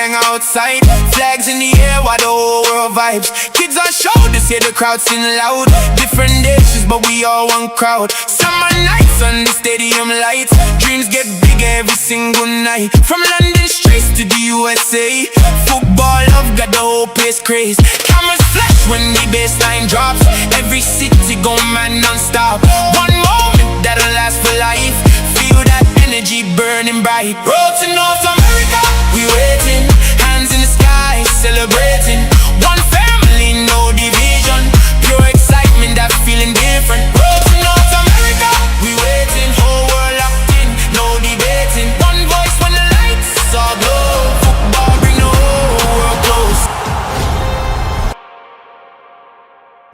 gang outside. Flags in the air while the whole world vibes. Kids on show, this hear the crowd sing loud. Different nations, but we all one crowd. Summer nights on the stadium lights. Dreams get bigger every single night. From London streets to the USA. Football love got the whole place crazed. Cameras flash when the bassline drops. Every city go mad non-stop. One moment that'll last for life. Feel that energy burning bright. Road to North America, we waiting. Hands in the sky, celebrating. One family, no division. Pure excitement, that feeling different. Road to North America, we waiting. Whole world locked in, no debating. One voice when the lights all glow. Football bring the whole world close.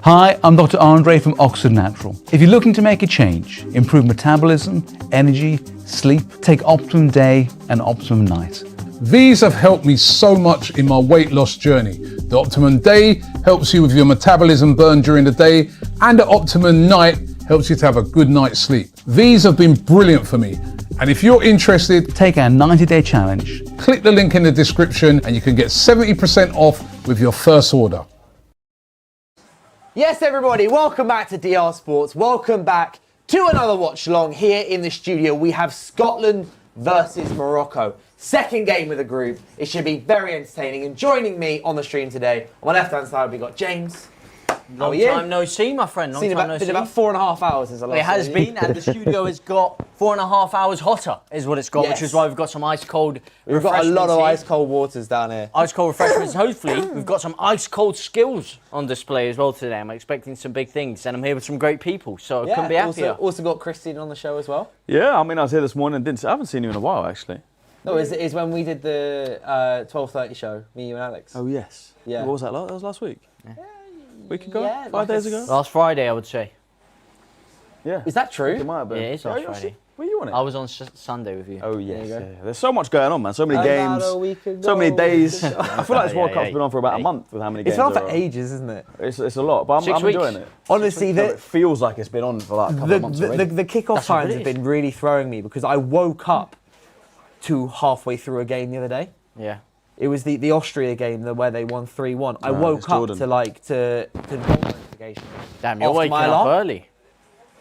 Hi, I'm Dr. Andre from Oxford Natural. If you're looking to make a change, improve metabolism, energy, sleep, take Optimum Day and Optimum Night. These have helped me so much in my weight loss journey. The Optimum Day helps you with your metabolism burn during the day, and the Optimum Night helps you to have a good night's sleep. These have been brilliant for me. And if you're interested, Take our 90-day challenge. click the link in the description and you can get 70% off with your first order. Yes, everybody, welcome back to DR Sports. Welcome back to another watch along. Here in the studio, we have Scotland versus Morocco. Second game of the group. It should be very entertaining. And joining me on the stream today, on my left-hand side, we've got James. How are you? Long time no see, my friend. Long time no see. Been about 4.5 hours since I last It has saw you. been, and the studio has got 4.5 hours hotter, is what it's got, Yes. which is why we've got some ice cold We've got a lot of refreshments here. ice cold waters down here. Ice cold refreshments. Hopefully, we've got some ice cold skills on display as well today. I'm expecting some big things, and I'm here with some great people, so I couldn't be happier. Also got Christine on the show as well. Yeah, I mean, I was here this morning. I haven't seen you in a while, actually. No, it's when we did the 12:30 show, me, you and Alex. Oh, yes. Yeah. What was that? That was last week? Week ago? Yeah, 5 like days ago? Last Friday, I would say. Yeah. Is that true? It might have been. Yeah, it is last Friday. Were you on it? I was on Sunday with you. Oh, yes. you go. Yeah. There's so much going on, man. So many About games. a week ago. So many days. I feel like this World Yeah, Cup's yeah. been on for about a month with how many It's games been on there for are. ages, isn't it? It's a lot, but 6 I'm weeks. enjoying it. Honestly, It feels like it's been on for like a couple of months already. the kickoff That's what times it have is. been really throwing me because I woke up to halfway through a game the other day. Yeah. It was the Austria game where they won 3-1. I it's woke up Jordan. to goal notification. Damn, you're After waking my up alarm? early.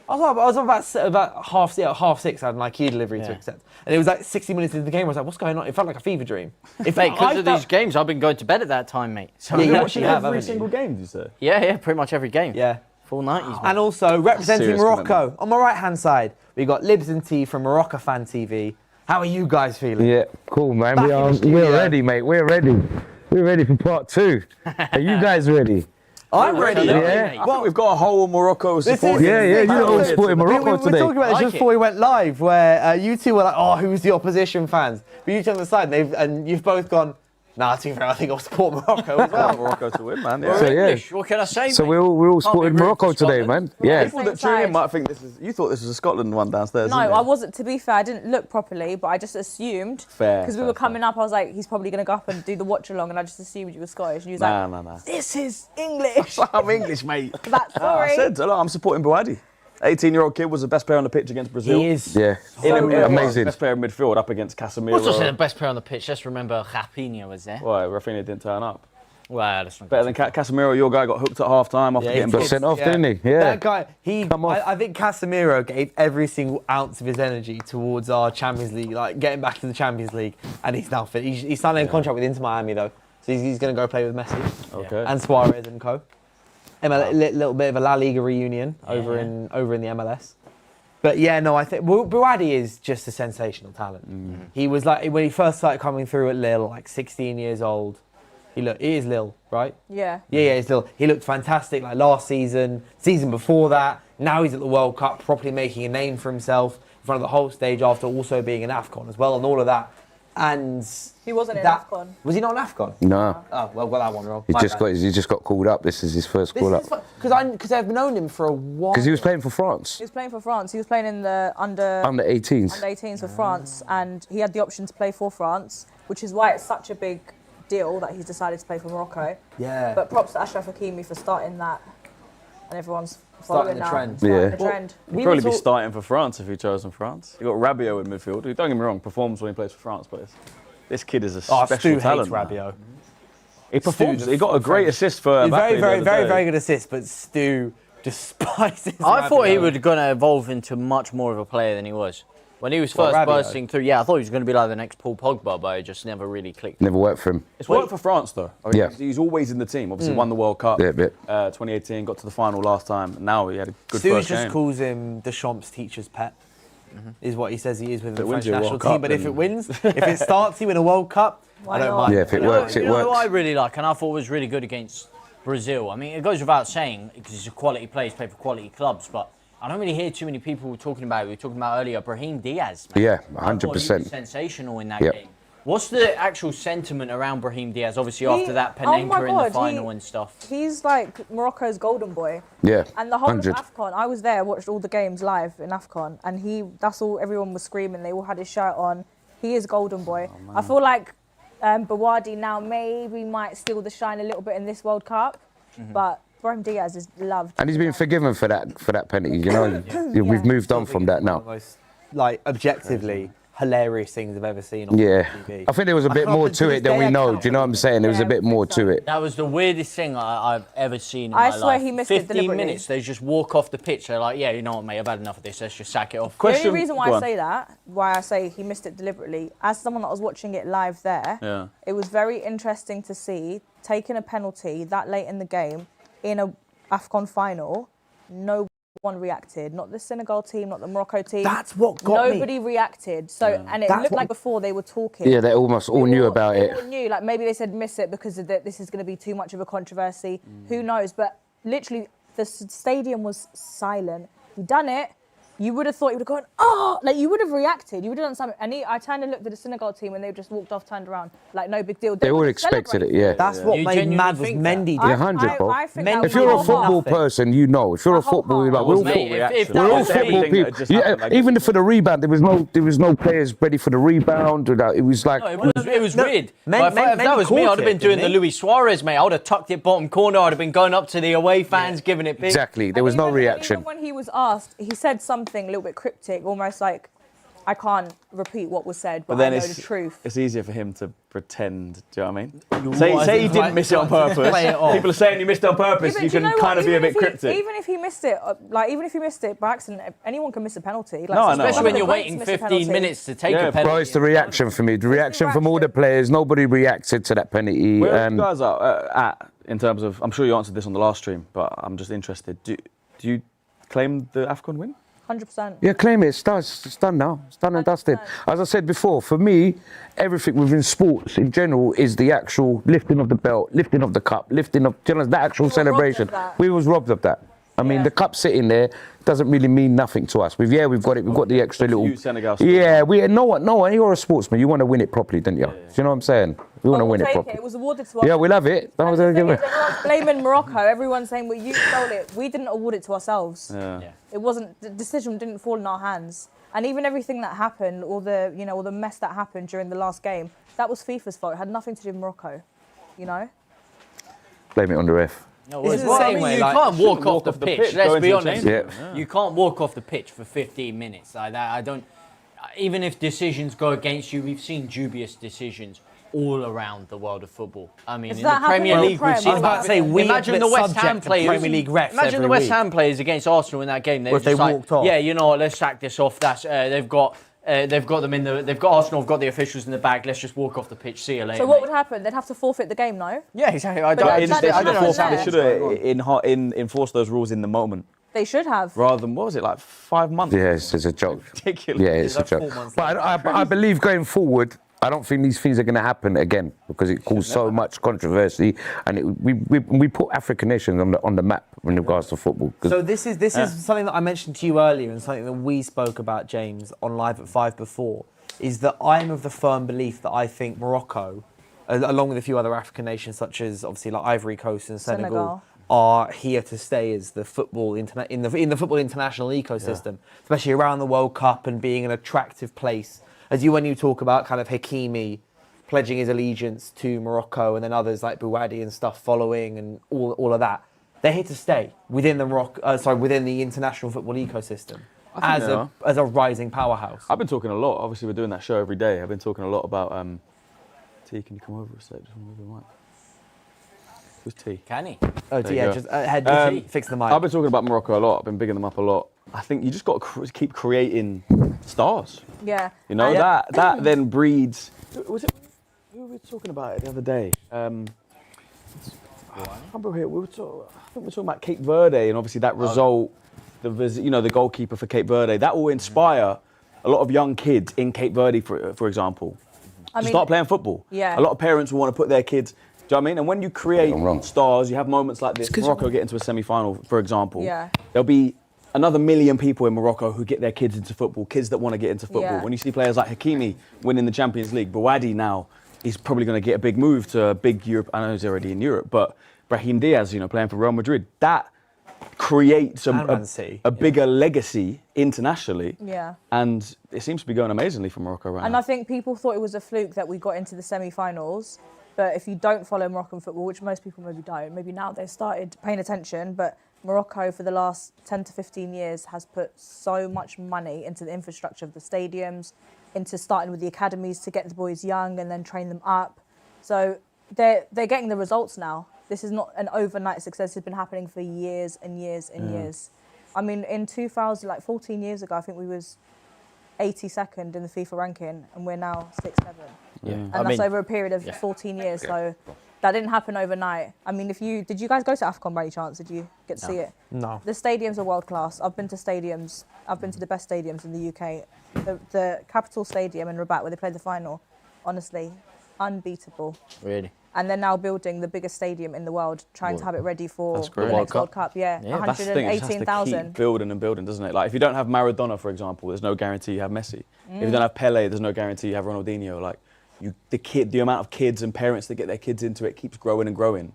I was up about half 6. I had an IKEA delivery to Yeah. accept, and it was like 60 minutes into the game. I was like, "What's going on?" It felt like a fever dream. Mate, because of these games, I've been going to bed at that time, mate. So Yeah, you I'm actually actually- have, Every haven't you? single game, did you say? yeah, pretty much every game. Yeah. Full 90s, And also representing serious Morocco commitment. on my right hand side, we got Libs and T from Morocco Fan TV. How are you guys feeling? Yeah, cool, man. Back in the studio. We're ready, mate. We're ready. We're ready for part 2. Are you guys ready? I'm ready. Yeah. I think we've got a whole Morocco support. Yeah, yeah. You're all supporting We Morocco were today. talking about this Like just before we went live, where you two were like, "Oh, who's the opposition fans?" But you two on the side, and you've both gone, "Nah, to be fair, I think I'll support Morocco as well." Morocco to win, man. We're So, yeah. English. What can I say, So mate? we're all Can't be supporting rude Morocco for today, Scotland. man. Yeah. People that tune in might think you thought this was a Scotland one downstairs. No, didn't you? I wasn't. To be fair, I didn't look properly, but I just assumed. Fair, Because we fair, were coming up, I was like, he's probably going to go up and do the watch along, and I just assumed you were Scottish. And you was Nah. this is English. I'm English, mate. That's I sorry. said, look, I'm supporting Buadi. 18-year-old kid was the best player on the pitch against Brazil. He is. Yeah. Amazing. Best player in midfield up against Casemiro. What's also the best player on the pitch? Just remember, Rapinha was there. Why, Rafinha didn't turn up. Well, that's not Better than Casemiro, your guy got hooked at half-time after Yeah, getting he Got booked. sent off, didn't he? Yeah. That guy, Come off. I think Casemiro gave every single ounce of his energy towards our Champions League, like getting back to the Champions League, and he's now fit. He's signing a contract with Inter Miami though, so he's going to go play with Messi Okay. and Suarez and co. Little bit of a La Liga reunion over in the MLS. But yeah, no, I think Buadi is just a sensational talent. He was like when he first started coming through at Lille, like 16 years old. He is Lille, right? Yeah. Yeah, he's Lille. He looked fantastic like last season before that. Now he's at the World Cup, properly making a name for himself in front of the whole stage after also being an AFCON as well and all of that. And He wasn't in that, AFCON. Was he not an AFCON? No. Oh, well, got that one wrong. He My just bad. got called up. This is his first call up. Because I've known him for a while. Because he was playing for France. He was playing for France. He was playing in the under 18s. 18s for France, and he had the option to play for France, which is why it's such a big deal that he's decided to play for Morocco. Yeah. But props to Ashraf Hakimi for starting that, and everyone's Starting following the now. trend. Starting Yeah. the trend. He'd probably be starting for France if he chose in France. You've got Rabiot in midfield, who, don't get me wrong, performs when he plays for France, but This kid is a Oh, special Stu talent. hates Rabiot. He performs. He got a great assist for Very, Mbappe very, the very, other day. very good assist, but Stu despises I thought he Rabiot. was going to evolve into much more of a player than he was. When he was What, first Rabiot? bursting through, yeah, I thought he was going to be like the next Paul Pogba, but it just never really clicked. Never worked for him. It's worked for France though. I mean, Yeah. he's always in the team. Obviously, won the World Cup. Yeah, bit. 2018, got to the final last time. Now he had a good Stu first just game. calls him Deschamps' teacher's pet. Is what he says he is with the it French wins you a national World team. Cup, But if then- it wins, if it starts you in a World Cup, Why I don't not? mind. Yeah, if it works, it You know who I works. really like, and I thought was really good against Brazil. I mean, it goes without saying, because he's a quality player, he's played for quality clubs, but I don't really hear too many people talking about it. We were talking about earlier, Brahim Diaz. Man. Yeah, I thought he was 100%. sensational in that Yep. game. What's the actual sentiment around Brahim Diaz, obviously He- after that oh my Panenka in the God, final and stuff? He's like Morocco's golden boy. Yeah, And the whole 100. of AFCON, I was there, watched all the games live in AFCON, and that's all everyone was screaming. They all had his shirt on. He is golden boy. I feel like Bawadi now maybe might steal the shine a little bit in this World Cup, but Brahim Diaz is loved. And he's been forgiven for that penalty. You know, we've moved on from that One of now. the most, like, objectively hilarious things I've ever seen on Yeah, TV. I think there was a bit can't- more to to this it than day, we I know. can't Do you know what I'm saying? There was a Yeah, bit more I think to it. That was the weirdest thing I've ever seen in I my swear life. he missed it 15 deliberately. minutes, they just walk off the pitch. They're like, yeah, you know what, mate, I've had enough of this. Let's just sack it off. The only Question- reason go why I on. say that, why I say he missed it deliberately, as someone that was watching it live there, Yeah. it was very interesting to see taking a penalty that late in the game in a AFCON final. No one reacted. Not the Senegal team, not the Morocco team. That's what got me. Nobody reacted. So, and it That's looked what- like before they were talking. Yeah, they almost all knew about They it. all knew, like maybe they said miss it because of this is going to be too much of a controversy. Who knows? But literally, the stadium was silent. He done it. You would have thought he would have gone, oh, like you would have reacted. You would have done something. And I turned and looked at the Senegal team and they just walked off, turned around, like no big deal. They all would've expected it, celebrated. yeah. That's what You made genuinely mad was think that? Mendy. I- Yeah, 100, bro. I think Men- that was If you're a my football whole heart. person, you know. If you're a My whole football, like, heart. we're all, Mate, Football if reaction. that we're all was football everything that people. just Yeah, happened, like- even for the rebound, there was no players ready for the rebound. It was like, No, it was No, weird. Men- But if Men- that was me, Mendy I'd have been caught it, doing the didn't he? Luis Suarez, mate. I would have tucked it bottom corner. I'd have been going up to the away fans, giving it big. exactly. There was no Even reaction. when he was asked, he said something a little bit cryptic, almost like, I can't repeat what was said, but I know the truth. It's easier for him to pretend. Do you know what I mean? What Say is he it? didn't miss it on purpose. Play it off. People are saying you missed it on Yeah, purpose. but You do can know what? kind of be a Even bit if he- cryptic. Even if he missed it by accident, anyone can miss a penalty. Like, No, I know. some of Especially when the you're greats waiting miss a 15 penalty. minutes to take Yeah, a bro, penalty. Bro, it's the reaction for me. The reaction from all the players. Nobody reacted to that penalty. Where you guys are at in terms of? I'm sure you answered this on the last stream, but I'm just interested. Do you claim the AFCON win? 100%. Yeah, claim it. It's done now. It's done and dusted. As I said before, for me, everything within sports in general is the actual lifting of the belt, lifting of the cup, lifting of the actual robbed of celebration. that. We was robbed of that. I mean, Yeah. the cup sitting there doesn't really mean nothing to us. We've got it. We've got the extra But to little. you, Senegal still Yeah, no one. You're a sportsman. You want to win it properly, don't you? Do you know what I'm saying? We want to We'll win it take properly. It was awarded to us. Yeah, we'll have it. That was And a the thing good is, everyone's blaming Morocco. Everyone's saying, well, you stole it. We didn't award it to ourselves. Yeah. It wasn't, the decision didn't fall in our hands. And even everything that happened, all the mess that happened during the last game, that was FIFA's fault. It had nothing to do with Morocco, you know? Blame it on the ref. No, This it's is the the same same way. way, You like, can't walk shouldn't off the pitch. go Let's into be the honest. change room, Yeah. You can't walk off the pitch for 15 minutes like that. I don't. Even if decisions go against you, we've seen dubious decisions all around the world of football. I mean, Is in that the Premier happening in League, Prem? we've seen I was about about. to say, we Imagine are the West subject Ham to players. Premier League refs Imagine every the West week. Ham players against Arsenal in that game. They Or if they just like, walked off. yeah, you know what? Let's sack this off. That's they've got them in the. They've got Arsenal. Have got the officials in the bag. Let's just walk off the pitch. See you later. So what mate. would happen? They'd have to forfeit the game, no? Yeah, exactly. I But don't. that- I that- don't understand. They They should have enforced those rules in the moment They should have. rather than what was it like 5 months? Yeah, it's a joke. Ridiculous. Yeah, it's a like 4 joke. months But I believe going forward, I don't think these things are going to happen again because it caused so much controversy, and we put African nations on the map in regards to football. 'Cause So this is something that I mentioned to you earlier, and something that we spoke about, James, on Live at 5 before, is that I'm of the firm belief that I think Morocco, along with a few other African nations such as obviously like Ivory Coast and Senegal, Senegal. are here to stay as the football in the football international ecosystem, especially around the World Cup and being an attractive place. When you talk about kind of Hakimi pledging his allegiance to Morocco, and then others like Bouadi and stuff following, and all of that, they're here to stay within the within the international football ecosystem I think as a rising powerhouse. I've been talking a lot. Obviously, we're doing that show every day. I've been talking a lot about T, can you come over a sec? Just move the mic. Who's T? Can he? Oh, There you yeah, go. just head fix the mic. I've been talking about Morocco a lot. I've been bigging them up a lot. I think you just got to keep creating stars. Yeah. You know, And- that then breeds. Was it? Who were we talking about it the other day? I remember here, I think we were talking about Cape Verde, and obviously that result, the goalkeeper for Cape Verde, that will inspire a lot of young kids in Cape Verde, for example, to start playing football. Yeah. A lot of parents will want to put their kids. Do you know what I mean? And when you create wrong. stars, you have moments like this. Morocco get into a semi-final, for example. Yeah. There'll be another million people in Morocco who get their kids into football, kids that want to get into football. Yeah. When you see players like Hakimi winning the Champions League, Bouadi now, he's probably going to get a big move to a big Europe. I know he's already in Europe, but Brahim Diaz, playing for Real Madrid, that creates a bigger legacy internationally. Yeah. And it seems to be going amazingly for Morocco right And now. I think people thought it was a fluke that we got into the semi-finals. But if you don't follow Moroccan football, which most people maybe don't, maybe now they've started paying attention, but Morocco for the last 10 to 15 years has put so much money into the infrastructure of the stadiums, into starting with the academies to get the boys young and then train them up. So they're getting the results now. This is not an overnight success. It's been happening for years and years and years. I mean, in 2000, like 14 years ago, I think we was 82nd in the FIFA ranking, and we're now 6th, 7th. Yeah. And that's over a period of 14 years. So that didn't happen overnight. I mean, did you guys go to AFCON by any chance? Did you get to see it? No. The stadiums are world class. I've been to stadiums. I've been to the best stadiums in the UK. The Capital Stadium in Rabat, where they played the final, honestly, unbeatable. Really? And they're now building the biggest stadium in the world, trying to have it ready for That's the great. next World Cup. Yeah, That's the thing, it just has to keep 118,000. building and building, doesn't it? Like, if you don't have Maradona, for example, there's no guarantee you have Messi. If you don't have Pele, there's no guarantee you have Ronaldinho. Like, the amount of kids and parents that get their kids into it keeps growing and growing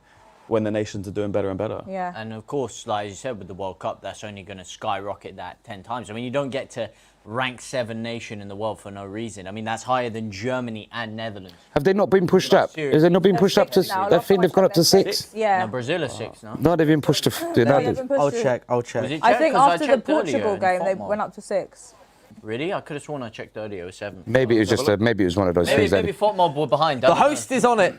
when the nations are doing better and better. Yeah. And of course, like you said, with the World Cup, that's only going to skyrocket that 10 times. I mean, you don't get to rank 7 nation in the world for no reason. I mean, that's higher than Germany and Netherlands. Have they not been pushed up? Has they not been pushed up to? I think they've gone up to 6. Yeah. No, Brazil is 6, no? No, they've been pushed to. Yeah, they've been pushed I'll to- check. Was it I checked? think 'Cause after the checked earlier Portugal in game, they FOTMOB. went up to 6. Really? I could have sworn I checked earlier, it was 7. Maybe it was just maybe it was one of those things. Maybe FOTMOB were behind. The host is on it.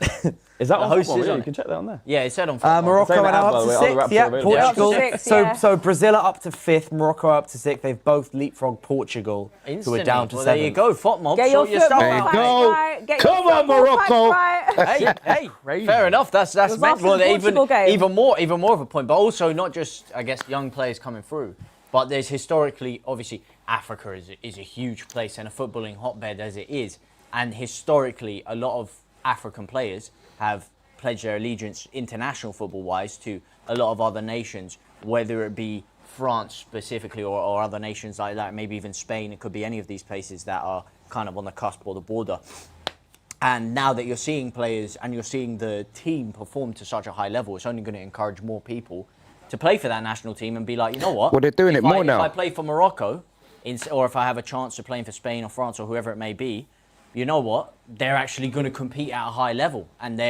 Is that The on host football? is Yeah, on you it. can check that on there. Yeah, it said on FOTMOB. Morocco Same are now app, by up the way, to all the 6th. raps are Yeah, available. Yeah, Portugal. up to 6, yeah. So Brazil are up to 5th, Morocco are up to 6th. They've both leapfrogged Portugal, who Instantly. are down to well, 7th. there you go, FOTMOB. Get your Sort your stuff football There you out. facts go. right. Get Come your on, football Morocco. facts right. Hey, fair enough. That's was meant after well, the Portugal game. even more of a point. But also not just, I guess, young players coming through, but there's historically, obviously, Africa is a huge place and a footballing hotbed as it is, and historically, a lot of African players have pledged their allegiance, international football-wise, to a lot of other nations, whether it be France specifically or other nations like that, maybe even Spain. It could be any of these places that are kind of on the cusp or the border. And now that you're seeing players and you're seeing the team perform to such a high level, it's only going to encourage more people to play for that national team and be like, you know what? Well, they're doing it more now. If I play for Morocco, or if I have a chance of playing for Spain or France or whoever it may be, you know what? They're actually going to compete at a high level, and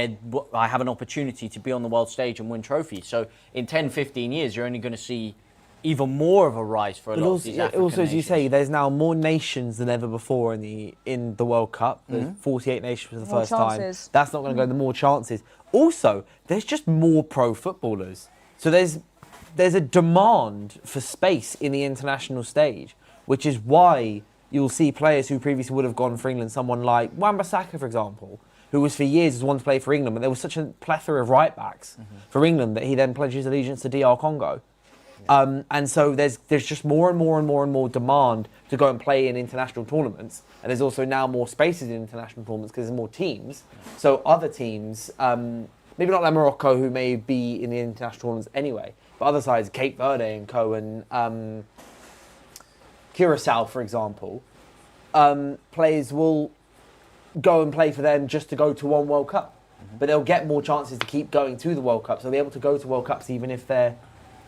I have an opportunity to be on the world stage and win trophies. So in 10, 15 years, you're only going to see even more of a rise for a lot of these African also, as you nations. say, there's now more nations than ever before in the World Cup. There's 48 nations for the More first chances. time. That's not going to go. The more chances. Also, there's just more pro footballers. So there's a demand for space in the international stage, which is why you'll see players who previously would have gone for England, someone like Wan-Bissaka, for example, who was for years wanted to play for England, but there was such a plethora of right-backs for England that he then pledged his allegiance to DR Congo. And so there's just more and more demand to go and play in international tournaments. And there's also now more spaces in international tournaments because there's more teams. So other teams, maybe not like Morocco, who may be in the international tournaments anyway, but other sides, Cape Verde and co, and Curacao, for example, players will go and play for them just to go to one World Cup. But they'll get more chances to keep going to the World Cup. So they'll be able to go to World Cups even if they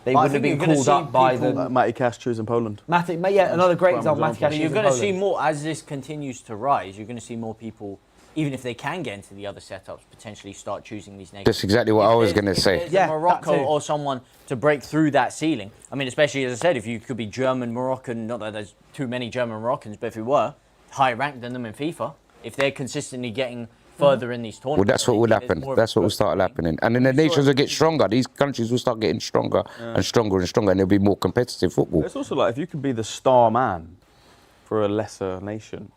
wouldn't have been called up by the... Like Matty Cash choosing Poland. Yeah, another great Prime example, Matty example. Cash You're in going to Poland. see more, as this continues to rise, you're going to see more people, even if they can get into the other setups, potentially start choosing these nations. That's exactly what I was going to say. Yeah, Yeah, Morocco that too. or someone to break through that ceiling. I mean, especially, as I said, if you could be German, Moroccan, not that there's too many German Moroccans, but if you were higher ranked than them in FIFA, if they're consistently getting further in these Well, tournaments. that's what will happen. That's what will start happening. And then the nations will get stronger. These countries will start getting stronger and stronger and stronger, and there'll be more competitive football. It's also like if you could be the star man for a lesser nation,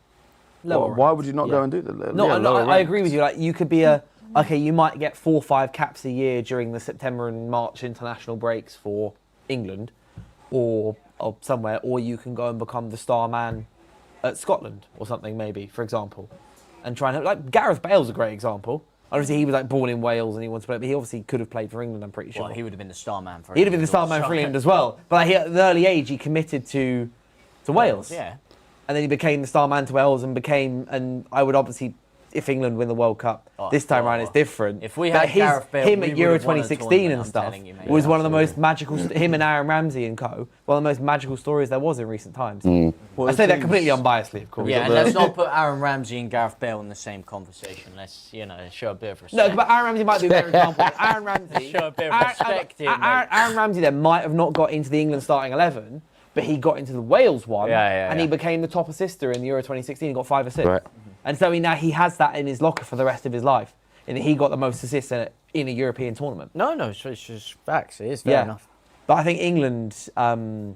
why would you not go and do that? No, I agree with you. Like, you could be okay, you might get 4 or 5 caps a year during the September and March international breaks for England or somewhere, or you can go and become the star man at Scotland or something, maybe, for example, and try and like Gareth Bale's a great example. Obviously, he was like born in Wales and he wants to play, but he obviously could have played for England. I'm pretty sure. Well, he would have been the star man for. He'd have been the star man for England as well. But like, at an early age, he committed to Wales. Yeah. And then he became the star man to Wales and I would obviously, if England win the World Cup this time around, it's different. If we had Gareth Bale, him we at Euro would have won a 2016 and tournament, stuff I'm telling you, mate. was one of the most magical. Him and Aaron Ramsey and co. One of the most magical stories there was in recent times. Well, I say that completely unbiasedly, of course. Yeah, and let's not put Aaron Ramsey and Gareth Bale in the same conversation. Let's, show a bit of respect. No, but Aaron Ramsey might be a better example. Aaron Ramsey. Show a bit of respect here, mate. Aaron Ramsey then might have not got into the England starting 11, but he got into the Wales one, and he became the top assister in the Euro 2016. He got 5 assists. Right. And so now he has that in his locker for the rest of his life. And he got the most assists in a European tournament. No, it's just facts. It is fair enough. But I think England, I've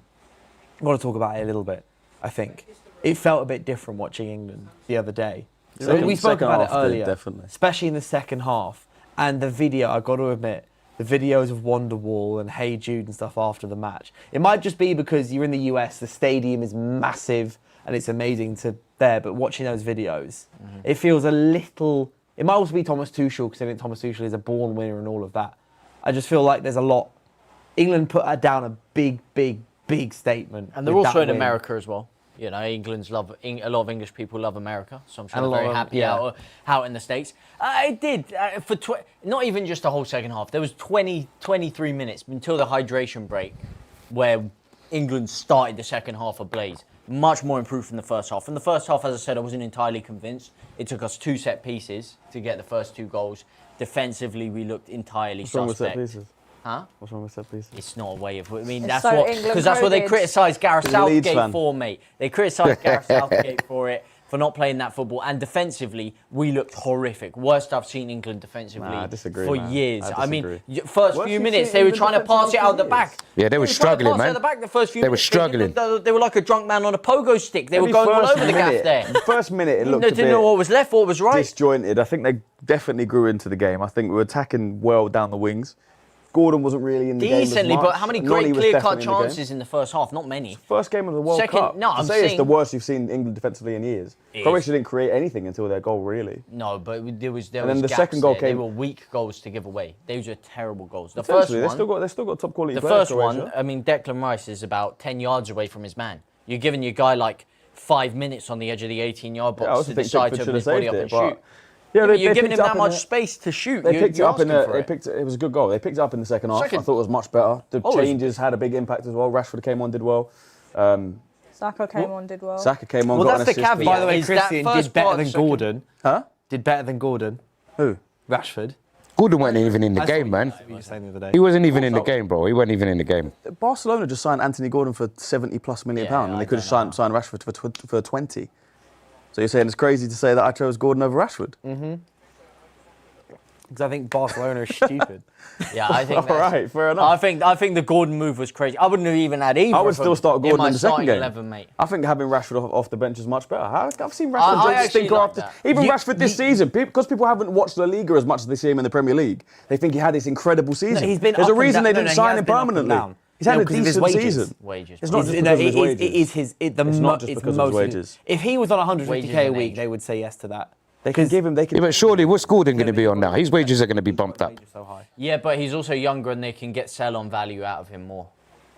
got to talk about it a little bit, I think. It felt a bit different watching England the other day. We spoke about it earlier, definitely. especially in the second half. And the video, I've got to admit, the videos of Wonderwall and Hey Jude and stuff after the match. It might just be because you're in the US, the stadium is massive, and it's amazing to there, but watching those videos, it feels a little... It might also be Thomas Tuchel, because I think Thomas Tuchel is a born winner and all of that. I just feel like there's a lot... England put down a big, big, big statement. And they're also in America as well. England's a lot of English people love America, so I'm sure they're very happy out in the States. It did, not even just the whole second half. There was 23 minutes until the hydration break where England started the second half ablaze. Much more improved from the first half. In the first half, as I said, I wasn't entirely convinced. It took us 2 set pieces to get the first 2 goals. Defensively, we looked entirely suspect. What's wrong with set pieces? Huh? What's wrong with set pieces? It's not a way of... I mean, It's that's so what... England Because that's what they coded. criticised Gareth Southgate fan. for, mate. They criticised Gareth Southgate for it, for not playing that football. And defensively, we looked horrific. Worst I've seen England defensively Nah, I disagree, for man. years. I mean, disagree. first Worst few you've minutes, seen they were England trying to pass it out the defensively back. Yeah, they were struggling, man. The back the first few They were minutes. struggling. They were like a drunk man on a pogo stick. They were going all over the gaff there. The first minute, it They looked a didn't know bit what was left, what was right. disjointed. I think they definitely grew into the game. I think we were attacking well down the wings. Gordon wasn't really in the game Decently, as much. but how many Nolly great was clear-cut definitely in the game. chances in the first half? Not many. First game of the World Second- Cup. no, To I'm say it's the saying- worst you've seen England defensively in years. It Croatia didn't create anything until their goal, really. No, but there was then the gaps second goal there. They came- were weak goals to give away. Those were terrible goals. The first Essentially, one, they've still got top quality the players. first one, Croatia. I mean, Declan Rice is about 10 yards away from his man. You're giving your guy like 5 minutes on the edge of the 18-yard Yeah, I box also to think decide Pickford to should open his have body saved up it, and but shoot. yeah, But you're giving picked him it up that in much the- space to shoot. They You're picked it up in asking for it was a good goal. They picked it up in the second half. Second. I thought it was much better. The Oh, it was- changes had a big impact as well. Rashford came on, did well. Saka came on, did well. Saka came on, Well, got that's an the assist. caveat. By the way, Is that Christian first did better part, than second- Gordon. Huh? Did better than Gordon. Who? Rashford. Gordon wasn't even in the game, man. You were saying the other day. He wasn't even in the game, bro. He wasn't even in the game. Barcelona just signed Anthony Gordon for £70+ million, Yeah, and I they could have don't signed Rashford for 20. So you're saying it's crazy to say that I chose Gordon over Rashford? Because I think Barcelona is stupid. Yeah, I think All right, fair enough. I think the Gordon move was crazy. I wouldn't have even had either. I would of them still start Gordon my in the second starting game. 11, mate. I think having Rashford off the bench is much better. I've seen I Rashford just actually stink like after. that. Even Rashford this season, because people haven't watched La Liga as much as they see him in the Premier League, they think he had this incredible season. he's been There's up a and reason down. they didn't He sign has him been up and permanently. down. He's had a because of his decent wages. season. Wages. It's not just It because of his wages. is his. It's not just because of his wages. If he was on 150k Wages a and week, age. they would say yes to that. They can give him. They Yeah, can. but surely, what's Gordon going to be on now? His wages are going to be bumped up. So high. Yeah, but he's also younger and they can get sell-on value out of him more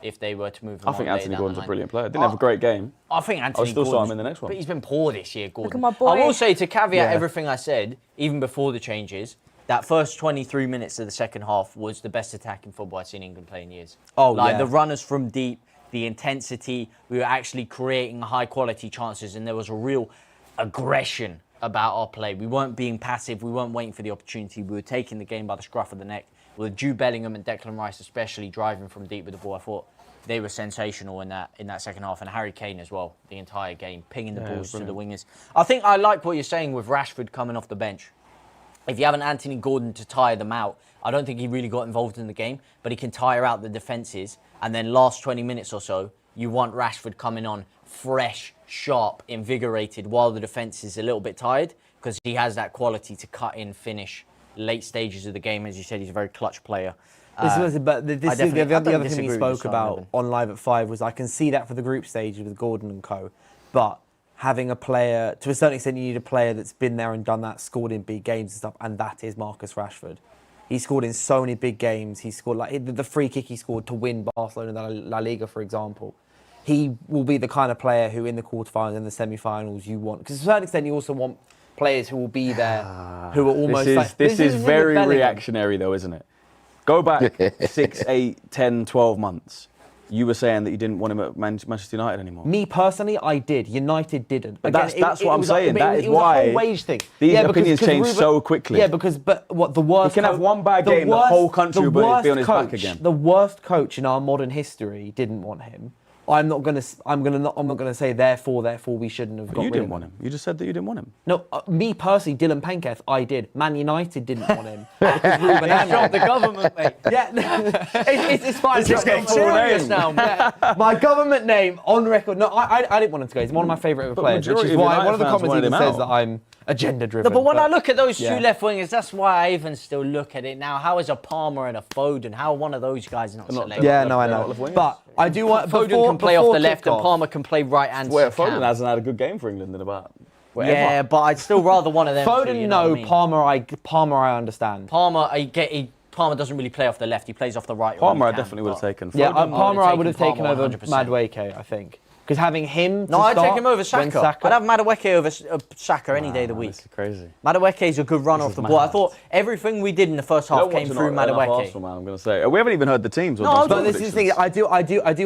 if they were to move him I think on later Anthony down Gordon's the a line. brilliant player. Didn't have a great game. I think Anthony still start Gordon's- him in the next one. But he's been poor this year, Gordon. at my boy. I will say, to caveat Yeah. everything I said, even before the changes, that first 23 minutes of the second half was the best attacking football I've seen England play in years. Oh, like yeah. the runners from deep, the intensity, we were actually creating high quality chances and there was a real aggression about our play. We weren't being passive, we weren't waiting for the opportunity, we were taking the game by the scruff of the neck. With Jude Bellingham and Declan Rice especially driving from deep with the ball, I thought they were sensational in that second half, and Harry Kane as well, the entire game, pinging the balls to the wingers. I think I like what you're saying with Rashford coming off the bench. if you have an Anthony Gordon to tire them out, I don't think he really got involved in the game, but he can tire out the defences. And then last 20 minutes or so, you want Rashford coming on fresh, sharp, invigorated, while the defence is a little bit tired, because he has that quality to cut in, finish late stages of the game. As you said, he's a very clutch player. The other thing we spoke about on Live at 5 was I can see that for the group stage with Gordon and co. But having a player, to a certain extent, you need a player that's been there and done that, scored in big games and stuff, and that is Marcus Rashford. He scored in so many big games. He scored like the free kick he scored to win Barcelona La Liga, for example. He will be the kind of player who in the quarterfinals and the semi-finals you want. Because to a certain extent, you also want players who will be there, who are almost this is very reactionary though, isn't it? Go back 6, 8, 10, 12 months. You were saying that you didn't want him at Manchester United anymore. Me personally, I did. United didn't. But that's what I'm saying. That is why it was a whole wage thing. These opinions change so quickly. Yeah, but what the worst? You can have one bad game, the whole country will be on his back again. The worst coach in our modern history didn't want him. I'm not gonna say therefore we shouldn't have got rid of him. You didn't want him. You just said that you didn't want him. No, me personally, Dylan Penketh, I did. Man United didn't want him. Because the government, mate. Yeah, it's fine. It's just getting serious now. Yeah. My government name on record. No, I didn't want him to go. He's one of my favourite ever players, which is why one of the comments even says that I'm agenda-driven. No, but when I look at those two left wingers, that's why I even still look at it now. How is a Palmer and a Foden? How are one of those guys not selected? Yeah, no, I know. But I do want Foden can play off the left and Palmer can play right and center. Foden hasn't had a good game for England in about whatever. Yeah, but I'd still rather one of them. Foden, you know no. Palmer, I understand. Palmer, Palmer doesn't really play off the left. He plays off the right. Palmer, I definitely would have taken. Yeah, Palmer, I would have taken over Madueke, I think. Because having him to I'd take him over Saka. I'd have Madueke over Saka any day of the week. That's crazy. Madueke's a good runner off the ball. I thought everything we did in the first half came through Madueke. I'm going to say. We haven't even heard the teams. No, but this is the thing. I do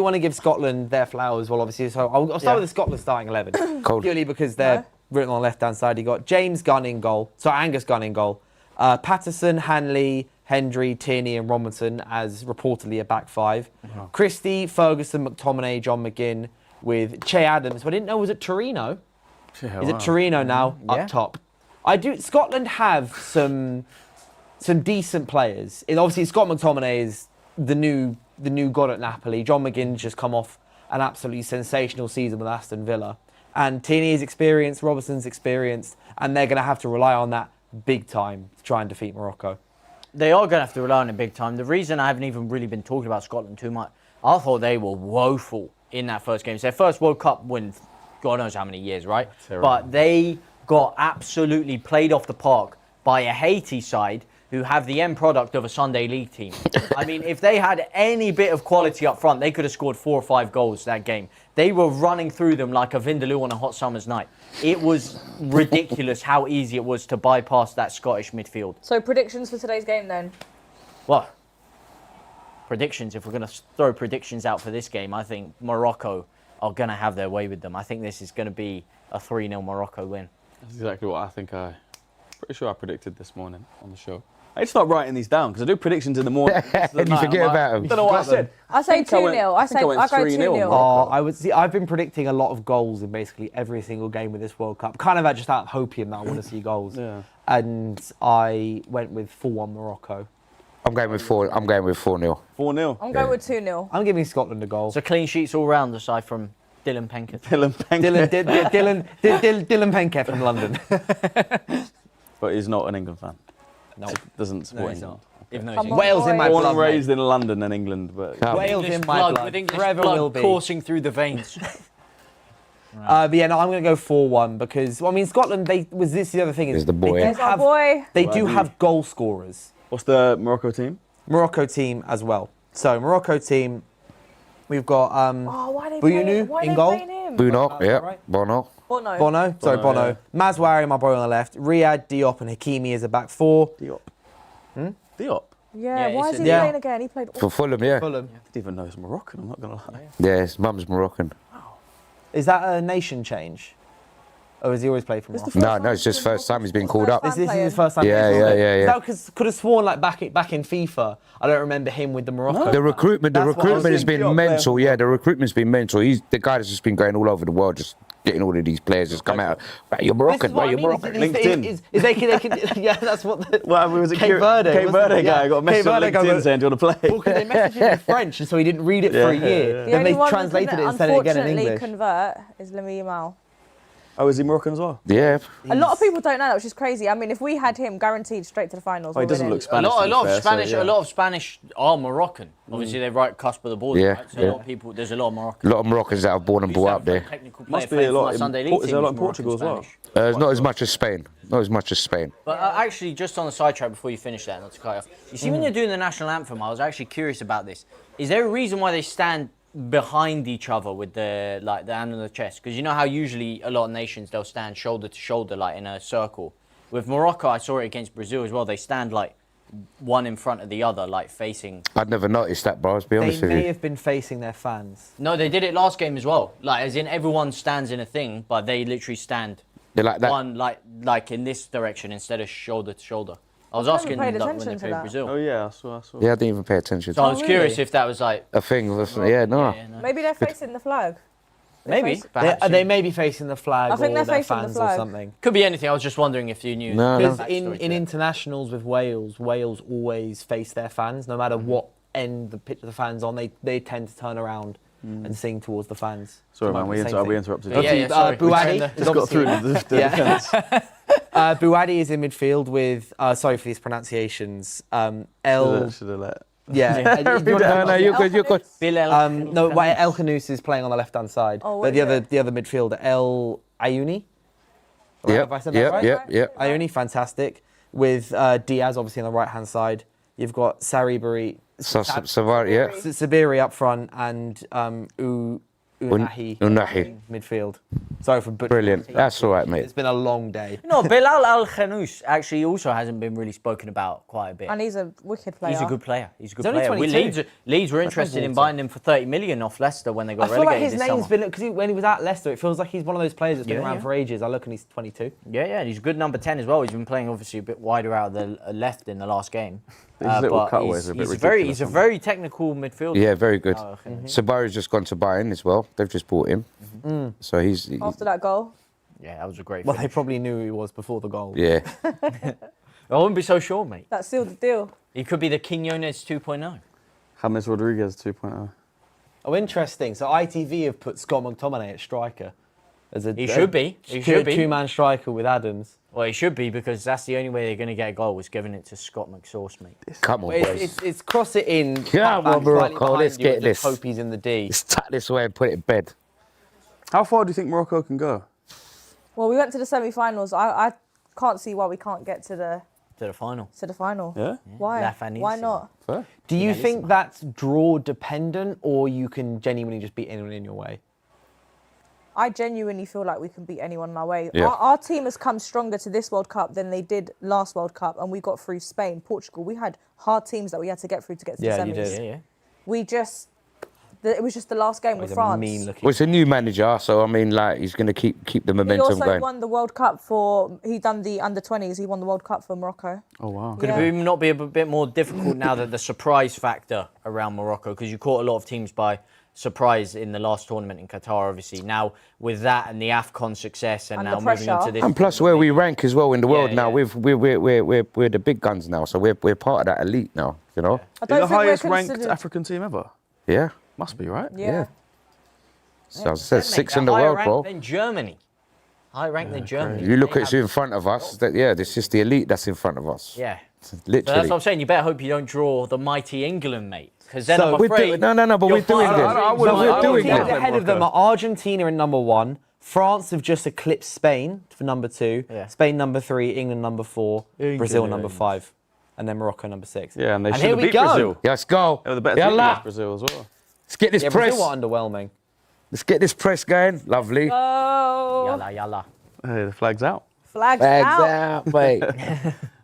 want to give Scotland their flowers. Well, obviously, so I'll start with the Scotland starting 11. Purely because they're written on the left-hand side. You got James Gunn in goal. So Angus Gunn in goal. Patterson, Hanley, Hendry, Tierney, and Robinson as reportedly a back five. Christie, Ferguson, McTominay, John McGinn. With Che Adams, but I didn't know was it Torino. Is it Torino now up top? Scotland have some decent players. Obviously, Scott McTominay is the new god at Napoli. John McGinn's just come off an absolutely sensational season with Aston Villa, and Tierney is experienced, Robertson's experienced, and they're going to have to rely on that big time to try and defeat Morocco. They are going to have to rely on it big time. The reason I haven't even really been talking about Scotland too much, I thought they were woeful in that first game. It's their first World Cup win, God knows how many years, right? But they got absolutely played off the park by a Haiti side who have the end product of a Sunday League team. I mean, if they had any bit of quality up front, they could have scored 4 or 5 goals that game. They were running through them like a Vindaloo on a hot summer's night. It was ridiculous how easy it was to bypass that Scottish midfield. So predictions for today's game then? What? Predictions, if we're going to throw predictions out for this game, I think Morocco are going to have their way with them. I think this is going to be a 3-0 Morocco win. That's exactly what I think. Pretty sure I predicted this morning on the show. I need to start writing these down because I do predictions in the morning. And you forget about them. I don't know what I said. I say 2-0. I go 2-0. I've been predicting a lot of goals in basically every single game with this World Cup. Kind of just out of hopium that I want to see goals. And I went with 4-1 Morocco. I'm going with 4-0. 4-0. I'm going with 2-0. I'm giving Scotland a goal. So clean sheets all round aside from Dylan Penketh. Dylan Penketh from London. But he's not an England fan. No. Doesn't support England. Wales in my blood. Born and raised in London and England, but Wales in my blood. With English Forever blood will be. coursing through the veins. But yeah, no, I'm going to go 4-1 because I mean Scotland. This is the other thing is the boy. They do have goal scorers. What's the Morocco team? Morocco team as well. So Morocco team, we've got Bouyou in goal. Bono, yeah. Bono. Bono. Mazwari, my boy on the left. Riyad, Diop, and Hakimi as a back four. Diop. Yeah, why is he playing again? He played For Fulham, yeah. I didn't even know he's Moroccan, I'm not going to lie. Yeah, his mum's Moroccan. Is that a nation change? Or has he always played for Morocco? No, it's just first time he's been called up. This is his first time. Yeah. Could have sworn like back in FIFA, I don't remember him with the Morocco. The recruitment has been mental. Yeah, the recruitment's been mental. He's the guy that's just been going all over the world, just getting all of these players just come out. Right, you're Moroccan, right, you're Moroccan. LinkedIn. They can, yeah, that's what. Well, was it Cape Verde Cape Verde guy got a message on Cape Verde LinkedIn guy saying, do you want to play? Well, because they messaged him in French, and so he didn't read it for a year. The Then only they one translated it that and sent it again in unfortunately English. convert is Lamine Yamal. Oh, is he Moroccan as well? Yeah. A lot of people don't know that, which is crazy. I mean, if we had him guaranteed straight to the finals, Oh, he we're doesn't winning. look Spanish. A lot to be of fair, Spanish, so, yeah. a lot of Spanish are Moroccan. Obviously, they're right cusp of the border, Yeah, right? So a lot of people, there's a lot of A Moroccans. lot of Moroccans that are born and brought up there. Must be a lot. Is there a lot in Portugal as well? It's not as much as Spain. Not as much as Spain. But actually, just on the sidetrack before you finish that, not to cut you off. You see, when they're doing the national anthem, I was actually curious about this. Is there a reason why they stand behind each other with the hand on the chest? Because you know how usually a lot of nations they'll stand shoulder to shoulder, like in a circle. With Morocco, I saw it against Brazil as well. They stand like one in front of the other, like facing. I'd never noticed that, bro. I'll be honest They with may you. have been facing their fans. No, they did it last game as well. Like as in everyone stands in a thing, but they literally stand They're like that. one like in this direction instead of shoulder to shoulder. I was never asking paid like, when attention they to played that. Brazil. Oh yeah, I saw. Yeah, I didn't even pay attention. So I was really? curious if that was like A thing. Yeah, no. yeah, no. Maybe they're facing the flag. Maybe. Face- Perhaps, They may be facing the flag I think or they're their facing the fans or flag. something. Could be anything. I was just wondering if you knew. No, Because no. in internationals with Wales always face their fans, no matter what end the pitch of the fans on. They tend to turn around and sing towards the fans. Sorry, It might man, be the same we thing. interrupted Yeah, you. yeah, sorry. Bouhaddi is Just got through obviously- the defence. Bouhaddi is in midfield with, sorry for these pronunciations, El... Should have let. Yeah. Do you wanna- No, you're good. You're good. No, El Khanous is playing on the left-hand side. Oh, but is it? the other midfielder, El Ayouni. Right, have I Yep. said that right? Yep. Ayouni, fantastic. With Diaz, obviously, on the right-hand side. You've got Saribari, Savar, yeah. Sabiri up front, and Unahi Unahi. midfield. Sorry for butchering. Brilliant. That's all right, mate. It's been a long day. No, Bilal Al Khanous actually also hasn't been really spoken about quite a bit. And he's a wicked player. He's a good player. He's a good He's only player. 22. Leeds were interested in buying him for 30 million off Leicester when they got I feel like relegated his this name's summer. been, because when he was at Leicester, it feels like he's one of those players that's been Yeah, around yeah. for ages. I look and he's 22. Yeah, and he's a good number 10 as well. He's been playing obviously a bit wider out of the left in the last game. These little but cutaways are a bit he's ridiculous, a aren't very technical midfielder. Yeah, very good. Oh, okay. Sabari's just gone to Bayern as well. They've just bought him. So he's After that goal. Yeah, that was a great Well, they finish. probably knew who he was before the goal. yeah. I wouldn't be so sure, mate. That sealed the deal. He could be the Quinones 2.0. James Rodriguez 2.0. Oh, interesting. So ITV have put Scott McTominay at striker. As a, He should be. He should be. Two-man striker with Adams. Well, he should be because that's the only way they're going to get a goal was giving it to Scott McSauce, mate. Come on, boys. It's cross it in. Come back on, slightly Morocco, behind let's you, get and this. just hope he's in the D. Let's tuck this away and put it in bed. How far do you think Morocco can go? Well, we went to the semi-finals. I can't see why we can't get to the To the final. final. Yeah? Why? La Why finissima. not? Fair. Do you think that's draw dependent, or you can genuinely just beat anyone in your way? I genuinely feel like we can beat anyone in our way. Yeah. Our team has come stronger to this World Cup than they did last World Cup, and we got through Spain, Portugal. We had hard teams that we had to get through to get to Yeah, the you semis. did. Yeah. We just, it was just the last game with He's a France. mean looking. Well, it's a new manager, so I mean, like, he's going to keep the He momentum also going. won the World Cup he done the under-20s. He won the World Cup for Morocco. Oh wow. Could Yeah. it not be a bit more difficult now that the surprise factor around Morocco, because you caught a lot of teams by surprise in the last tournament in Qatar, obviously. Now, with that and the AFCON success and And now the moving on to pressure. this... And plus, where we rank as well in the world Yeah, now, yeah. we're the big guns now, so we're part of that elite now, you know? I Is don't the think we're highest ranked considered- African team ever? Yeah. Must be, right? Yeah. So I said Mate, 6 they're in the higher world, ranked bro. than Germany. Higher ranked than Germany. You look They at who's in front of us, this is the elite that's in front of us. Yeah. So Literally. that's what I'm saying. You better hope you don't draw the mighty England, mate. Because then So I'm We're afraid... no, but you're we're doing far- this. I No, wouldn't- we're I doing wouldn't Teams Yeah. this. ahead of them are Argentina in number 1. France have just eclipsed Spain for number 2. Yeah. Spain number 3. England number 4. Brazil England. number 5. And then Morocco number 6. Yeah, and they should here have we beat go. Brazil. Yeah, let's go. They were the better team Yalla. against Brazil as well. Let's get this Yeah, press. Brazil were underwhelming. Let's get this press going. Lovely. Oh, Yalla, yalla. Hey, the flag's out. flags Bags out. out, mate.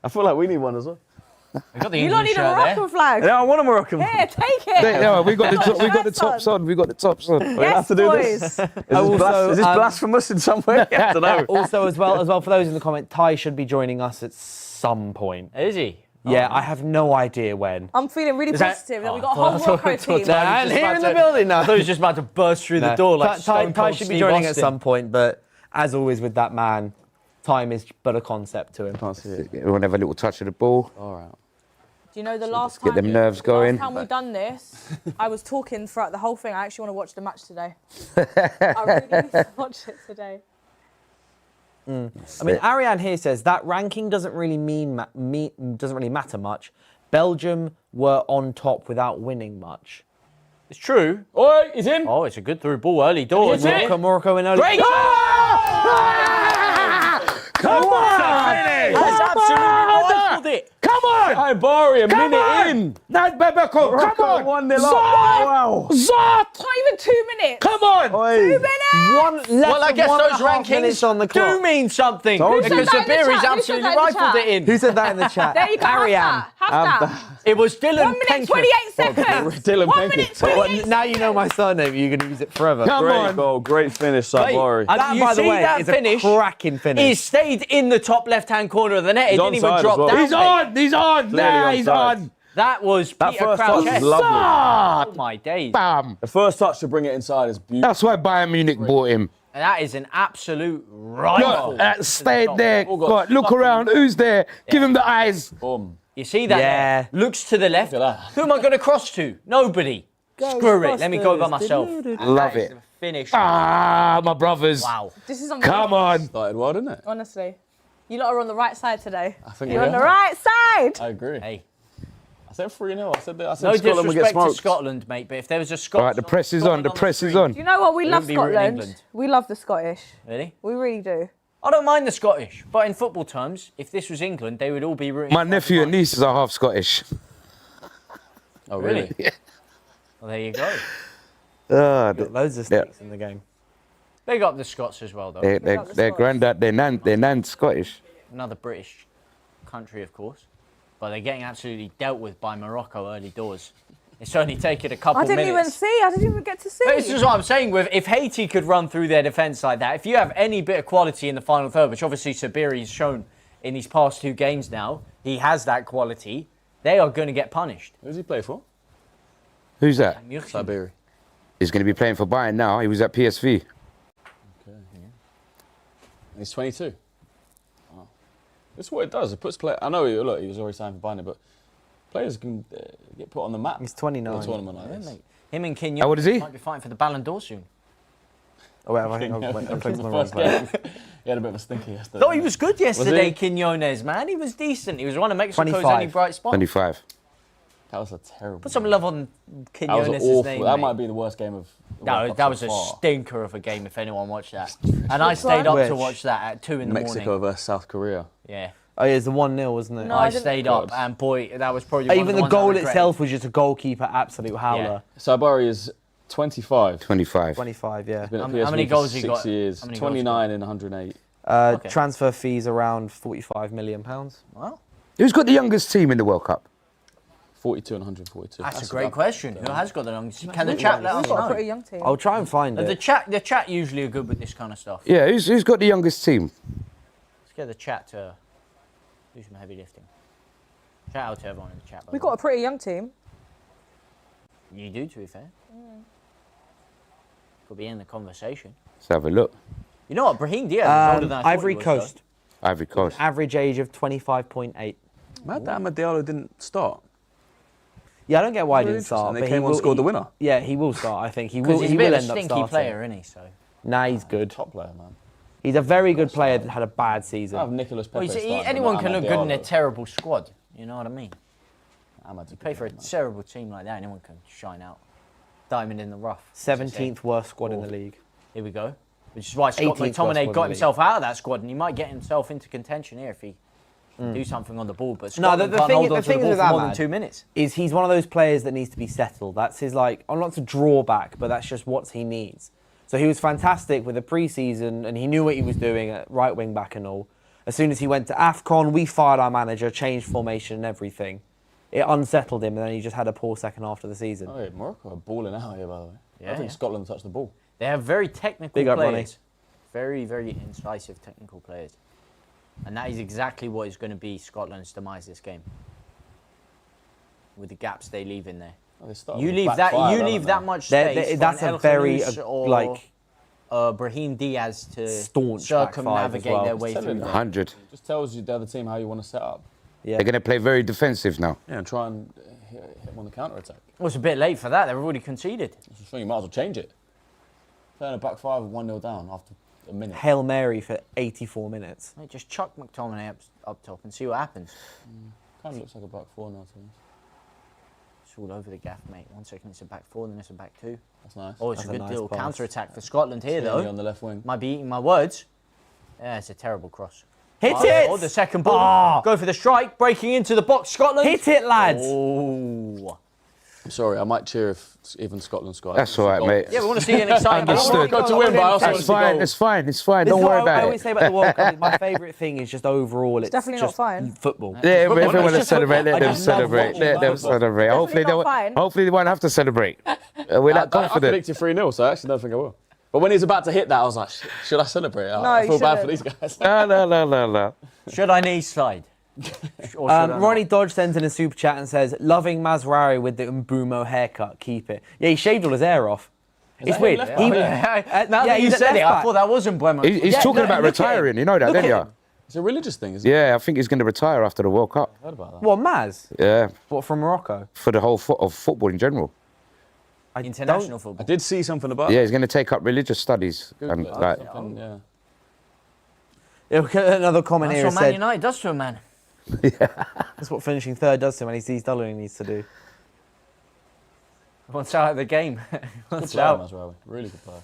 I feel like we need one as well. We got the You don't England need a shirt Moroccan there. flag. Yeah, I want a Moroccan. Here, take it. Yeah, we got the Shirts tops on. We got the tops on. Yes, have to do boys. this. Also, Is this blasphemous in some way? I don't know. Also, as well for those in the comment, Ty should be joining us at some point. Is he? Yeah, I have no idea when. I'm feeling really Is that- positive that we Oh, got a I whole thought- Morocco I thought team. that- And here in the building now. I thought he was just about to burst through the door like Stone Ty Cold should be Steve joining at Austin. some point, but as always with that man, time is but a concept to him. Can't see it. Everyone have a little touch of the ball. All right. Do you know the last Get time? them nerves going. Last time we done this, I was talking throughout the whole thing. I actually want to watch the match today. I really need to watch it today. I mean, Ariane here says that ranking doesn't really doesn't really matter much. Belgium were on top without winning much. It's true. Oi, he's in. Oh, it's a good through ball early doors. Morocco in early. Break! Come on! That's absolutely rifled it. Come on! Hey, Bari, a minute in. That's Bebeko. Come on. 1-0 up. Wow. Zot. Not even 2 minutes. Come on. 2 minutes. Well, I guess those minutes rankings on the clock. do mean something. Told you. Because Who said that in the Sabiri's chat? Who said absolutely that in the rifled chat? it in. Who said that in the chat? There you go. Ariane. Have that. It was Dylan 1 minute, Penkin. 28 seconds. Dylan 1 Penkin. minute, 28 Well, now you know my surname. You're going to use it forever. Come Great on. goal, great finish, Sabari. That, You by the see way, that is finish? a cracking finish. He stayed in the top left-hand corner of the net. It He's didn't even onside as drop well. down. He's mate. on. He's on. Clearly Nah, he's onside. on. That was That Peter first touch Crouch. was lovely. Oh my days. Bam. The first touch to bring it inside is beautiful. That's why Bayern Munich bought him. And that is an absolute rifle. Look, stayed there. All got God, look stuck in around. Who's there? Give him the eyes. Boom. You see that? Yeah. there? Looks to the left. Look at that. Who am I going to cross to? Nobody. Screw it. Let me go by myself. Love it. Finish. Ah, my brothers. Wow. This is on Come on. Started well, didn't it? Honestly. You lot are on the right side today. I think You're we on the are. right side. I agree. Hey, I said 3-0. I said no Scotland would get disrespect to smoked. Scotland, mate, but if there was a Scotland, All right, the press is on. The press is on. You know what? We love wouldn't be rooting Scotland. England. We love the Scottish. Really? We really do. I don't mind the Scottish, but in football terms, if this was England, they would all be rooting. My for nephew and us. nieces are half Scottish. Oh, Really? really? Well, there you go. Got loads of sticks in the game. Big up the Scots as well, though. Their granddad, their nan's Scottish. Another British country, of course, but they're getting absolutely dealt with by Morocco early doors. It's only taken a couple I didn't even minutes. see. I didn't even get to see. But this is what I'm saying. With if Haiti could run through their defence like that, if you have any bit of quality in the final third, which obviously Sabiri's shown in these past 2 games now, he has that quality. They are going to get punished. Who does he play for? Who's that? Sabiri. He's going to be playing for Bayern now. He was at PSV. Okay, yeah. And he's 22. Wow. That's what it does. It puts play. I know. Look, he was already signed for Bayern, but players can get put on the map. He's 29. In a tournament like Yeah, this. mate. Him and Kenyon How old is he? might be fighting for the Ballon d'Or soon. Oh, wait, I think I clicked on the wrong First player. game. He had a bit of a stinker yesterday. Thought he was good yesterday, he? Quinones, man. He was decent. He was one of Mexico's 25. only bright spots. 25. That was a terrible. Put some game. love on That was Quinones' awful. name. That mate. might be the worst game of. the World No, Cup that so was a far. stinker of a game if anyone watched that. And I stayed up to Which? watch that at 2 in the Mexico morning. versus South Korea. Yeah. Oh, yeah, it's the 1-0, wasn't it? No, I I didn't- stayed up and boy, that was probably Even the goal itself was just a goalkeeper absolute howler. Sabari is 25. 25. 25, yeah. Been at How PSV many for goals he 6 got? years. How many goals he 29 in 108. Okay. Transfer fees around £45 million. Well, Who's got the youngest team in the World Cup? 42 and 142. that's a great question. Who has got the longest? Can the chat let We've us got a know? pretty young team. I'll try and find The it. chat usually are good with this kind of stuff. Yeah, who's got the youngest team? Let's get the chat to do some heavy lifting. Shout out to everyone in the chat. by We've the way. got a pretty young team. You do, to be fair. Could be in the conversation. Let's have a look. You know what? Brahim Diaz is older than I thought Ivory he was, Coast, Ivory Coast. average age of 25.8. Mad that Diallo didn't start. Yeah, I don't get why he Really didn't start. interesting. They but came he on and will, scored the winner. Yeah, he will start, I think. He Because will, he's he a bit will of a end up stinky starting. player, isn't he? So. Nah, he's good. Top player, man. He's a very good player that had a bad season. I have Nicolas Pepe Well, you see, starting, but anyone not can look Amad good in a Diallo. terrible squad. You know what I mean? Amad's a Play good for a player, man. terrible team like that, anyone can shine out. Diamond in the rough. 17th worst squad in the league. Here we go. Which is why Scott 18th McTominay worst squad got in the himself out of that squad, and he might get himself into contention here if he do something on the ball. But No, Scotland the can't thing- hold the on to the thing ball with for more than Ahmad 2 minutes. Is he's one of those players that needs to be settled. That's his, like, I'm not to draw back, but that's just what he needs. So he was fantastic with the pre-season, and he knew what he was doing at right wing back and all. As soon as he went to AFCON, we fired our manager, changed formation and everything. It unsettled him, and then he just had a poor second half of the season. Oh, yeah, Morocco are balling out here, by the way. Yeah, I think yeah. Scotland touched the ball. They have very technical Big up, Ronnie. players. Very, very incisive technical players. And that is exactly what is going to be Scotland's demise this game. with the gaps they leave in there. Oh, they started You with leave back that. five, You haven't leave they? that much They're- space. that's for an a El very, Khanous or, like, Brahim Diaz to staunch back five as circumnavigate well. their way Telling through you. there. 100. Just tells you the other team how you want to set up. Yeah. They're going to play very defensive now. Yeah, and try and hit them on the counter attack. Well, it's a bit late for that. They've already conceded. That's the thing. You might as well change it. Playing a back five with 1-0 down after a minute. Hail Mary for 84 minutes. Mate, just chuck McTominay up top and see what happens. Kind of looks like a back four now to me. It's all over the gaff, mate. 1 second it's a back four, then it's a back two. That's nice. Oh, it's That's a a good nice little pass. counter-attack for Scotland here, Tierney though. on the left wing. Might be eating my words. Yeah, it's a terrible cross. Hit Oh, it! Oh, the second ball. Oh. Go for the strike, breaking into the box, Scotland. Hit it, lads! Oh. I'm sorry, I might cheer if even Scotland score. That's all right, mate. Yeah, we want to see an exciting game. Understood. Got to win, but I also want It's to see fine, goals. it's fine, it's fine. This Don't is worry what I about always it. say about the World Cup. My favourite thing is just overall, it's definitely not just fine. football. Yeah, if they want to just- celebrate, let I them just love celebrate. watching Let them football. celebrate. Definitely not fine. Hopefully they won't have to celebrate. We're that I confident. predicted 3-0, so I actually don't think I will. But when he's about to hit that, I was like, should I celebrate? I you feel bad for shouldn't. these guys. No. Should I knee slide? Or should I not? Ronnie Dodge sends in a super chat and says, loving Mazraoui with the Mbumo haircut, keep it. Yeah, he shaved all his hair off. It's that weird. him left He- back? Now yeah, that you he's said it, left I back. thought that wasn't Buemo. He's Yeah, talking no, about look at him. retiring, you know that, Look don't at you? him. It's a religious thing, isn't it? Yeah, I think he's going to retire after the World Cup. I heard about that. What, Maz? Yeah, What, from Morocco? for the whole of football in general. I International I football. did see something about Yeah, he's going to take up religious studies. Good, And but like, something, yeah. Yeah, another comment That's here what Man said, United does to a man. that's what finishing third does to him, and he sees Dollar he needs to do. Wants out of the game. Good Wants player, out. Mazraoui. Really good player.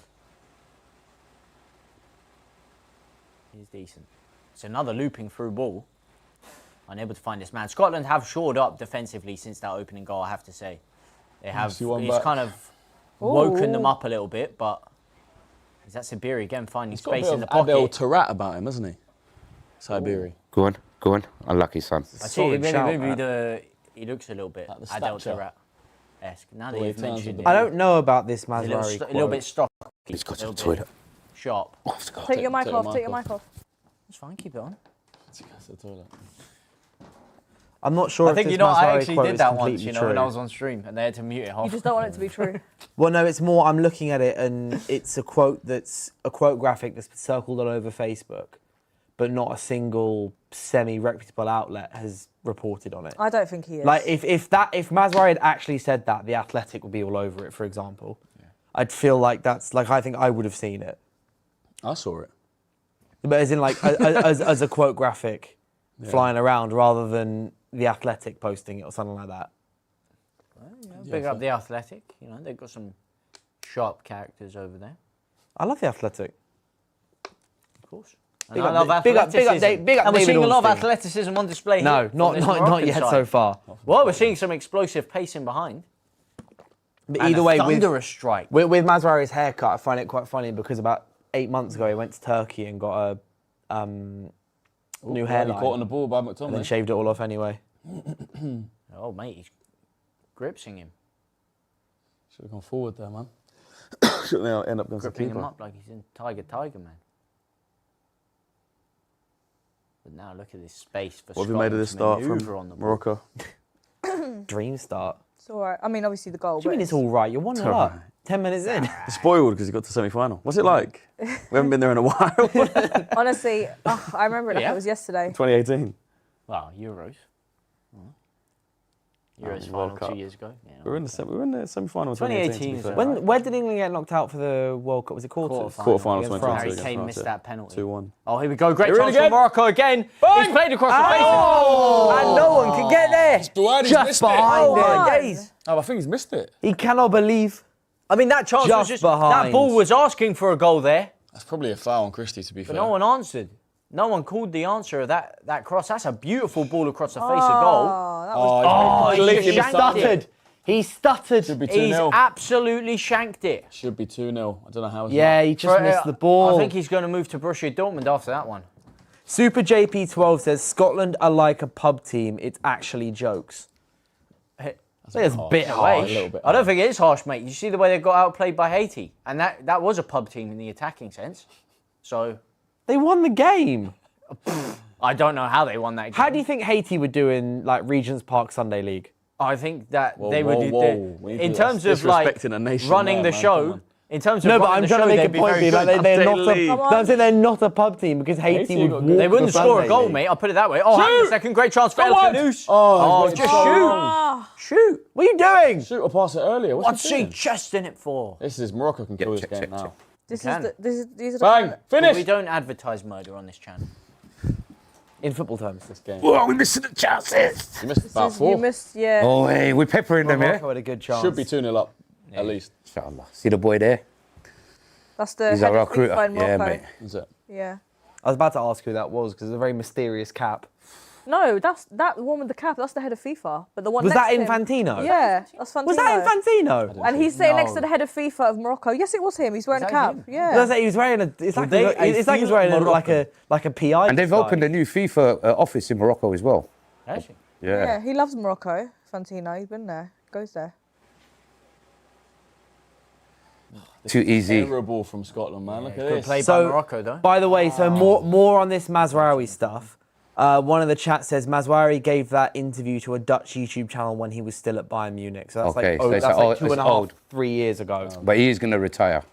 He's decent. It's another looping through ball. Unable to find this man. Scotland have shored up defensively since that opening goal, I have to say. They have. see one He's back. kind of woken them up a little bit, but is that Sabiri again finding He's got a space bit in of the Adel pocket? Tarat about him, hasn't he? Siberi. go on. Unlucky son. I see, Solid shout, he looks a little bit Like the Adel stature. Tarat-esque. Now The that way you've he turns mentioned with it, I don't know about this he's a little, Mazraoui a little bit stocky. He's got to a the little bit toilet. sharp. Take your mic take off, the take your mic mic off. It's fine, keep it on. Let's go to the toilet. I'm not sure I if think, this you know, I Mazraoui actually quote did is that once, completely you know, when true. I was on stream and they had to mute it half. You just don't want it to be true. Well, no, it's more, I'm looking at it and it's a quote graphic that's circled all over Facebook, but not a single semi-reputable outlet has reported on it. I don't think he is. Like, if Mazraoui had actually said that, The Athletic would be all over it, for example. I'd feel like that's, like, I think I would have seen it. I saw it. But as in, like, as a quote graphic flying around rather than The Athletic posting it or something like that. Big up the Athletic, you know, they've got some sharp characters over there, I love The Athletic. of course. And Big I up love big up athleticism. Big up And we're David seeing a lot of Ornstein. athleticism on display No, here. from not this not Moroccan yet side. so far. Well, we're seeing some explosive pacing behind. But And either a way, with thunderous strike. with Mazraoui's haircut, I find it quite funny because about 8 months ago he went to Turkey and got a new He hairline caught on the ball by and then McTominay. shaved it all off anyway. Oh, mate, he's gripsing him. Should have gone forward there, man. Should have end up going to the Gripping him keeper. up like he's in Tiger, man. But now look at this space for What have we made of this start Scotland to from manoeuvre on the ball. Morocco? Dream start. It's all right. I mean, obviously the goal. What do you but mean it's all right? You're 1-0 alright. up. 10 minutes in. Spoiled because he got to semi-final. What's it like? We haven't been there in a while. Honestly, I remember it like Yeah. it was yesterday. 2018. Wow, Euros. Euros World final Cup. 2 years ago. Yeah, We were in the semi-final in 2018. 2018 to be is fair. When did England get knocked out for the World Cup? Was it quarters? Quarterfinals Against 2022 France. Harry against Kane France, missed yeah. that penalty. 2-1. Oh, here we go. Great They're in chance for again. Morocco again. He's played across the face. Oh! And no one can get there. Buhari's Just missed it. behind Oh, it. my Days. Oh, I think he's missed it. He cannot believe. I mean, that chance was Just just... That behind. ball was asking for a goal there, That's probably a foul on Christie, to be but fair. no one answered. No one called the answer of that cross. That's a beautiful ball across the face of goal. Oh, that was Oh, he's he completely just shanked missed it. He stuttered. Should be He's 2-0. absolutely shanked it. Should be 2-0. I don't know how it's Yeah, he just missed the ball. I think he's going to move to Borussia Dortmund after that one. Super JP12 says Scotland are like a pub team. It's actually jokes. That's a bit A harsh. little bit. I don't think it is harsh, mate. You see the way they got outplayed by Haiti, and that was a pub team in the attacking sense. So They won the game. I don't know how they won that game. How do you think Haiti would do in like Regent's Park Sunday League? I think that Whoa, they whoa, would. whoa. We need In to- terms that's of like disrespecting a nation running there, the man. show. Come on. In terms of No, but running I'm the trying show, to make they'd a be point. very Like, good. they're Take not the a, lead. Come on. no, I'm saying they're not a pub team because Haiti would got walk good- They wouldn't the score a Sunday goal, league. mate. I'll put it that way. Oh, hang on a second. Great chance for El on. Canoes. Oh, just great shoot. Ah, Shoot. What are you doing? Shoot or pass it earlier. What's he he doing? chesting it for? This is Morocco can kill this check, game check, now. check. these are the Bang! But Finish! we don't advertise murder on this channel. In football terms. This game. Whoa, we're missing the chances. You missed about You 4. missed, yeah. Oh, hey, we're peppering them, yeah? Morocco had a good chance. Should be 2-0 up, at least. Inshallah. See the boy there? That's the He's head our of recruiter. FIFA in Yeah, Morocco. mate. Is it? Yeah. I was about to ask who that was because it's a very mysterious cap. No, that's that one with the cap. That's the head of FIFA. But the one Was next that to him- Infantino? Yeah, that's Fantino. Was that Infantino? And he's sitting next No. to the head of FIFA of Morocco. Yes, it was him. He's wearing a that cap. him? Yeah. I was like, he was wearing a. It's like, they- it's like he's wearing a, like a PI. And they've disguise. opened a new FIFA office in Morocco as well. Actually. Yeah, he loves Morocco. Fantino, he's been there. Goes there. Too easy. Terrible from Scotland, man. Look at Good this. play by So- Morocco, though. By the way, so more on this Mazraoui stuff. One of the chat says Mazraoui gave that interview to a Dutch YouTube channel when he was still at Bayern Munich. So that's Okay, like, so that's it's like old- 2.5, it's old. 3 years ago. But he is going to retire.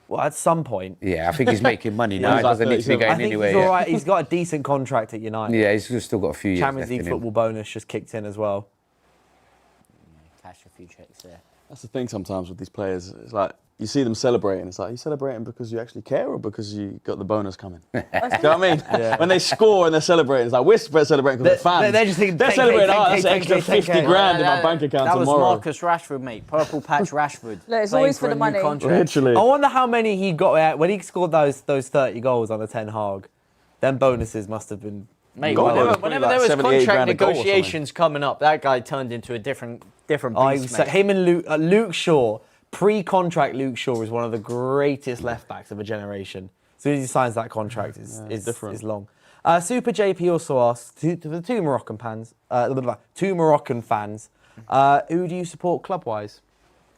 Well, at some point. Yeah, I think he's making money now. he's He like doesn't need to be 37. going I think anywhere. he's all Yeah. right. He's got a decent contract at United. Yeah, he's still got a few years Champions left League in him. football bonus just kicked in as well. Cash a few checks there. That's the thing sometimes with these players. It's like, you see them celebrating. It's like, you celebrating because you actually care or because you got the bonus coming? Do you know what I mean? When they score and they're celebrating, it's like, we're celebrating because we're fans. They're just thinking, They're 10K, celebrating, 10K, oh, that's an 10K, extra 50 10K. grand in my bank account That was tomorrow. Marcus Rashford, mate. Purple patch Rashford. Look, it's playing always for a the new money. contract. Literally. I wonder how many he got out when he scored those 30 goals on the Ten Hag. Them bonuses must have been. Mate, Goal whenever, was probably whenever like there was 78 contract grand a goal or something. negotiations coming up, that guy turned into a different Oh, beast, mate. him and Luke Shaw, pre-contract Luke Shaw is one of the greatest left backs of a generation. As soon as he signs that contract, is different. is long. Super JP also asked to the two Moroccan fans, who do you support club-wise?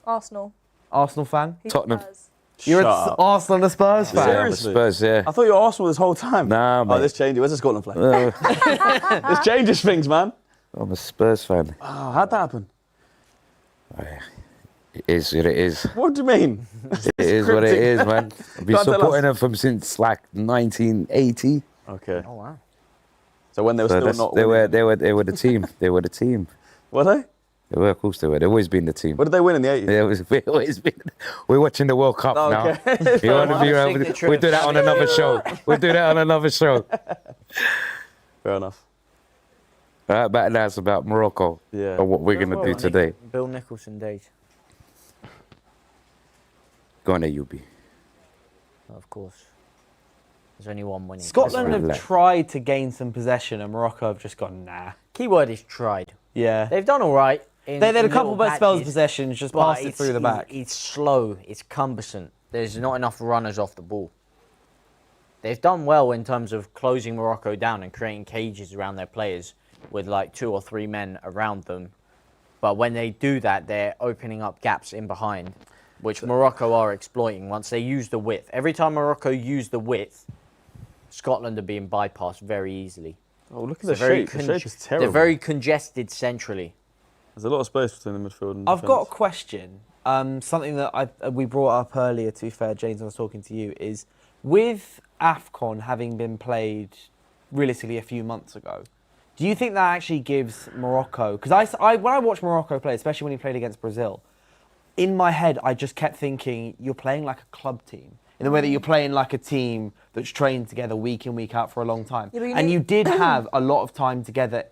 Arsenal. Arsenal fan? He Tottenham. Spurs. You're Shut an up. Arsenal and a Spurs fan. Seriously? Spurs, yeah. I thought you were Arsenal this whole time. Nah, Oh, mate. this changes. Where's the Scotland flag? This changes things, man. I'm a Spurs fan. Oh, how'd that happen? It is what it is. What do you mean? It is what it is, man. I've been Can't tell supporting us. them from since like 1980. Okay. Oh, wow. So when they were So still that's, not they winning. were the team. They were the team. Were they? They were, of course they were. They've always been the team. What did they win in the 80s? Yeah, we've always been. We're watching the World Cup Oh, now. okay. You want to be Well, around? signature We'll do that on another show. We'll do that on another show. Fair enough. Right, but that's about Morocco. Yeah. Or what we're gonna do today. Bill Nicholson days, Go on there, Yubi. of course. There's only one winning. Scotland have relax. tried to gain some possession and Morocco have just gone, nah. Keyword is tried. Yeah. They've done all right. In, They had a in couple little of spells of patches, possessions, just but passed it through the back. It's slow. It's cumbersome. There's not enough runners off the ball. They've done well in terms of closing Morocco down and creating cages around their players with like 2 or 3 men around them. But when they do that, they're opening up gaps in behind, which Morocco are exploiting once they use the width. Every time Morocco use the width, Scotland are being bypassed very easily. Oh, look at It's the shape. The shape is terrible. They're very congested centrally. There's a lot of space between the midfield and I've got a defence. question. Something that we brought up earlier, to be fair, James, when I was talking to you, is with AFCON having been played realistically a few months ago, do you think that actually gives Morocco... Because when I watched Morocco play, especially when he played against Brazil, in my head, I just kept thinking, you're playing like a club team. In the way that you're playing like a team that's trained together week in, week out for a long time. Yeah, but and you did have a lot of time together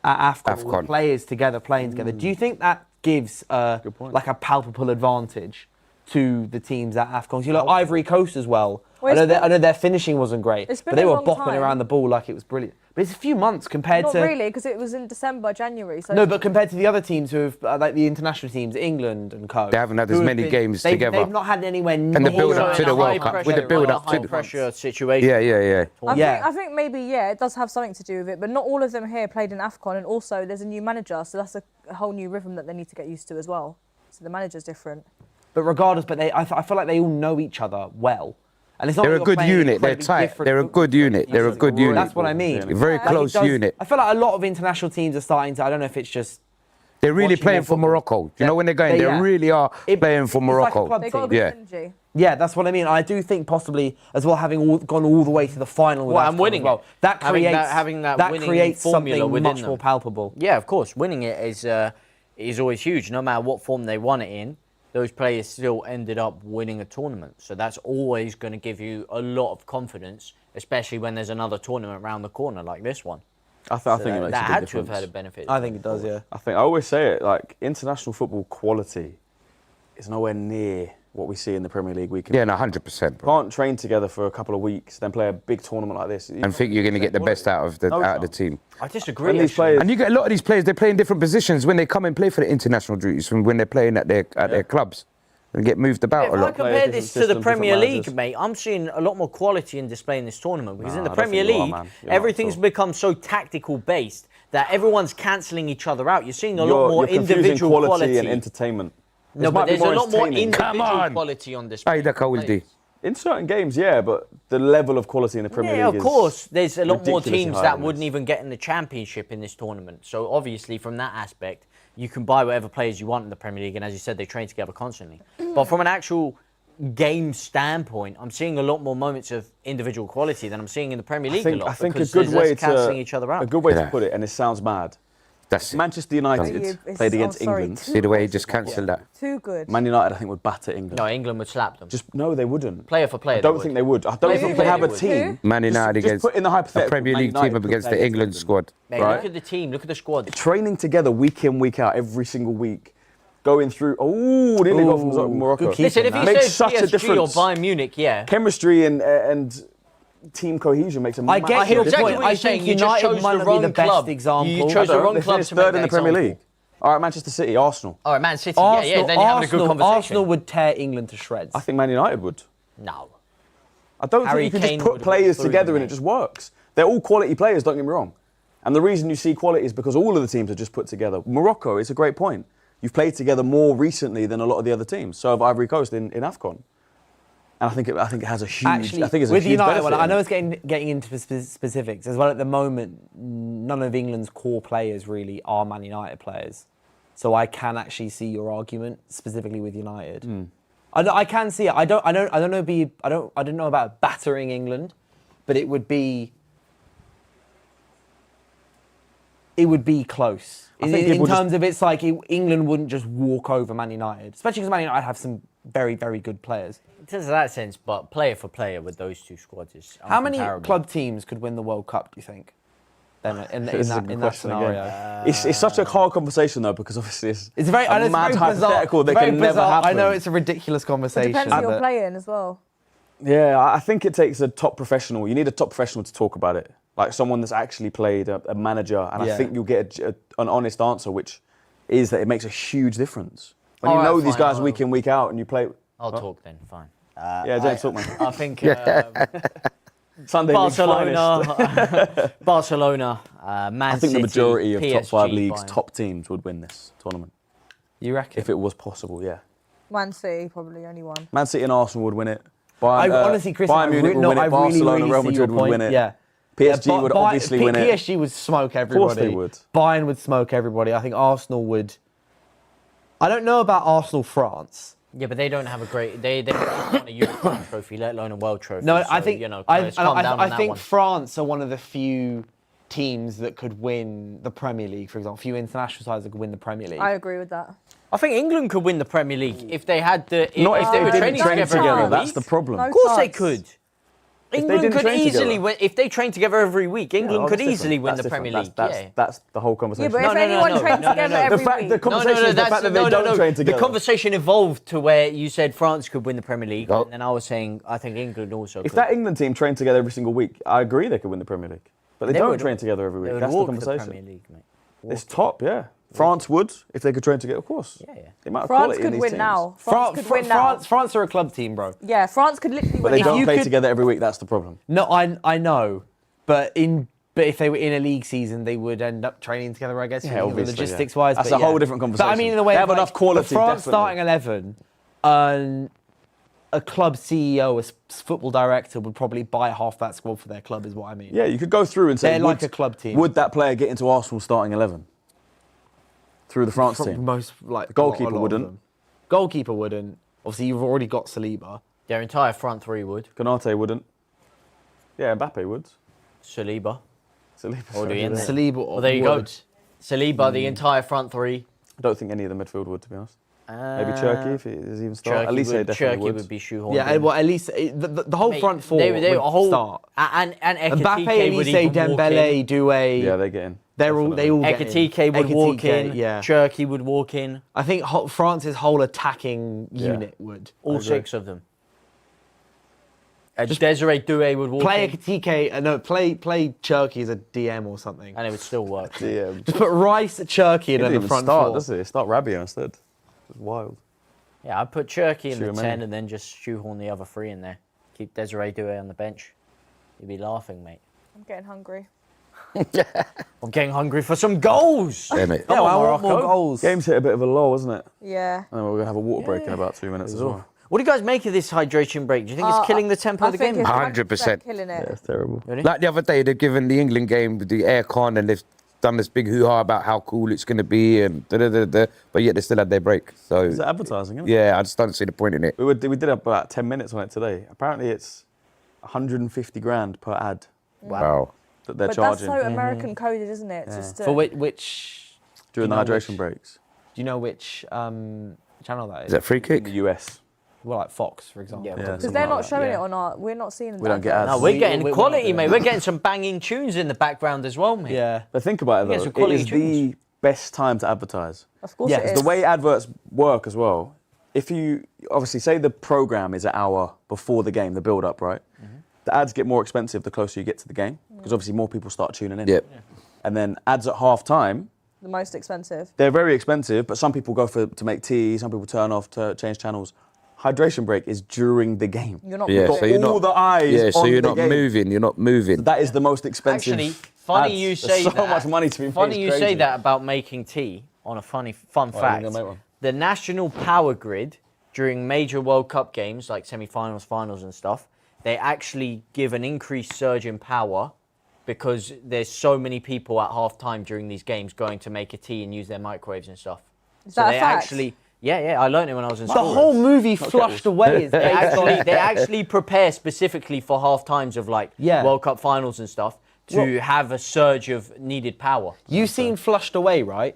at AFCON, AFCON. with players together, playing together. Do you think that gives point. like a palpable advantage to the teams at AFCON? You know, Ivory Coast as well. Well, I know, it's been- I know their finishing wasn't great, It's but been they a were long bopping time. around the ball like it was brilliant. But it's a few months compared Not to... really, because it was in December, January. So No, but compared to the other teams who have, like the international teams, England and co. They haven't had who as have many games together. They've not had anywhere near... And the build-up Also to in the a World high Cup, with the pressure- build-up high to the- pressure situation. Yeah. I think maybe, yeah, it does have something to do with it, but not all of them here played in AFCON, and also there's a new manager, so that's a whole new rhythm that they need to get used to as well. So the manager's different. But regardless, I feel like they all know each other well. And it's not They're that a you're good playing unit. They're incredibly tight. different They're a football good unit. They're a good unit. That's what I mean. A very Like, close it does- unit. I feel like a lot of international teams are starting to, I don't know if it's just They're really watching playing more for football. Morocco. You know when they're going, yeah. they really are playing for it's like a Morocco. club They got a team. good Yeah. energy. Yeah, that's what I mean. I do think possibly as well, having gone all the way to the final. With Well, and AFCON winning as well, it. that creates Having that winning creates formula something within much them. more palpable. Yeah, of course. Winning it is always huge. No matter what form they won it in, those players still ended up winning a tournament. So that's always going to give you a lot of confidence, especially when there's another tournament around the corner like this one. I think it makes that a big had difference. to have had a benefit. I think it does. Yeah. I always say it, like, international football quality is nowhere near what we see in the Premier League week. Yeah, no, 100%. Bro. Can't train together for a couple of weeks, then play a big tournament like this. And think you're going to get the best out of the team. I disagree. When these actually. players, And you get a lot of these players, they're playing different positions when they come and play for the international duties from when they're playing at their clubs. They get moved about If a I lot. compare Players, this different to the systems, Premier different League, managers. mate, I'm seeing a lot more quality in display in this tournament because in the I don't Premier think you are, League, man. You're not everything's at all. become so tactical based that everyone's cancelling each other out. You're seeing a lot you're more confusing individual quality and entertainment. No, This but might be there's a lot more entertaining. individual Come on. quality on display. Hey, Dakouldi. In certain games, yeah, but the level of quality in the Premier Yeah, League of is course. There's a lot more ridiculously teams higher that than wouldn't this. even get in the Championship in this tournament. So obviously, from that aspect, you can buy whatever players you want in the Premier League, and as you said, they train together constantly. But from an actual game standpoint, I'm seeing a lot more moments of individual quality than I'm seeing in the Premier League a lot. I think a because good there's way less cancelling each other out. a good way to Yeah. put it, and it sounds mad. That's it. Manchester United It's- played against I'm sorry, England. See the way he just cancelled that. Too good. Man United, I think, would batter England. No, England would slap them. No, they wouldn't. Player for player. I don't think they would. I don't Player think for they have a player they team. would. Man United just against put in the a hypothetical, Premier Man League United team up could against play the England squad. Mate, right? look at the team. Look at the squad. Training together week in, week out, every single week. Going through, nearly got from Morocco. Good keeper. Listen, if you Makes said such a PSG or difference. Bayern Munich, yeah. Chemistry and team cohesion makes a I massive get your difference. exactly point. what I you're saying. think You just United chose might the not be wrong the best club. example. You chose the wrong They club finished to make third in that the Premier example. League. All right, Manchester City, Arsenal. All right, Man City. Yeah, then you're having a good conversation. Arsenal would tear England to shreds. I think Man United would. No. I don't Harry think you can Kane just put would have players through together them, and it mate. just works. They're all quality players, don't get me wrong. And the reason you see quality is because all of the teams are just put together. Morocco is a great point. You've played together more recently than a lot of the other teams. So have Ivory Coast in AFCON. And I think it has a huge. Actually, I think it's a with huge United, benefit. one, I know it's getting into specifics as well. At the moment, none of England's core players really are Man United players, so I can actually see your argument specifically with United. I can see it. I don't know about battering England, but it would be close. In terms of it's like England wouldn't just walk over Man United, especially because Man United have some very, very good players. In terms of that sense, but player for player with those two squads is How many uncomparable. club teams could win the World Cup, do you think? Then in This is a good that question scenario. again. It's such a hard conversation though, because obviously it's It's I know a mad it's very bizarre. hypothetical that It's very can never bizarre. happen. I know it's a ridiculous conversation. Depends who you're but- playing as well. Yeah, I think it takes a top professional. You need a top professional to talk about it, like someone that's actually played a manager, and I Yeah. think you'll get an honest answer, which is that it makes a huge difference. When All you right, know these fine, guys I'll- week in, week out, and you play. I'll talk then, fine. Yeah, James, talk, man. I think Sunday League's finest. Barcelona, Man I think City, the majority of top five PSG, leagues, Bayern. top teams would win this tournament You reckon? if it was possible. Yeah, Man City probably only one. Man City and Arsenal would win it. I honestly, Chris, Bayern Munich would win it. Barcelona, Real Madrid would win it. Yeah. PSG would obviously win it. PSG would smoke everybody. course they would. Bayern would smoke everybody. I think Arsenal would. I don't know about Arsenal France. Yeah, but they don't have a great. They don't won a European trophy, let alone a world trophy. No, so, I think let's calm down on I that think one. France are one of the few teams that could win the Premier League, for example. Few international sides that could win the Premier League. I agree with that. I think England could win the Premier League if they had the. Not if they were didn't training train together. together. every That's week. the problem. No Of course they chance. could. they England didn't could train easily together. win if they train together every week. England Oh, could that's easily different. win That's the Premier League. different. Yeah. That's the whole conversation. Yeah, but if anyone trains together every The fact- week, the conversation is the fact that they don't train together. The conversation evolved to where you said France could win the Premier League, Oh. and then I was saying I think England also If could. that England team trained together every single week, I agree they could win the Premier League. But they They don't would- train together every They week. would That's the walk the conversation. Premier League, mate. It's top, yeah. France would if they could train together, of course. Yeah, yeah. The amount of France quality in could these win teams. now. France could win now. France are a club team, bro. Yeah, France could literally But win they now. don't you play could- together every week. That's the problem. No, I know, but if they were in a league season, they would end up training together, I guess. Yeah, obviously, logistics wise. That's but a whole different But I conversation. mean, in the way They of have enough quality, the France definitely. starting 11, a club CEO, football director would probably buy half that squad for their club, is what I mean. Yeah, you could go through and say, They're like a club team. Would that player get into Arsenal starting 11? Through the France team. Most like The goalkeeper a lot of wouldn't. them. Goalkeeper wouldn't. Obviously, you've already got Saliba. Their entire front three would. Konate wouldn't. Yeah, Mbappe would. Saliba. Saliba's Or do you already there. Saliba. Well, there you go. would. Saliba, the entire front three. I don't think any of the midfield would, to be honest. Maybe Turkey, if it is even start. Turkey Definitely would, would. be shoehorned Yeah, in. well, at least the whole Mate, front four they would a whole, start. And Ekitike Mbappe, would Elise, even walk in. Dembele, Doué. Yeah, they get in. They all get in. Ekitike would walk in. Yeah. Cherki would walk in. I think France's whole attacking unit would. All six of them. Desiree Doué would walk Play in. Ekitike, no, play Cherki as a DM or something. And it would still work. Just put Rice, Cherki, and then the front start, four. does it? Start Rabiot instead. It's wild. Yeah, I'd put Cherki in the Shoehorn 10 in. and then just shoehorn the other three in there. Keep Desiree Doué on the bench. You'd be laughing, mate. I'm getting hungry. I'm getting hungry for some goals. Yeah, mate. Come on, I want more Morocco. goals. Game's hit a bit of a lull, wasn't it? Yeah. And then we're going to have a water break in about 2 minutes as well. What do you guys make of this hydration break? Do you think it's killing the tempo I of the think game? it's 100%. killing Yeah, it. it's terrible. Like the other day, they've given the England game the aircon and they've done this big hoo-ha about how cool it's going to be and da-da-da-da, but yet they still had their break. So It's advertising, isn't it? yeah, I just don't see the point in it. We did about 10 minutes on it today. Apparently it's 150 grand per ad Wow. that they're But charging that's so American coded, isn't it? It's just For which during the you know hydration which- breaks. do you know which channel that is? Is that free In kick? the US. Well, like Fox, for example. Yeah, because something they're like not that, showing yeah. it on our. We're not seeing. We don't get ads. No, we're getting we're not quality, doing mate. that. We're getting some banging tunes in the background as well, mate. Yeah. But think about it Yeah, though, some it quality is the best time to advertise. Of course, Yeah, it it's is. The way adverts work as well, if you obviously say the program is an hour before the game, the build up, right? The ads get more expensive the closer you get to the game because obviously more people start tuning in. Yep. And then ads at half time, the most expensive. they're very expensive, but some people go to make tea, some people turn off to change channels. Hydration break is during the game. You're not. Yeah, moving. so you're all not. the eyes Yeah, so on you're the not game. moving. You're not moving. That is the most expensive. Actually, funny ads. you There's say so that. much money to be made. Funny you It's say crazy. that about making tea on a fun Right, fact. you're gonna make one. The national power grid during major World Cup games like semi-finals, finals and stuff, they actually give an increased surge in power because there's so many people at half time during these games going to make a tea and use their microwaves and stuff. Is So that they a fact? actually, yeah, I learned it when I was in The school. whole movie flushed away. They actually prepare specifically for half times of like Yeah. World Cup finals and stuff to have a surge of needed power. You've seen Flushed Away, right?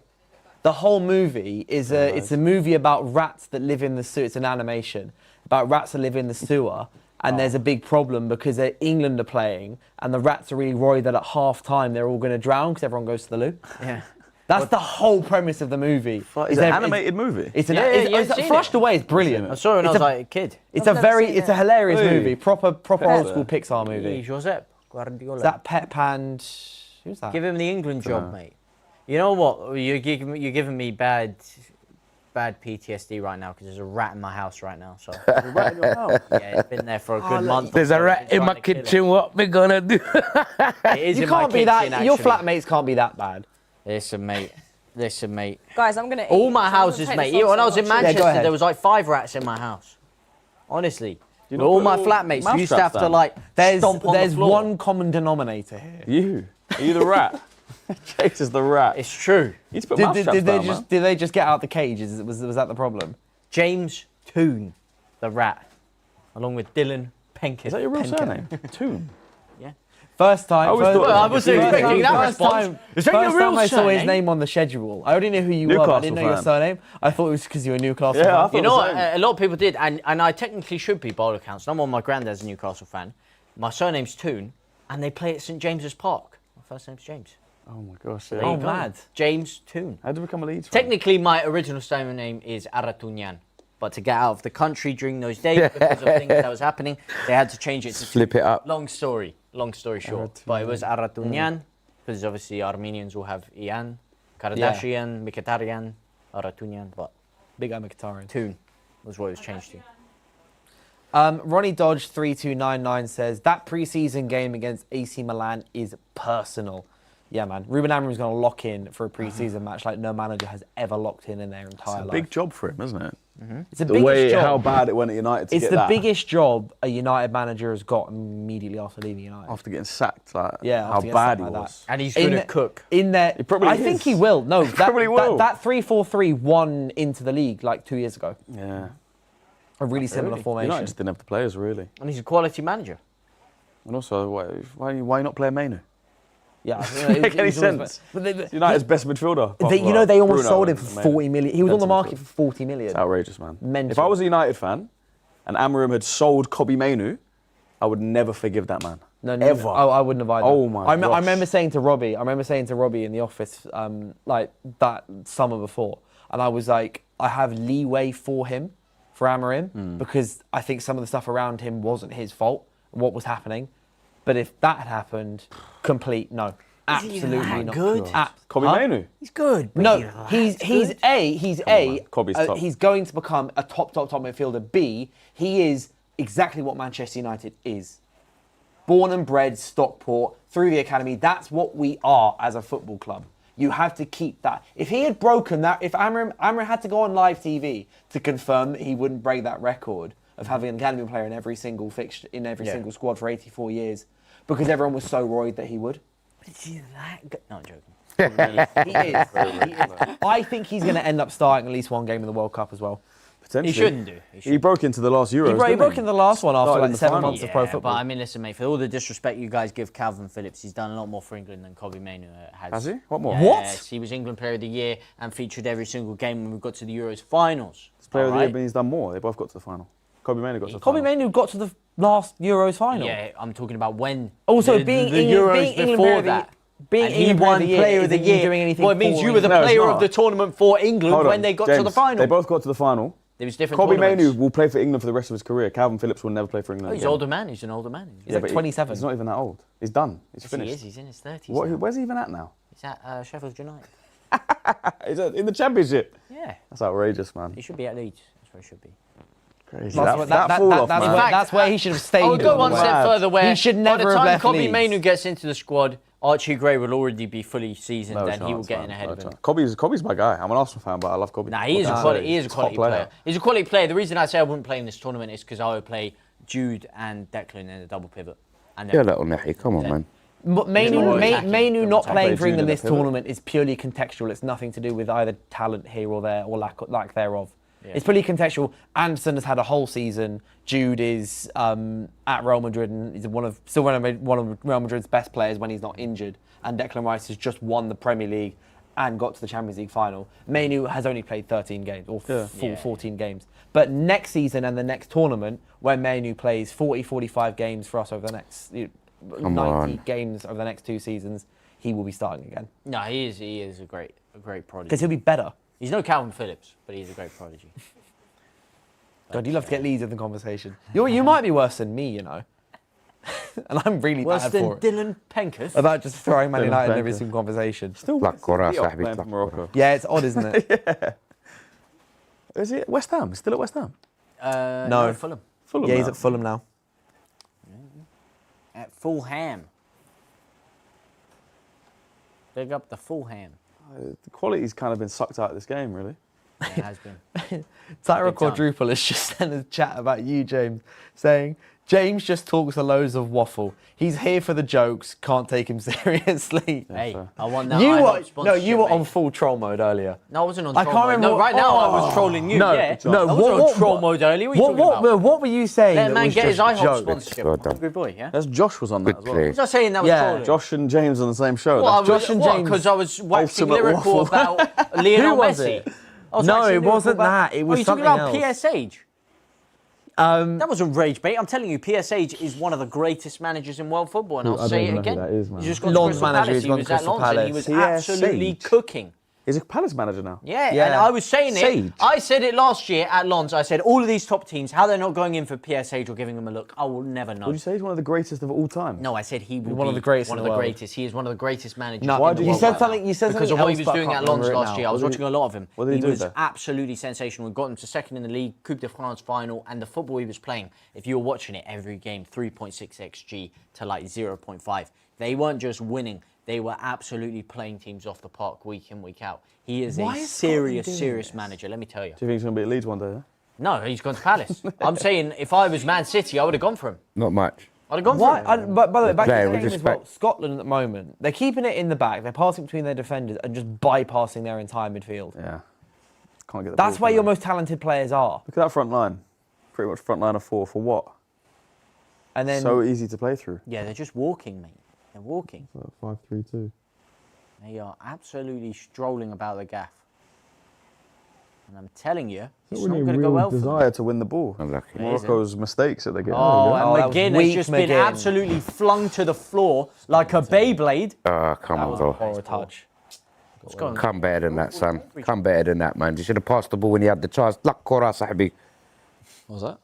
The whole movie is it's a movie about rats that live in the sewer. It's an animation about rats that live in the sewer. And there's a big problem because England are playing and the rats are really worried that at half time they're all going to drown because everyone goes to the loo. Yeah. That's the whole premise of the movie. Is it an animated movie? It's an Yeah, it's- you it's- seen Flushed it? Away is brilliant. I saw it when I It's was a- like a kid. It's I've a never seen it's a it. hilarious Hey. movie. Proper old Yeah. school Pixar movie. Josep Guardiola. Is that Pep and who's that? Give him the England job, mate. You know what? You're giving me bad PTSD right now because there's a rat in my house right now. So Right in your house. yeah, it's been there for a good month. There's a rat in my kitchen. What we gonna do? It is You in my can't be that. kitchen, Your actually. flatmates can't be that bad. Listen, mate. Listen, mate. Guys, I'm gonna. All eat, my so I'm gonna houses, take mate. this off When I so was in I'm not- Manchester, ahead. there was like 5 rats in my house. Honestly. You But not all put my little flatmates mouse used to have traps to down? like stomp on There's the floor. one common denominator here. You? Are you the rat? Chase is the rat. It's true. You need to put mouse traps down, man. Did they just get out the cage? Was that the problem? James Toon, the rat, along with Dylan Penkett. Is that your real surname? Toon. First time. I always first, thought- I wasn't first expecting time- that first response. time- Is that your first real time I saw his surname? name on the schedule. I already knew who you were, but I didn't know your Newcastle fan. surname. I thought it was because you were a Newcastle Yeah, I fan. thought You know the what? same. A lot of people did, and I technically should be by all accounts. Number one, my granddad's a Newcastle fan. My surname's Toon, and they play at St James's Park. My first name's James. Oh my gosh. There Yeah. you go. mad. James Toon. How did you become a Leeds fan? Technically, my original surname is Aratunyan, but to get out of the country during those days because of things that was happening, they had to change it to Flip it up. Long story short. But it was Aratunyan, because obviously Armenians will have Ian, Kardashian, Mkhitaryan, Aratunyan, but Big Eye Mkhitaryan. Toon was what it was changed to. Ronnie Dodge 3299 says that pre-season game against AC Milan is personal. Yeah, man. Ruben Amorim's going to lock in for a pre-season match like no manager has ever locked in their entire life. Big job for him, isn't it? It's the The biggest way job. how bad it went at United to It's get the that biggest job a United manager has got immediately after leaving United. after getting sacked. Like Yeah, how after getting bad sacked he like that. was. And he's going to cook. In there, He probably I think is. he will. No, He probably will. That 3-4-3 won into the league like 2 years ago. Yeah. A really similar formation. United just didn't have the players really. And he's a quality manager. And also, why not play Mainu? Yeah, Doesn't make any sense. United's best midfielder. They almost Bruno sold him and for Mainu. 40 million. He was on the Defensive market midfield. for 40 million. It's outrageous, man. Mental. If I was a United fan and Amorim had sold Kobe Mainu, I would never forgive that man. No, ever. I wouldn't have either. Oh my I gosh. remember saying to Robbie in the office, like that summer before, and I was like, I have leeway for him, for Amorim, because I think some of the stuff around him wasn't his fault, what was happening. But if that had happened, complete no. Absolutely that not. good? Kobe Mainu. He's good. but No, he's he's on, Kobe's top. he's going to become a top midfielder. B, he is exactly what Manchester United is. Born and bred, Stockport, through the academy. That's what we are as a football club. You have to keep that. If he had broken that, if Amorim had to go on live TV to confirm that he wouldn't break that record of having an academy player in every single fixture, in every single squad for 84 years, because everyone was so worried that he would. Is he that good? No, I'm joking. He is. I think he's going to end up starting at least one game in the World Cup as well. Potentially. He shouldn't do. He broke into the last Euros. He broke into the last one after Started in like the 7 final. months of pro Yeah, football. but I mean, listen, mate, for all the disrespect you guys give Calvin Phillips, he's done a lot more for England than Kobe Mainu has. Has he? What more? Yes, he was England Player of the Year and featured every single game when we got to the Euros finals. Player of the year, Alright? but he's done more. They both got to the final. Kobe Mainu got to the Kobe final. Mainu got to the last Euros final. Yeah, I'm talking about when. Also, the, being the England, Euros being England before player of the that. being And he England won player Player of the isn't Year. doing anything Well, it means for you were the No, it's player not. of the tournament for England Hold when on, they got to James, the final. They both got to the final. There was different Kobe tournaments. Mainu will play for England for the rest of his career. Calvin Phillips will never play for England. Oh, he's again. older man. He's an older man. He's like but 27. He's not even that old. He's done. He's Yes, finished. he is. He's in his 30s. What, now. where's he even at now? He's at Sheffield United. He's in the Championship. Yeah. That's outrageous, man. He should be at Leeds. That's where he should be. Crazy. That's where he should have stayed. I would go one all the step way. further where He should never by the have time left Kobe Leeds. Mainu gets into the squad, Archie Gray will already be fully seasoned No and he will chance, get man. in ahead No of him. chance. Kobe's my guy. I'm an Arsenal fan, but I love Kobe. Nah, he is a quality player. He's a quality player. The reason I say I wouldn't play in this tournament is because I would play Jude and Declan in a double pivot. And Yeah, little Nahi, come on, man. Mainu not I playing play for England Jude this in the pivot. tournament is purely contextual. It's nothing to do with either talent here or there or lack thereof. Yeah. It's purely contextual. Anderson has had a whole season. Jude is at Real Madrid and is still one of Real Madrid's best players when he's not injured. And Declan Rice has just won the Premier League and got to the Champions League final. Mainu has only played 13 games or full 14 games. But next season and the next tournament, when Mainu plays 40, 45 games for us over the next 90 games over the next 2 seasons, he will be starting again. No, he is a great prodigy. Because he'll be better. He's no Calvin Phillips, but he's a great prodigy. God, you love to get Leeds in the conversation. You might be worse than me, you know. And I'm really Worse bad than for it. Dylan Penketh. About just throwing Man Dylan United in every Penketh. single conversation. Black Cora, Playing صاحبي, for black Morocco. Yeah, it's odd, isn't it? Is he at West Ham? Still at West Ham? No. Fulham. Fulham Yeah, he's now. at Fulham now. At Fulham. Big up the Fulham. The quality's kind of been sucked out of this game, really. Yeah, it has been. Tyra Big time. Quadruple has just sent a chat about you, James, saying, James just talks a loads of waffle. He's here for the jokes, can't take him seriously. Hey, fair. I want that. You IHOP were, no, sponsorship, you were mate. on full troll mode earlier. No, I wasn't on I troll can't mode. remember No, what- right now I oh. was trolling you. No, yeah. no, I was on troll mode earlier. What are you talking about? What were you saying? Let that man was get his just IHOP jokes? sponsorship. Well done. Good boy, yeah. That's Josh was on that Good as well. play. Was I saying that was Yeah. trolling? Josh and James on the same show. Well, That's Josh and James- because I was waxing Ultimate lyrical waffle. about Lionel Who was Messi. it? I was No, waxing it lyrical wasn't about- that. It was Are you talking something about else. PSH? That wasn't rage bait. I'm telling you, PSH is one of the greatest managers in world football, and I I'll don't say it even know who again. that is, man. He's just gone Lens to Crystal manager, Palace. he's He gone was to at Crystal Lens and he was Palace. absolutely Sage. cooking. He's a Palace manager now. Yeah, Yeah. and I was saying it. Sage. I said it last year at Lens. I said all of these top teams, how they're not going in for PSH or giving them a look, I will never know. Would you say he's one of the greatest of all time? No, I said he will One of be the greatest one in of the the world. greatest. He is one of the greatest managers. No, Why in do the you world say right now. something- you said because something of what he else, was but I doing can't at Lens remember it last now. year. I was What did watching a lot of him. what did he do was there? absolutely sensational. We got him to second in the league, Coupe de France final, and the football he was playing. If you were watching it every game, 3.6 xG to like 0.5. They weren't just winning. They were absolutely playing teams off the park week in, week out. He is Why a is Scotland serious, doing serious this? manager, let me tell you. Do you think he's going to be at Leeds one day? No, he's gone to Palace. I'm saying if I was Man City, I would have gone for him. Not much. I'd have gone Why? for him. But by the way, back to Player the with game as well. respect. Scotland at the moment, they're keeping it in the back. They're passing between their defenders and just bypassing their entire midfield. Yeah. Can't get the That's ball where from your there. most talented players are. Look at that front line. Pretty much front line of four. For what? And then So easy to play through. Yeah, they're just walking, mate. They're walking. 5-3-2. They are absolutely strolling about the gaff. And I'm telling you, it's not going to go well for them. desire to win the ball. Unlucky. Morocco's mistakes that they get. Oh, Oh, that and was McGinn has weak, just been McGinn. absolutely flung to the floor like a Beyblade. Come on, bro. horror touch. Come better than that, son. Come better than that, man. You should have passed the ball when you had the chance. Luck Kora, sahibi. What was that?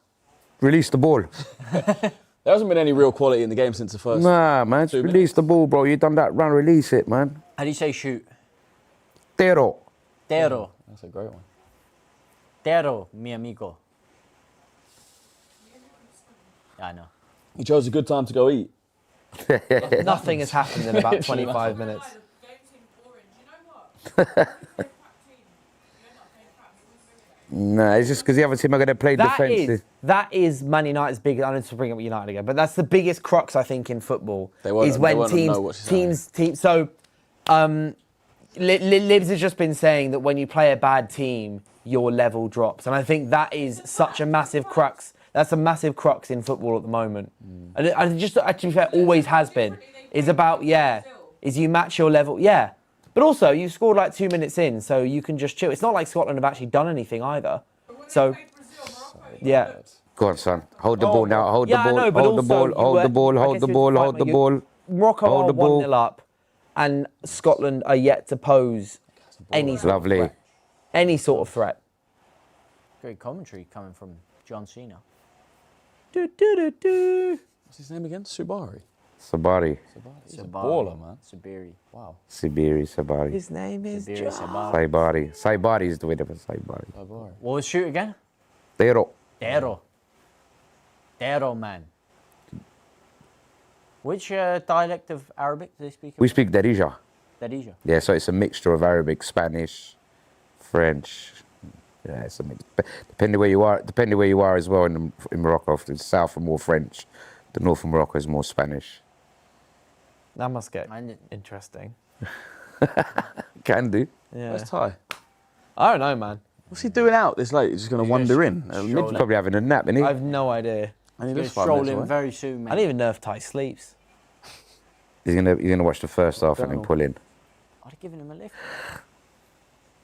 Release the ball. There hasn't been any real quality in the game since the first. Nah, man. Just release the ball, bro. You done that run. Release it, man. How do you say shoot? Tero. Tero. That's a great one. Tero, mi amigo. Yeah, I know. He chose a good time to go eat. Nothing has happened in about 25 minutes. Nah, it's just because the other team are going to play defensive. That is Man United's biggest. I need to bring up United again, but that's the biggest crux I think in football. They won't- is they when won't know what she's teams. So, Libs has just been saying that when you play a bad team, your level drops, and I think that is such a massive crux. That's a massive crux in football at the moment, and I just, to be fair, always has been. Is about is you match your level, But also, you scored like 2 minutes in, so you can just chill. It's not like Scotland have actually done anything either. So, yeah. Go on, son. Hold the ball now. Hold Yeah, the I ball. know, but Hold the also ball. you Hold were- the ball. I Hold guess the it's ball. fine, Hold the mate. ball. Morocco Hold are the ball. 1-0 up, and Scotland are yet to pose any sort Lovely. of threat. Any sort of threat. Great commentary coming from John Cena. What's his name again? Subari. Sabari. He's a baller, man. Sabiri. Wow. Sibiri. Sabari. His name is Sabiri John. Sabari. Saibari. Saibari is the way to Saibari. What was shoot again? Tero. Tero. Tero, man. Which dialect of Arabic do they speak? We speak Darija. Darija. Yeah, so it's a mixture of Arabic, Spanish, French. Yeah, it's a mix. Depending where you are as well in Morocco. If the south are more French, the north of Morocco is more Spanish. That must get Man, interesting. Can do. Yeah. Where's Ty? I don't know, man. What's he doing out this late? He's just going to wander in. strolling. Probably having a nap, isn't he? I have no idea. And he Gonna lives 5 stroll minutes in away. very soon, mate. I don't even know if Ty sleeps. He's gonna watch the first half and then pull in. I'd have given him a lift.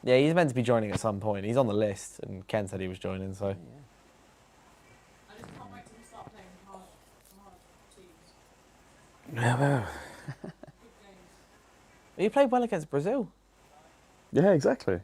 Yeah, he's meant to be joining at some point. He's on the list, and Ken said he was joining, so. He played well against Brazil. Yeah, exactly.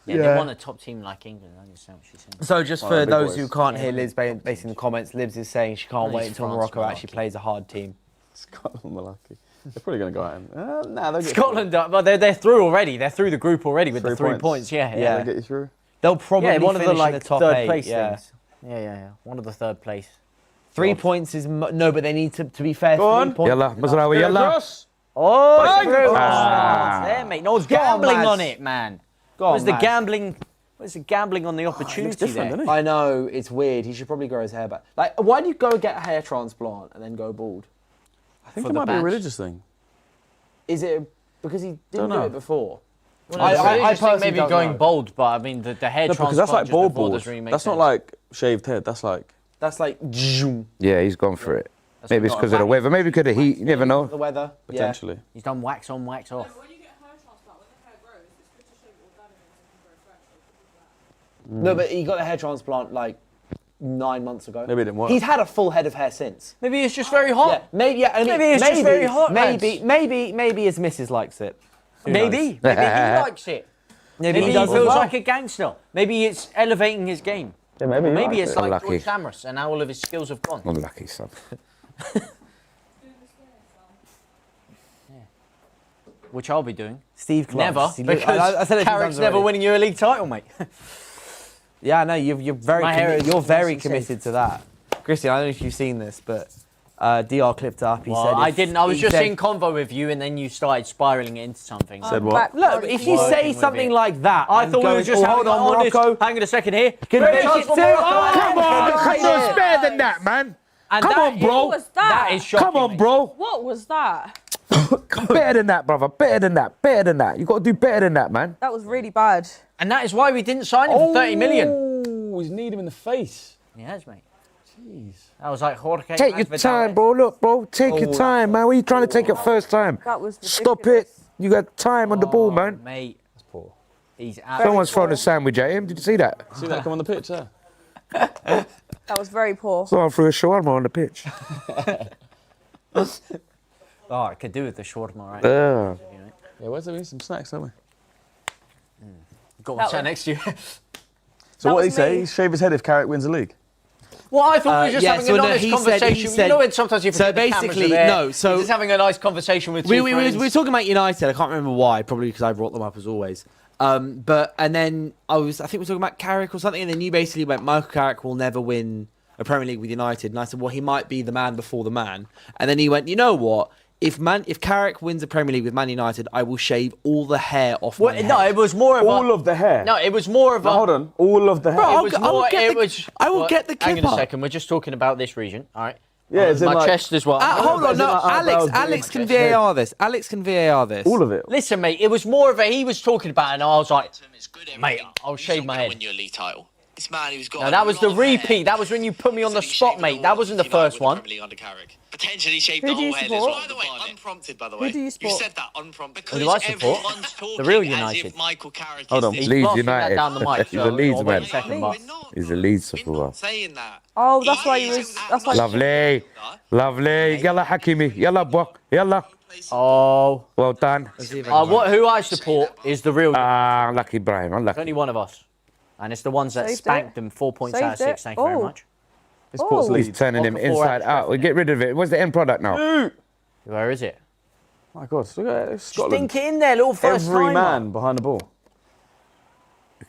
Yeah, Yeah. they want a top team like England. I understand what she's saying. So just Oh, for big those boys. who can't hear Libs based in the comments, Libs is saying she can't And wait it's until France, Morocco Malarkey. actually plays a hard team. Scotland Malarkey. They're probably going to go out and... nah, they'll get Scotland, but they're through already. They're through the group already with the 3 points. points. Yeah, Yeah. yeah. They'll get you through. They'll probably Yeah, one of finish the like in the top third 8. place Yeah. things. Yeah. One of the third place. 3 points is no, but they need to be fair. Go 3 on. points. Yalla, Mazraoui, yalla. Oh, it's through. Ah. Oh, there, mate. No one's Go on, gambling Maz. on it, man. Go on, Where's the Maz. gambling? Where's the gambling on the opportunity different, there? doesn't it? I know, it's weird. He should probably grow his hair back. Like, why do you go get a hair transplant and then go bald? I think For it the might be a badge. religious thing. Is it because he didn't Don't do know. it before? Well, I I personally think maybe don't going know. bold, but I mean the hair No, transplant because that's like just bald before bald. doesn't really make That's not sense. like shaved head. That's like... That's like zoom, Yeah, he's gone for it. Maybe it's not because a of the wax. weather. Maybe because of the heat. You never the know. weather. Potentially. He's done wax on, wax off. When you get a hair transplant, when the hair grows, it's good to show your organic and grow fresh. So Yeah. No, but he got a hair transplant like 9 months ago. Maybe it didn't work. He's had a full head of hair since. Maybe it's just very hot. Yeah, maybe. Yeah, I mean, Maybe it's just very hot, Maybe his missus likes it. Who knows? Maybe he likes it. Maybe Maybe he he does as feels well. like a gangster. Maybe it's elevating his game. Yeah, maybe. Maybe it's like Unlucky. George Samras and now all of his skills have gone. Unlucky, son. Which I'll be doing. Steve Clark. Never, He look- because I said it a few Carrick's times never already. winning you a league title, mate. Yeah, no, you're very My hair is you're very nice and committed to that. Christian, I don't know if you've seen this, but DR clipped up. He Well, said I didn't. I was he just said- in convo with you, and then you started spiraling it into something. Said what? Look, if you Working say with something it. like that, I and thought we going, were just oh, having hold on, an honest. Morocco. Hang on a second here. Can Great make chance it for two. Morocco. Oh, Come on, Right it's there. better than that, man. And Come that on, bro. What was that? That is shocking. Come on, mate. bro. What was that? Better than that, brother. Better than that. Better than that. You got to do better than that, man. That was really bad. And that is why we didn't sign him for 30 million. Oh, he's kneed him in the face. He has, mate. Jeez. That was like Jorge. Take your time, bro. Look, bro. Take your time, man. What are you trying to take it first time? That was Stop it. ridiculous. You got time on the ball, man. Mate, That's poor. he's Someone's thrown a sandwich at him. Did you see that? See that come on the pitch there? That was very poor. Someone threw a shawarma on the pitch. Oh, I could do with the shawarma right Yeah. Yeah, where's there some snacks, don't we? Got one That sat was- next to you. So That what did he was say? me. He shave his head if Carrick wins the league. Well, I thought we were just yeah, having so an no, honest he said- conversation. he said- you know when sometimes you so forget the cameras basically, are there. no, so- You're just having a nice conversation with We two were friends. talking about United. I can't remember why. Probably because I brought them up as always. And then I think we were talking about Carrick or something, and then you basically went, Michael Carrick will never win a Premier League with United, and I said, well, he might be the man before the man. And then he went, you know what? If Carrick wins a Premier League with Man United, I will shave all the hair off my Well, head. no, it was more of All of the hair. No, it was more of No, a. hold on. All of the hair. Bro, It was more. I will get the Hang clip on a up. second. We're just talking about this region. All right. Yeah, is it my like- chest as well. Hold on, is it no, like eyebrows, Alex beard, can chest, VAR this. Alex can VAR this. All of it. Listen, mate. It was more of a. He was talking about, it and I was like, mate, I'll shave my head. Win your league title. This man who's got. No, that was the repeat. That was when you put me on the spot, mate. That wasn't the first one. Potentially shaved Who the do you whole head as support? well. By the way, unprompted. By the way, Who do you You support? said that unprompted. Who do I support? Everyone's talking The real as United. if Michael Carrick Hold is on. this- Leeds blasting that United. down the mic, He's so a Leeds I'll man. wait a second, We're but- not. He's a Leeds We're supporter. not saying that. Oh, that's why he was. That's why. Lovely. Lovely. Yalla Hakimi. Yalla boy. Yalla. Oh. Well done. Who I support is the real. Ah, lucky Brian. Unlucky. Only one of us. And it's the ones that Saved spanked it. them 4 points out of Saved 6. it. Thank you very Oh. much. It's Port's Oh. He's Leeds. turning him Like a 4 inside out out. of We get rid of it. What's the end product now? Where is it? My God, look at it. Scotland. Stink it in there, little first Every timer. man behind the ball.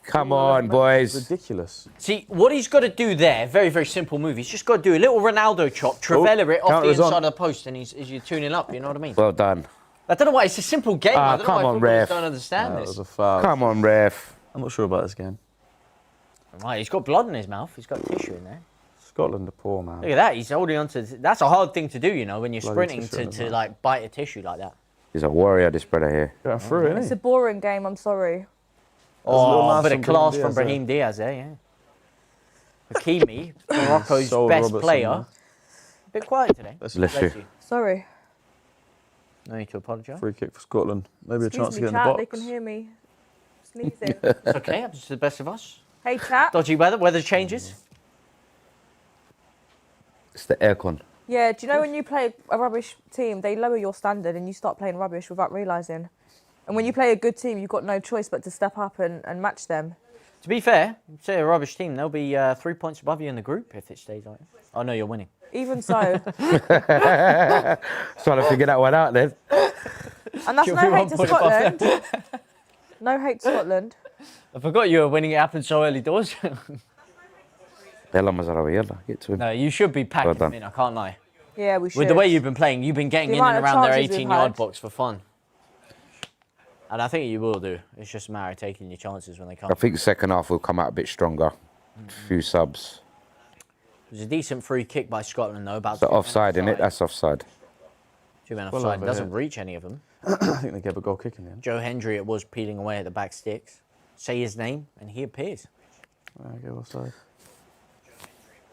Come on, boys. Ridiculous. See, what he's got to do there, very, very simple move. He's just got to do a little Ronaldo chop, Travella it off counter the is on. inside of the post, and you're tuning up, you know what I mean? Well done. I don't know why, it's a simple game. I don't know come why on, footballers ref. don't understand That this. was a foul. Come on, ref. I'm not sure about this game. Right, he's got blood in his mouth, he's got tissue in there. Scotland are poor, man. Look at that, he's holding on to... That's a hard thing to do, you know, when you're Bloody sprinting tissue in his to mouth. like, bite a tissue like that. He's a warrior, this brother here. Going through, isn't It's he? a boring game. I'm sorry. a little Oh, nice a bit from of class Brahim from Diaz there. Brahim Diaz there, yeah. Hakimi, Morocco's Sol best Robertson player. there. A bit quiet today. Bless Bless Bless you. you. Sorry. No need to apologise. Free kick for Scotland. Maybe a chance Excuse to me, get in chat. the They box. can hear me sneezing. It's okay, happens to the best of us. Hey, chat. Dodgy weather changes. It's the aircon. Yeah, do you know when you play a rubbish team, they lower your standard and you start playing rubbish without realising? And when you play a good team, you've got no choice but to step up and match them. To be fair, say a rubbish team, they'll be 3 points above you in the group if it stays like this. Oh no, you're winning. Even so. Trying to figure that one out then. And that's You'll no be hate 1 to point above Scotland. No hate to Scotland. I forgot you were winning. It happened so early doors. Yalla Mazarawi, yalla. Get to him. No, you should be packing Well them done. in. I can't lie. Yeah, we should. With the way you've been playing, you've been getting The in and amount of around their chances we've 18-yard had. box for fun. And I think you will do. It's just a matter of taking your chances when they come. I think second half will come out a bit stronger. Few subs. It was a decent free kick by Scotland, though. About The 2 men offside in it, that's offside. 2 men Well offside. over Doesn't here. reach any of them. I think they gave a goal kick in the end. Joe Hendry, it was peeling away at the back sticks. Say his name, and he appears. Okay, offside.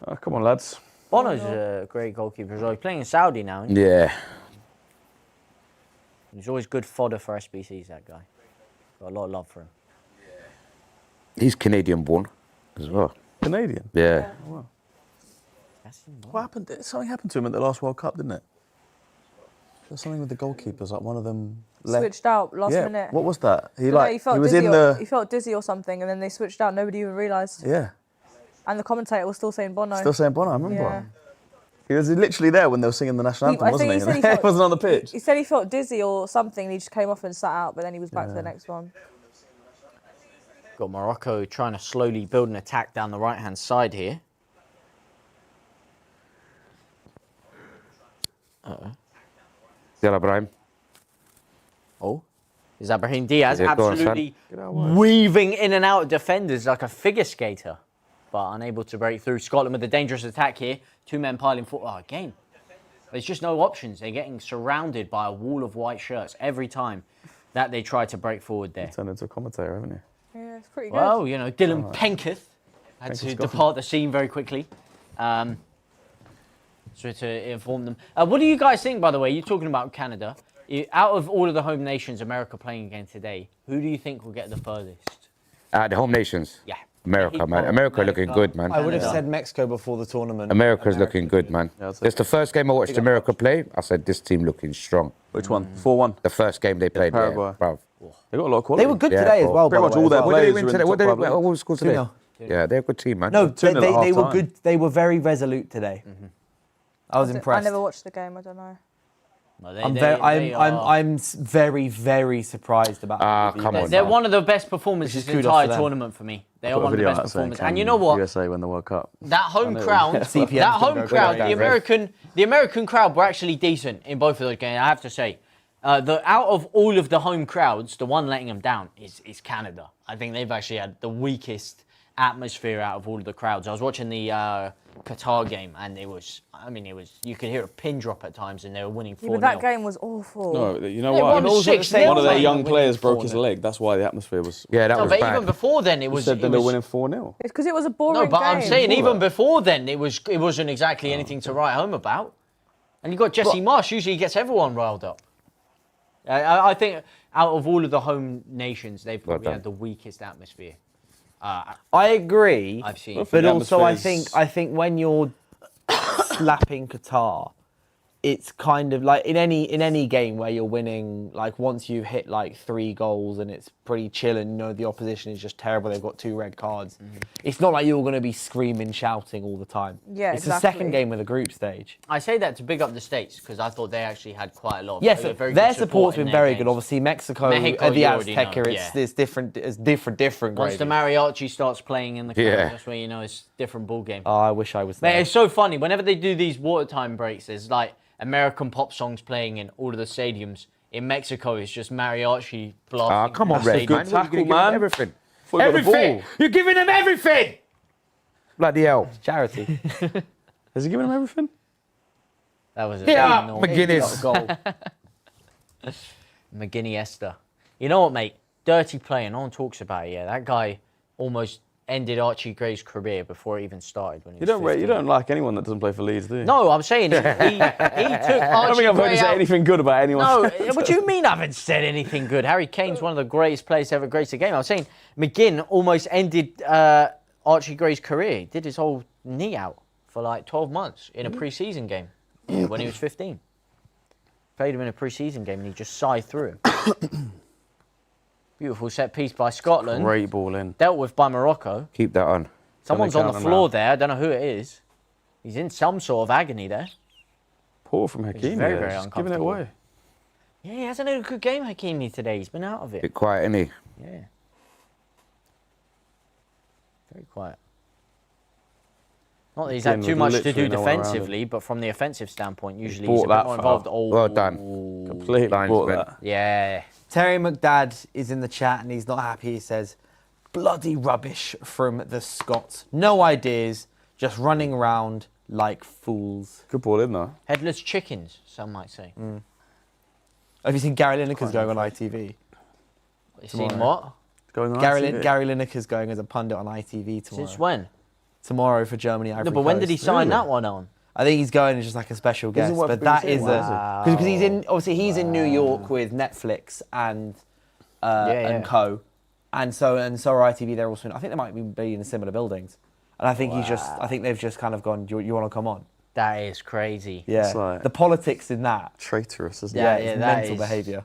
Oh, come on, lads. Bono's a great goalkeeper as well. He's playing in Saudi now. Isn't he? Yeah. He's always good fodder for SBCs, that guy. Got a lot of love for him. He's Canadian born as well. Canadian. Yeah. That's him, What happened? Something happened to him at the last World Cup, didn't it? There's something with the goalkeepers, like one of them left. Switched out last Yeah. minute. What was that? He No, like he felt he was dizzy in or, the he felt dizzy or something, and then they switched out. Nobody even realised. yeah. And the commentator was still saying Bono. Still saying Bono. I remember. Yeah. He was literally there when they were singing the national anthem, I wasn't think he? he said he felt- He wasn't on the pitch. He said he felt dizzy or something, and he just came off and sat out, but then he was back to the next one. Got Morocco trying to slowly build an attack down the right-hand side here. Yalla, Brahim. Oh, is that Brahim Diaz Yeah, go on, son. absolutely weaving in and out of defenders like a figure skater, but unable to break through. Scotland with a dangerous attack here. 2 men piling forward. Oh, again. There's just no options. They're getting surrounded by a wall of white shirts every time that they try to break forward there. Turned into a commentator, haven't you? Yeah, it's pretty good. Well, you know, Dylan Penketh had to depart the scene very quickly. So to inform them. What do you guys think, by the way? You're talking about Canada. Out of all of the home nations America playing again today, who do you think will get the furthest? The home nations. Yeah. America, man. America looking good, man. I would have said Mexico before the tournament. America's looking good, man. It's the first game I watched America play. I said, this team looking strong. Which one? 4-1. The first game they played, yeah, Paraguay. bruv. They got a lot of quality. They were good Yeah, today as bro. well. Pretty by much the way, all as their well. What did players they win were in today? the What top did they, five, what was the score today? 2-0. Yeah, they're a good team, man. No, 2-0 at they half were time. good. They were very resolute today. I was I impressed. never watched the game. I don't know. No, I'm very, very surprised about. Come on. They're one of the best performances Which is in the kudos entire to them. tournament for me. They I are put a one of the video best out saying, performances. And you know what? USA win the World Cup. That home know. crowd, CPM's that gonna home go crowd, down, the American crowd were actually decent in both of those games. I have to say, out of all of the home crowds, the one letting them down is Canada. I think they've actually had the weakest atmosphere out of all of the crowds. I was watching the Qatar game, and it was you could hear a pin drop at times, and they were winning 4-0. Yeah, but that game was awful. No, you know They what? won 6-0. One of their young Winning players broke his 4-0. leg. That's why the atmosphere was. Yeah, that No, was but bad. even before then, it You was. said that it they're was winning 4-0. It's because it was a boring no, but I'm game. saying even before then, it wasn't exactly anything to write home about. And you got Jesse Marsh. Usually, he gets everyone riled up. I think out of all of the home nations, they've probably had the weakest atmosphere. I agree. I've seen. But also, I atmosphere's- think when you're slapping Qatar, it's kind of like in any game where you're winning, like once you've hit like 3 goals and it's pretty chill and you know the opposition is just terrible, they've got 2 red cards. It's not like you're going to be screaming, shouting all the time. Yeah, it's exactly. the second game of the group stage. I say that to big up the States because I thought they actually had quite a lot of Yes, very their good support support's in been their very games. good. Obviously, Mexico Mexico, at the you already Azteca, know, it's different. Once the gravy. mariachi starts playing in the crowd, Yeah. that's where you know it's a different ball game. Oh, I wish I was Man, there. it's so funny. Whenever they do these watertime breaks, there's like American pop songs playing in all of the stadiums. In Mexico, it's just mariachi blasting. Come on, through the Red, stadium. man. Good You're tackle, giving man. them everything. Thought he got the Everything. ball. You're giving them everything. Bloody hell. Charity. Has he given him everything? That was a Yeah, phenomenal McGuinness. goal. McGinney Esther. You know what, mate? Dirty play, no one talks about it. Yeah, that guy almost ended Archie Gray's career before it even started. When he was 15. You don't like anyone that doesn't play for Leeds, do you? No, I'm saying he took Archie I don't think I've heard Gray you say out. anything good about anyone. No, what do you mean I haven't said anything good? Harry Kane's one of the greatest players to ever grace the game. I was saying McGinn almost ended Archie Gray's career. He did his whole knee out for like 12 months in a pre-season game when he was 15. Played him in a pre-season game and he just sighed through him. Beautiful set piece by Scotland. Great ball in. Dealt with by Morocco. Keep that on. Someone's on the counter floor now? there. I don't know who it is. He's in some sort of agony there. Poor from Hakimi. very, there, very just giving it uncomfortable. away. Yeah, he hasn't had a good game, Hakimi, today. He's been out of it. Bit quiet, isn't he? Yeah. Very quiet. Not that he's had McGinn too with much to literally do no one around defensively, but from the offensive standpoint, usually bought he's a bit that more foul. involved. Oh, Well done. Completely bought Linesman. that. Yeah. Terry McDad is in the chat and he's not happy. He says, bloody rubbish from the Scots. No ideas, just running around like fools. Good ball in though. Headless chickens, some might say. Have you seen Gary Lineker's going on ITV? You seen what? Going on Gary ITV. Lineker's going as a pundit on ITV tomorrow. Since when? Tomorrow for Germany, Ivory No, but when did he Coast. sign that one on? I think he's going as just like a special guest. Doesn't work But for that BBC, is why because he's in obviously he's in New York with Netflix and and co, and so are ITV. They're also I think they might be in similar buildings, and I think I think they've just kind of gone. You want to come on? That is crazy. Yeah, It's like- the politics in that. Traitorous, isn't Yeah, it? It's that mental is- behaviour.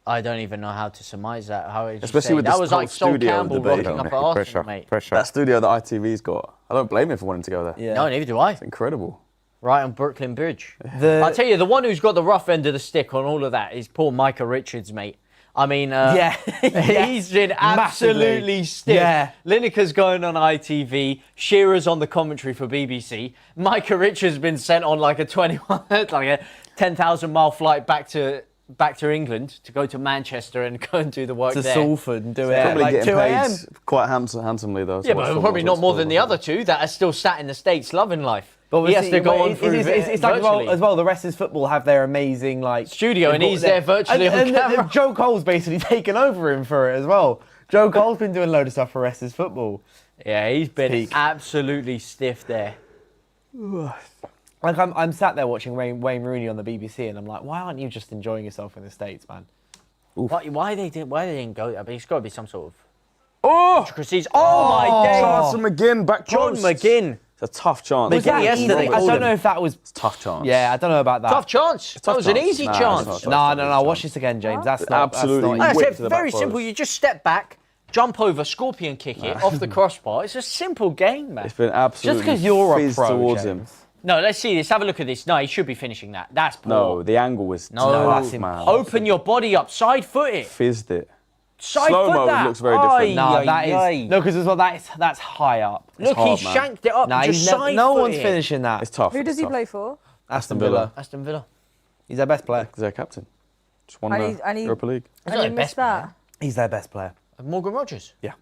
I don't even know how to surmise that. How it Especially with that this was whole like Sol studio Campbell debate. rocking up at Pressure, Arsenal, mate. pressure. That studio that ITV's got, I don't blame him for wanting to go there. Yeah. No, neither do I. Incredible. Right on Brooklyn Bridge. The- I'll tell you, the one who's got the rough end of the stick on all of that is poor Micah Richards, mate. I mean, he's been absolutely stiff. Yeah. Lineker's going on ITV. Shearer's on the commentary for BBC. Micah Richards been sent on like a 21, like a 10,000-mile flight back to England to go to Manchester and go and do the work To there. Salford and do it Probably at like getting 2 a.m. paid quite handsomely though. Yeah, but probably not more than the other two that are still sat in the States loving life. But he has to go on through it's like as well, the rest is football have their amazing like studio, and he's there virtually on camera. Joe Cole's basically taken over him for it as well. Joe Cole's been doing a load of stuff for rest is football. Yeah, he's been Peak. absolutely stiff there. Like I'm sat there watching Wayne Rooney on the BBC, and I'm like, why aren't you just enjoying yourself in the States, man? Why they didn't go there? But it's got to be some sort of intricacies. Oh my days! Jonathan McGinn back John post. McGinn. It's a tough chance. Was that yesterday? I don't know if that was It's a tough chance. Yeah, I don't know about that. Tough chance. That was an chance. easy Nah, chance. it's not. No. Watch this again, James. That's not Absolutely. That's I not, Whip said to the very back simple. post. You just step back, jump over, scorpion kick it off the crossbar. It's a simple game, man. It's been absolutely just because you're a fizzed pro, towards James. him. No, let's see this. Have a look at this. No, he should be finishing that. That's poor. No, the angle was No, tough, that's man. Open your body up, side foot it. Fizzed it. Side Slow-mo foot that. looks very different. No, that Aye. is no, because as well that's high up. Look, hard, he man. shanked it up. Nah, Just he's side no foot one's it. finishing that. It's tough. Who does it's he tough. play for? Aston Villa. Aston Villa. He's their best player. He's their captain. Just won And the Europa League. He's And not you the missed best that. player. He's their best player. Morgan Rogers. Yeah.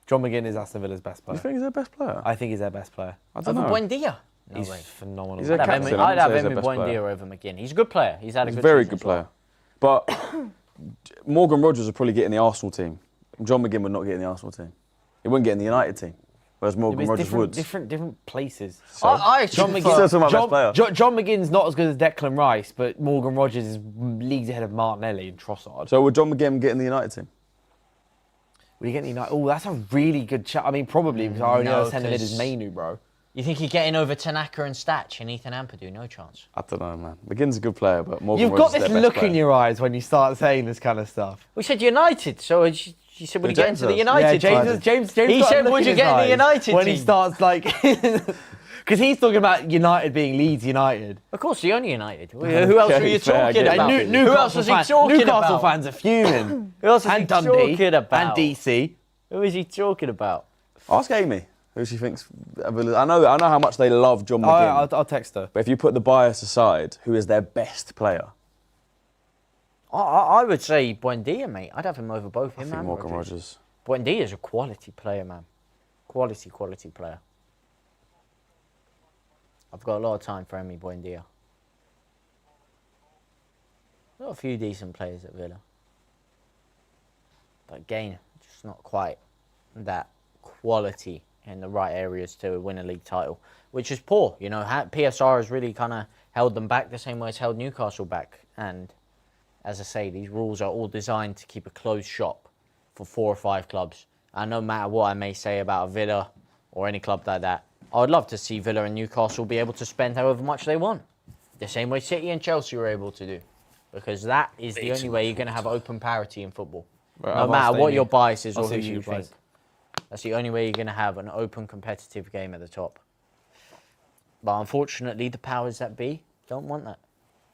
John McGinn is Aston Villa's best You player. think he's their best player? I think he's their best player. I don't Over know. Buendia. No He's way. phenomenal. He's a I'd have captain. him, I I'd wouldn't have say him he's in their best Buendia player. over McGinn. He's a good player. He's had a He's a good very season good as well. player. But Morgan Rogers would probably get in the Arsenal team. John McGinn would not get in the Arsenal team. He wouldn't get in the United team. Whereas Morgan Rogers would. different places. I actually Still talking about best player. John McGinn's not as good as Declan Rice, but Morgan Rogers is leagues ahead of Martinelli and Trossard. So would John McGinn get in the United team? Will you get United? Oh, that's a really good chat. I mean, probably because our only No, other centre mid is 'cause- Mainu, bro. You think he's getting over Tanaka and Statch and Ethan Ampadu? No chance. I don't know, man. McGinn's a good player, but Morgan You've Rogers got is this their look best player. in your eyes when you start saying this kind of stuff. We said United, so you said, would he get James into the does. United yeah, team? James. He got a said, look would in you his get in the eyes United when team? he starts like, because he's talking about United being Leeds United. Of course, the only United. Who else were you fair, I talking get about? that. Who else was he talking Newcastle about? fans are fuming. Who else is and he Dundee talking about? and DC. Who is he talking about? Ask Amy who she thinks. I know how much they love John McGinn. I'll text her. But if you put the bias aside, who is their best player? I would say Buendia, mate. I'd have him over both I him think and Morgan Rogers. Rogers. Buendia is a quality player, man. Quality player. I've got a lot of time for Emi Buendia. Got a few decent players at Villa. But again, just not quite that quality in the right areas to win a league title, which is poor. You know, PSR has really kind of held them back the same way it's held Newcastle back. And as I say, these rules are all designed to keep a closed shop for 4 or 5 clubs. And no matter what I may say about a Villa or any club like that, I would love to see Villa and Newcastle be able to spend however much they want. The same way City and Chelsea were able to do. Because that is the only way you're going to have open parity in football. Right, No I've matter asked what Amy. your bias is I'll or see who what you she think. replies. That's the only way you're going to have an open competitive game at the top. But unfortunately, the powers that be don't want that.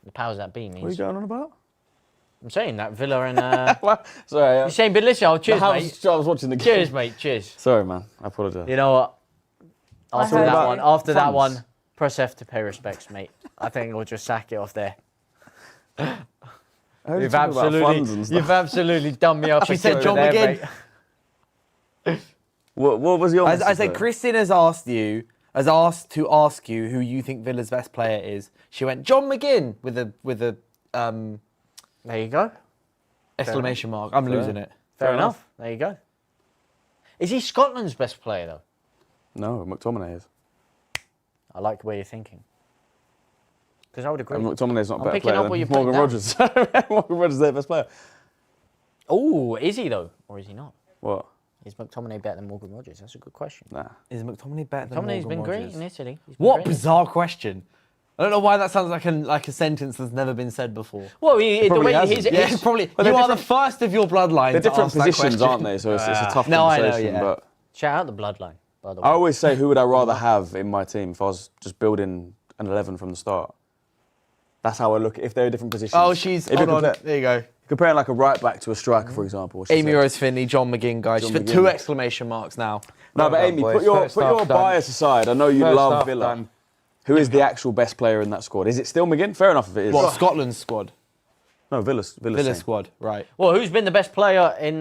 The powers that be What are you means... going on about? I'm saying that Villa and... Sorry. You're saying, but listen, cheers, mate. I was watching the game. Cheers, mate, cheers. Sorry, man. I apologise. You know what? After heard that you. one, after that Funds. one, press F to pay respects, mate. I think we'll just sack it off there. You've absolutely done me up. She said over John there, McGinn. mate. What was your I message, said though? Kristin has asked to ask you who you think Villa's best player is. She went John McGinn with a There you go. exclamation mark. I'm losing it. Fair enough. There you go. Is he Scotland's best player, though? No, McTominay is. I like the way you're thinking. Because I would agree. And McTominay's not a I'm better picking player up than what you're Morgan putting Rogers. Morgan Rogers is their best player. Oh, is he, though? Or is he not? What? Is McTominay better than Morgan Rogers? That's a good question. Nah. Is McTominay better than McTominay's Morgan been great Rogers? in Italy. He's been What great in bizarre question. I don't know why that sounds like a sentence that's never been said before. Well, the probably way hasn't. his, Yeah, his- probably. Well, You they're are the first of your bloodline. They're to different ask that positions, question. aren't they? So it's a tough No, I know, conversation. yeah. But shout out the bloodline, by the way. I always say, who would I rather have in my team if I was just building an 11 from the start? That's how I look. If they're different positions. Oh, she's. If you Hold on. compare- There you go. Comparing like a right back to a striker, for example. she Amy said. Rose Finney, John McGinn, guys. She's John put 2 McGinn. exclamation marks now. No, but Well done, Amy, boys. put your First half done. bias aside. I know you First love half Villa. done. Who is the actual best player in that squad? Is it still McGinn? Fair enough if it is. What, Scotland's squad? No, Villa's team. squad, right. Well, who's been the best player in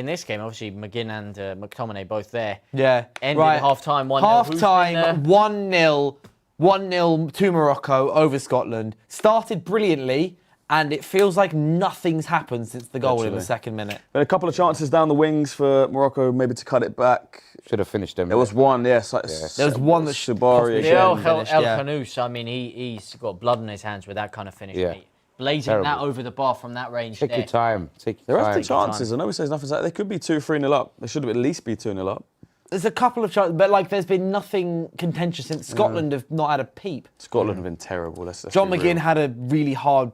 this game? Obviously, McGinn and McTominay both there. Yeah. Ended at half-time 1-0. Half-time, 1-0. 1-0 to Morocco over Scotland. Started brilliantly, and it feels like nothing's happened since the goal in the second minute. Been a couple of chances down the wings for Morocco, maybe to cut it back. Should have finished them. There was one, yes. There was one that Shabari El again. Khanous, I mean, he's got blood on his hands with that kind of finish. Yeah. Mate. Blazing that over the bar from that range. Take your time. There are the chances. I know he says nothing's like they could be 2-3-0 up. They should have at least be 2-0 up. There's a couple of chances, but like there's been nothing contentious since Scotland have not had a peep. Scotland have been terrible. Let's John be McGinn real. had a really hard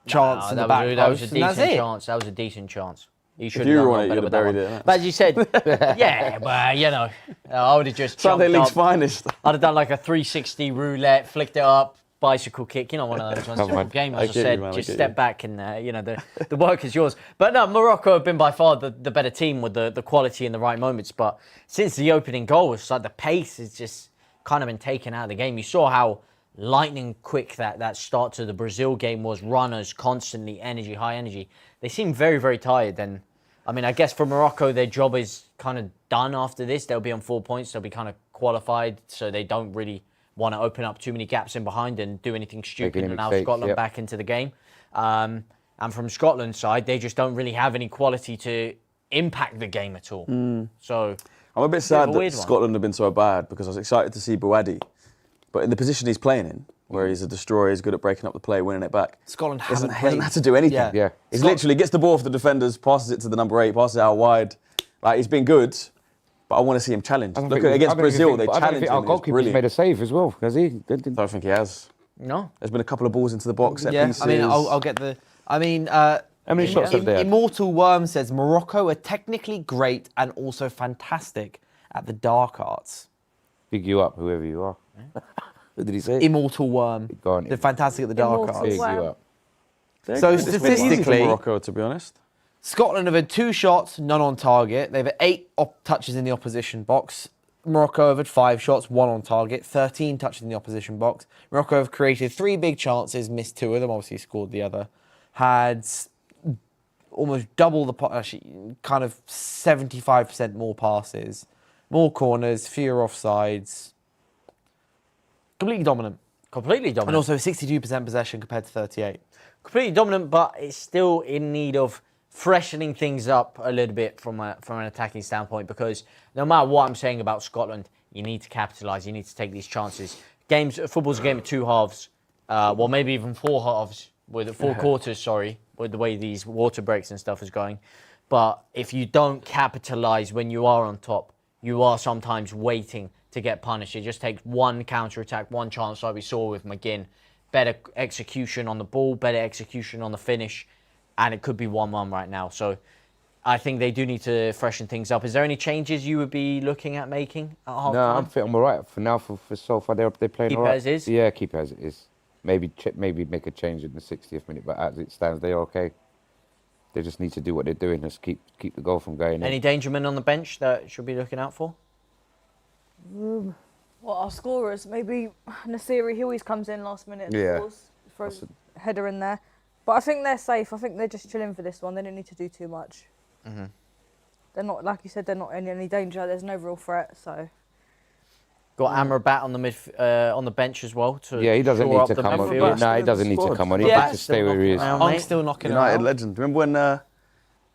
chance in the back that was post, a and that's decent it. chance. That was a decent chance. You should you have were done on it, better you'd with have that buried one. it, innit? But as you said, yeah, well, you know, I would have just Sunday jumped League's up. finest. I'd have done like a 360 roulette, flicked it up, bicycle kick, you know, one of those ones. Simple game, as I said, just step back and, you know, the work is yours. But no, Morocco have been by far the better team with the quality in the right moments. But since the opening goal was like the pace has just kind of been taken out of the game. You saw how lightning quick that start to the Brazil game was. Runners, constantly energy, high energy. They seem very, very tired. And I mean, I guess for Morocco, their job is kind of done after this. They'll be on 4 points. They'll be kind of qualified, so they don't really want to open up too many gaps in behind and do anything stupid and allow Scotland back into the game. And from Scotland's side, they just don't really have any quality to impact the game at all. So I'm a bit sad that weird one. Scotland have been so bad because I was excited to see Bouadi, but in the position he's playing in, where he's a destroyer, he's good at breaking up the play, winning it back. Scotland hasn't played. had to do anything. Yeah. He's literally gets the ball off the defenders, passes it to the number 8, passes it out wide. Like he's been good, but I want to see him challenged. Look at against Brazil, they challenged him. Our goalkeeper's made a save as well, has he? I don't think he has. no. There's been a couple of balls into the box. Set pieces. I mean, I'll get the. I mean, How many shots have they had? Immortal Worm says Morocco are technically great and also fantastic at the dark arts. Big you up, whoever you are. What did he say? Immortal Worm. Go on, They're fantastic at the dark Immortal arts. Big Wow. you up. So It's been easy for statistically, Morocco, to be honest. Scotland have had 2 shots, none on target. They've had 8 touches in the opposition box. Morocco have had 5 shots, 1 on target, 13 touches in the opposition box. Morocco have created 3 big chances, missed 2 of them, obviously scored the other. Had almost double the, actually kind of 75% more passes, more corners, fewer offsides. Completely dominant. Completely dominant. And also 62% possession compared to 38. Completely dominant, but it's still in need of freshening things up a little bit from an attacking standpoint, because no matter what I'm saying about Scotland, you need to capitalise, you need to take these chances. Football's a game of 2 halves, well, maybe even 4 halves, with 4 quarters, with the way these water breaks and stuff is going. But if you don't capitalise when you are on top, you are sometimes waiting to get punished. It just takes one counter-attack, one chance like we saw with McGinn. Better execution on the ball, better execution on the finish, and it could be 1-1 right now. So I think they do need to freshen things up. Is there any changes you would be looking at making at half No, time? I think I'm all right for now. For so far, they're playing Keep all right. as is? Yeah, keep as it is. Maybe make a change in the 60th minute, but as it stands, they're okay. They just need to do what they're doing. Just keep the goal from going in. Any danger men on the bench that should be looking out for? Well, our scorers, maybe Nasiri, he always comes in last minute and Yeah. scores, throws a header in there. But I think they're safe. I think they're just chilling for this one. They don't need to do too much. They're not, like you said, they're not in any danger. There's no real threat, so. Got Amrabat on the bench as well. Yeah, he doesn't shore need up to the come on. midfield. No, he doesn't need to come on. He Yeah. needs to stay where he is. Around, I'm mate. still knocking United around. legend. Remember when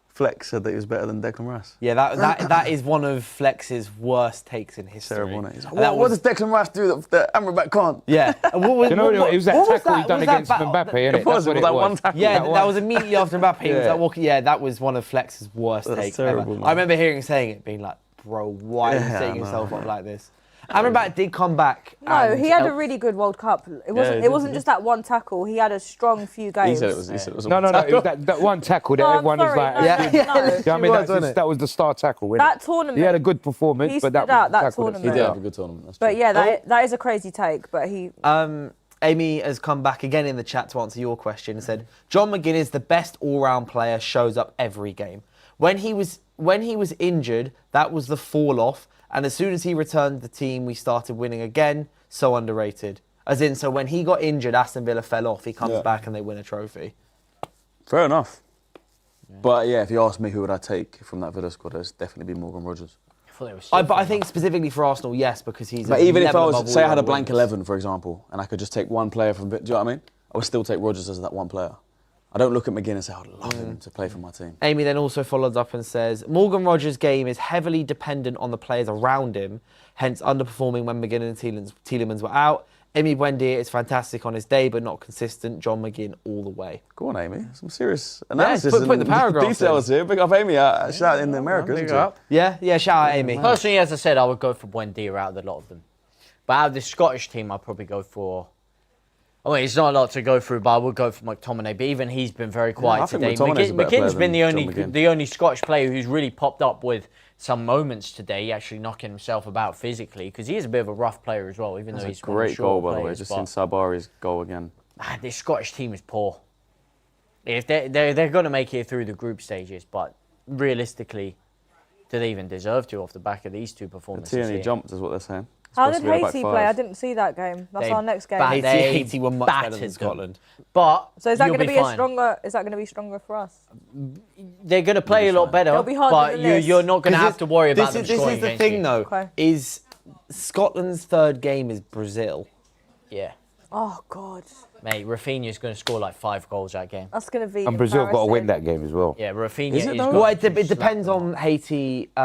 Flex said that he was better than Declan Rice? Yeah, that is one of Flex's worst takes in history. Terrible, isn't it? He's like, And that what was- does Declan Rice do that Amrabat can't? Yeah. And what was, You know, it was that what tackle he that- done was that against battle- Mbappe, innit? It was, That's what that one tackle. Yeah, That that one. was immediately after Mbappe. He was Yeah. like walking. Yeah, that was one of Flex's worst That's takes terrible, ever. man. I remember hearing him saying it, being like, "Bro, why are you Yeah, setting I know. yourself up like this?" Amrabat did come back. No, and he had a helped. really good World Cup. It he wasn't. did, It wasn't just that one tackle. He had a strong few games. He said it was. No, it was that one tackle that No, I'm everyone was sorry, like. no, Yeah. no, no. You know what I mean? It was, wasn't it? That was the star tackle. Wasn't That it? tournament. He had a good performance, He but that stood out was the that tackle tournament. He did stood have out. a good tournament. That's But true. yeah, that is a crazy take. But he. Amy has come back again in the chat to answer your question and said, John McGinn is the best all-round player, shows up every game. When he was when he was injured, that was the fall off. And as soon as he returned to the team, we started winning again. So underrated. As in, so when he got injured, Aston Villa fell off. He comes back and they win a trophy. Fair enough. Yeah. But yeah, if you ask me who would I take from that Villa squad, it's definitely be Morgan Rogers. But I think specifically for Arsenal, yes, because he's. But even if I was, say I had a blank 11, for example, and I could just take one player from, do you know what I mean? I would still take Rogers as that one player. I don't look at McGinn and say, I'd love him to play for my team. Amy then also follows up and says, Morgan Rogers' game is heavily dependent on the players around him, hence underperforming when McGinn and Tielemans were out. Amy Buendia is fantastic on his day, but not consistent. John McGinn all the way. Go on, Amy. Some serious analysis put the paragraphs details here. Big up Amy. Shout out in America, isn't it? Yeah, shout out Amy. Personally, as I said, I would go for Buendia out of a lot of them. But out of the Scottish team, I'd probably go for... I mean, it's not a lot to go through, but I would go for McTominay. But even he's been very quiet today. McGinn's been the only Scottish player who's really popped up with some moments today, actually knocking himself about physically, because he is a bit of a rough player as well, even though he's a great goal, by the way. Players, just seen Sabari's goal again. Man, this Scottish team is poor. If they're going to make it through the group stages, but realistically, do they even deserve to off the back of these two performances? Tierney jumped, is what they're saying. How did Haiti play? I didn't see that game. That's our next game. Haiti were much better than Scotland. But so is that going to be stronger? Is that going to be stronger for us? They're going to play a lot better. It'll be harder but you're not going to have to worry about them scoring. This is the thing, though. Is Scotland's third game is Brazil? Yeah. Oh God. Mate, Rafinha's going to score like 5 goals that game. That's going to be. And Brazil got to win that game as well. Yeah, Rafinha is it? Well, it depends on Haiti. I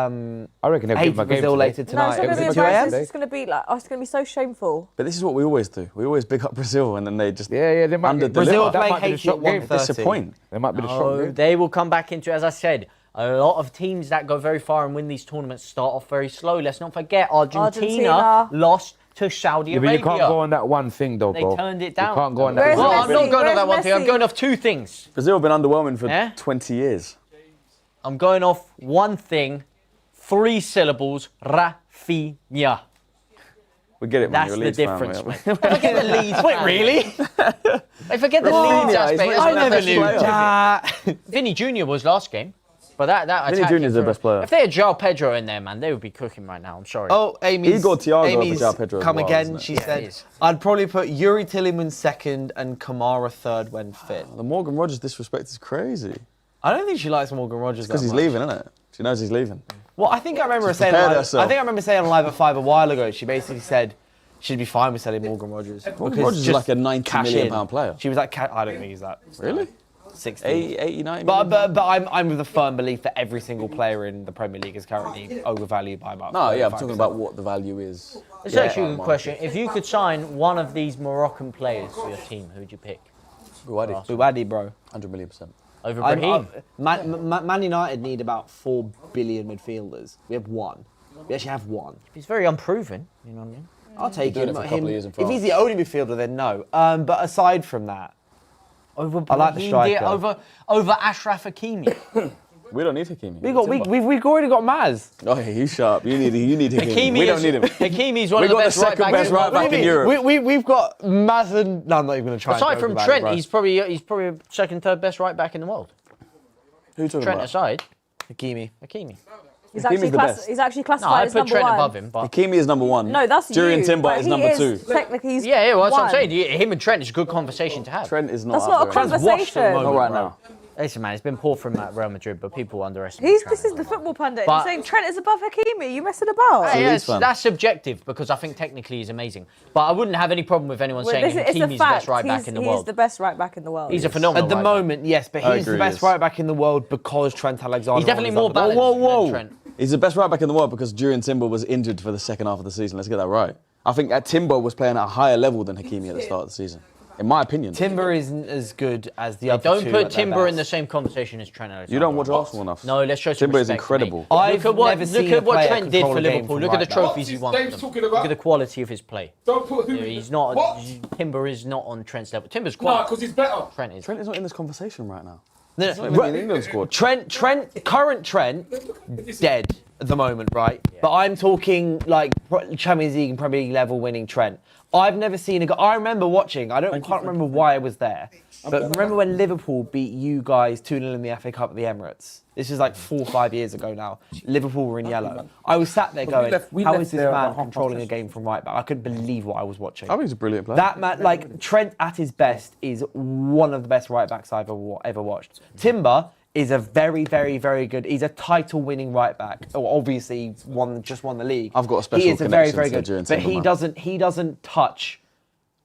reckon they'll give my Brazil later tonight. No, it's going to be like. Oh, it's going to be so shameful. But this is what we always do. We always big up Brazil, and then they just they might Brazil are playing Haiti at 1:30. That's the point. They might be the shock game. They will come back into, as I said, a lot of teams that go very far and win these tournaments start off very slow. Let's not forget Argentina lost to Saudi Arabia. But you can't go on that one thing, though, bro. They turned it down. You can't go on that one. one I'm not going on that one thing. I'm going off 2 things. Brazil have been underwhelming for 20 years. I'm going off 1 thing, 3 syllables, Rafinha. We get it, man. That's the difference, mate. I forget the Leeds. Wait, really? I forget the Leeds Leeds aspect. I never knew. Vinny Jr. was last game. But that Vinny Jr. is the best player. If they had João Pedro in there, man, they would be cooking right now. I'm sorry. Oh, Amy's he got Thiago Amy's over João Pedro come as well, again. She said, I'd probably put Yuri Tielemans second and Kamara third when fit. The Morgan Rogers disrespect is crazy. I don't think she likes Morgan Rogers because he's leaving, isn't it? She knows he's leaving. Well, I think I remember her saying. I remember saying on Live at 5 a while ago. She basically said she'd be fine with selling Morgan Rogers. Morgan Rogers is like a £90 million player. She was like, I don't think he's that. Really? 60. 80, 90 but I'm of the firm belief that every single player in the Premier League is currently overvalued by about. No, yeah, I'm talking about what the value is. It's actually a good question. If you could sign one of these Moroccan players for your team, who'd you pick? Bouhaddi, bro. 100 million%. Over Brahim. Man United need about 4 billion midfielders. We have 1. We actually have 1. He's very unproven. You know what I mean? I'll take him. For a couple of years in If France. he's the only midfielder, then no. But aside from that, over I like the striker. Over Ashraf Hakimi. We don't need Hakimi. We've already got Maz. Oh, yeah, he's sharp. You need Hakimi. We don't need him. Hakimi's one of the best right backs. We got the second best right back in Europe. We've got Maz and... No, I'm not even going to try. Aside from Trent, he's probably second, third best right back in the world. Who are you talking Trent about? aside. Hakimi. He's actually classified as I put number Trent 1. above him. But Hakimi is number 1. No, that's Jurriën Timber is number 2. Technically, he's yeah, well, that's what I'm one. saying. Him and Trent is a good conversation to have. Trent is not. That's not a conversation. Not right now. Listen, man, it's been poor from Real Madrid, but people underestimate. This is the football pundit. But- You're saying Trent is above Hakimi. You messing about. Hey, that's subjective because I think technically he's amazing. But I wouldn't have any problem with anyone saying it's Hakimi's the best right back in the world. He's the best right back in the world. He's a phenomenal At the right moment, yes, but he's the best right back in the world because Trent Alexander. He's definitely more balanced than Trent. He's the best right back in the world because Jurriën Timber was injured for the second half of the season. Let's get that right. I think Timber was playing at a higher level than Hakimi at the start of the season. In my opinion. Timber isn't as good as the other Don't two. put Timber in the same conversation as Trent Alexander. You don't watch Arsenal enough. No, let's show some Timber is respect, incredible. mate. Look at what player Trent did control for a game Liverpool. from Look at the right back. trophies he won for them. Look at the quality of his play. Don't put who? He's not. Timber is not on Trent's level. Timber's quite. No, because he's better. Trent is. Trent is not in this conversation right now. No, He's not even in the England squad. current Trent, dead. at the moment, right? Yeah. But I'm talking like Champions League and Premier League level winning Trent. I've never seen a guy. I remember watching. Can't remember why I was there. But remember when Liverpool beat you guys 2-0 in the FA Cup at the Emirates? This is like 4 or 5 years ago now. Liverpool were in yellow. I was sat there going, how is this man controlling a game from right back? I couldn't believe what I was watching. I think he's a brilliant player. That man, like Trent at his best, is one of the best right backs I've ever watched. Timber is a very, very, very good. He's a title-winning right back. Obviously, just won the league. I've got a special He is a very, connection very good. to But Timber, he doesn't touch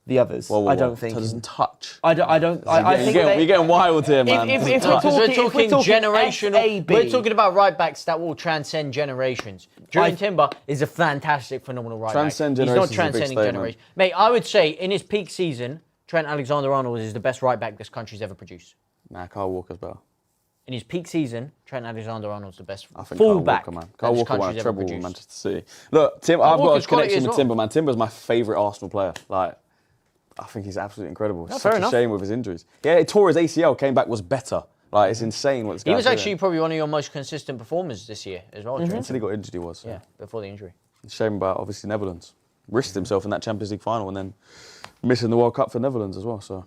the others. I don't think. Doesn't touch. I think we're getting wild here, man. If we're talking generational. SAB, we're talking about right backs that will transcend generations. Julian Timber is a fantastic, phenomenal right Transcend back. He's generations not is a big transcending statement. generations. Mate, I would say in his peak season, Trent Alexander-Arnold is the best right back this country's ever produced. Nah, Kyle Walker's better. In his peak season, Trent Alexander-Arnold's the best I think fullback. Kyle Walker, man. that Kyle this Walker won a country's ever treble with produced. Manchester City. Look, Tim, I've got Walker's a quality connection as with well. Timber, man. Timber's my favourite Arsenal player. Like, I think he's absolutely incredible. It's such a shame with his injuries. Yeah, he tore his ACL, came back, was better. Like, it's insane what this guy's He was doing. actually probably one of your most consistent performers this year as well, Trent. Until he got injured, he was. Yeah, before the injury. Shame about, obviously, Netherlands. Risked himself in that Champions League final and then missing the World Cup for Netherlands as well, so,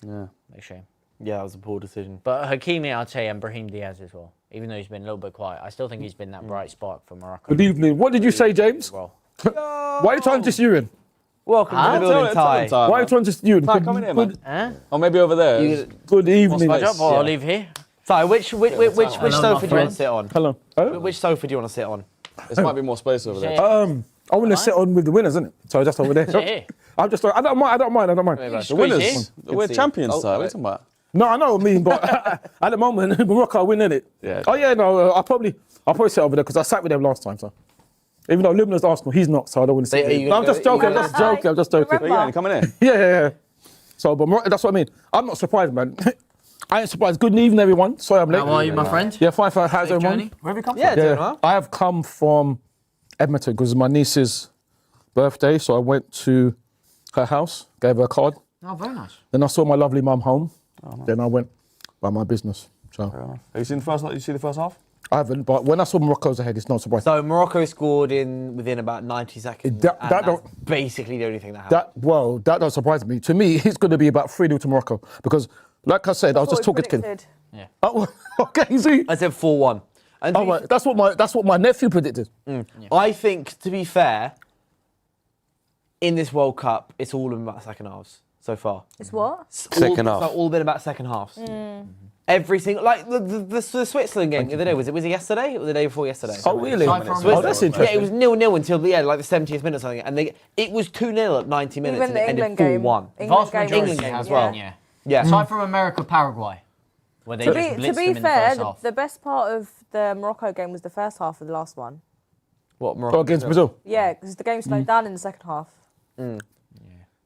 yeah. Big shame. Yeah, that was a poor decision. But Hakimi, I'd say, and Brahim Diaz as well. Even though he's been a little bit quiet, I still think he's been that bright spark for Morocco. Good evening. What did you say, James? Well. Why are you trying to diss Ewan? Welcome to the building, Ty. Why are you trying to diss Ewan? Come in here, man. Or maybe over there. Good evening. Smudge up or I'll leave here. Ty, which sofa do you want to sit on? Hello. Which sofa do you want to sit on? There might be more space over there. I want to sit on with the winners, isn't it? So just over there. Here. I'm just. I don't mind. The winners. We're champions, Ty. What are you talking about? No, I know what I mean, but at the moment, Morocco win, innit? Yeah. Oh yeah, no. I'll probably sit over there because I sat with them last time. So even though Libna's Arsenal, he's not, so I don't want to sit. No, I'm just joking. I'm just joking. But yeah, come in here. Yeah. So, but Morocco, that's what I mean. I'm not surprised, man. I ain't surprised. Good evening, everyone. Sorry, I'm late. How are you, my friend? Yeah, fine. How's everyone? Where have you come from? Yeah, doing well. I have come from Edmonton because it's my niece's birthday, so I went to her house, gave her a card. Oh, very nice. Then I saw my lovely mum home. Then I went by my business. So Have you seen the first? You see the first half? I haven't, but when I saw Morocco's ahead, it's not surprising. So Morocco scored within about 90 seconds. That and that's don't- basically the only thing that happened. That don't surprise me. To me, it's going to be about 3-0 to Morocco because, like I said, I was just talking to Kim. Oh, okay, see. I said 4-1. And Oh, right. That's what my nephew predicted. I think, to be fair, in this World Cup, it's all been about second halves so far. It's what? Second half. It's all been about second halves. Every single, like the Switzerland game the other day, was it yesterday or the day before yesterday? Oh, really? Switzerland. Oh, that's interesting. Yeah, it was 0-0 until like the 70th minute or something, and it was 2-0 at 90 minutes, Even and the it ended England game. 4-1. Vast majority England game as well. Yeah. Yeah. Aside from America, Paraguay, where they To just blitzed be them in the fair, first half. the best part of the Morocco game was the first half of the last one. What Morocco Oh, against Brazil. Yeah, because the game slowed down in the second half.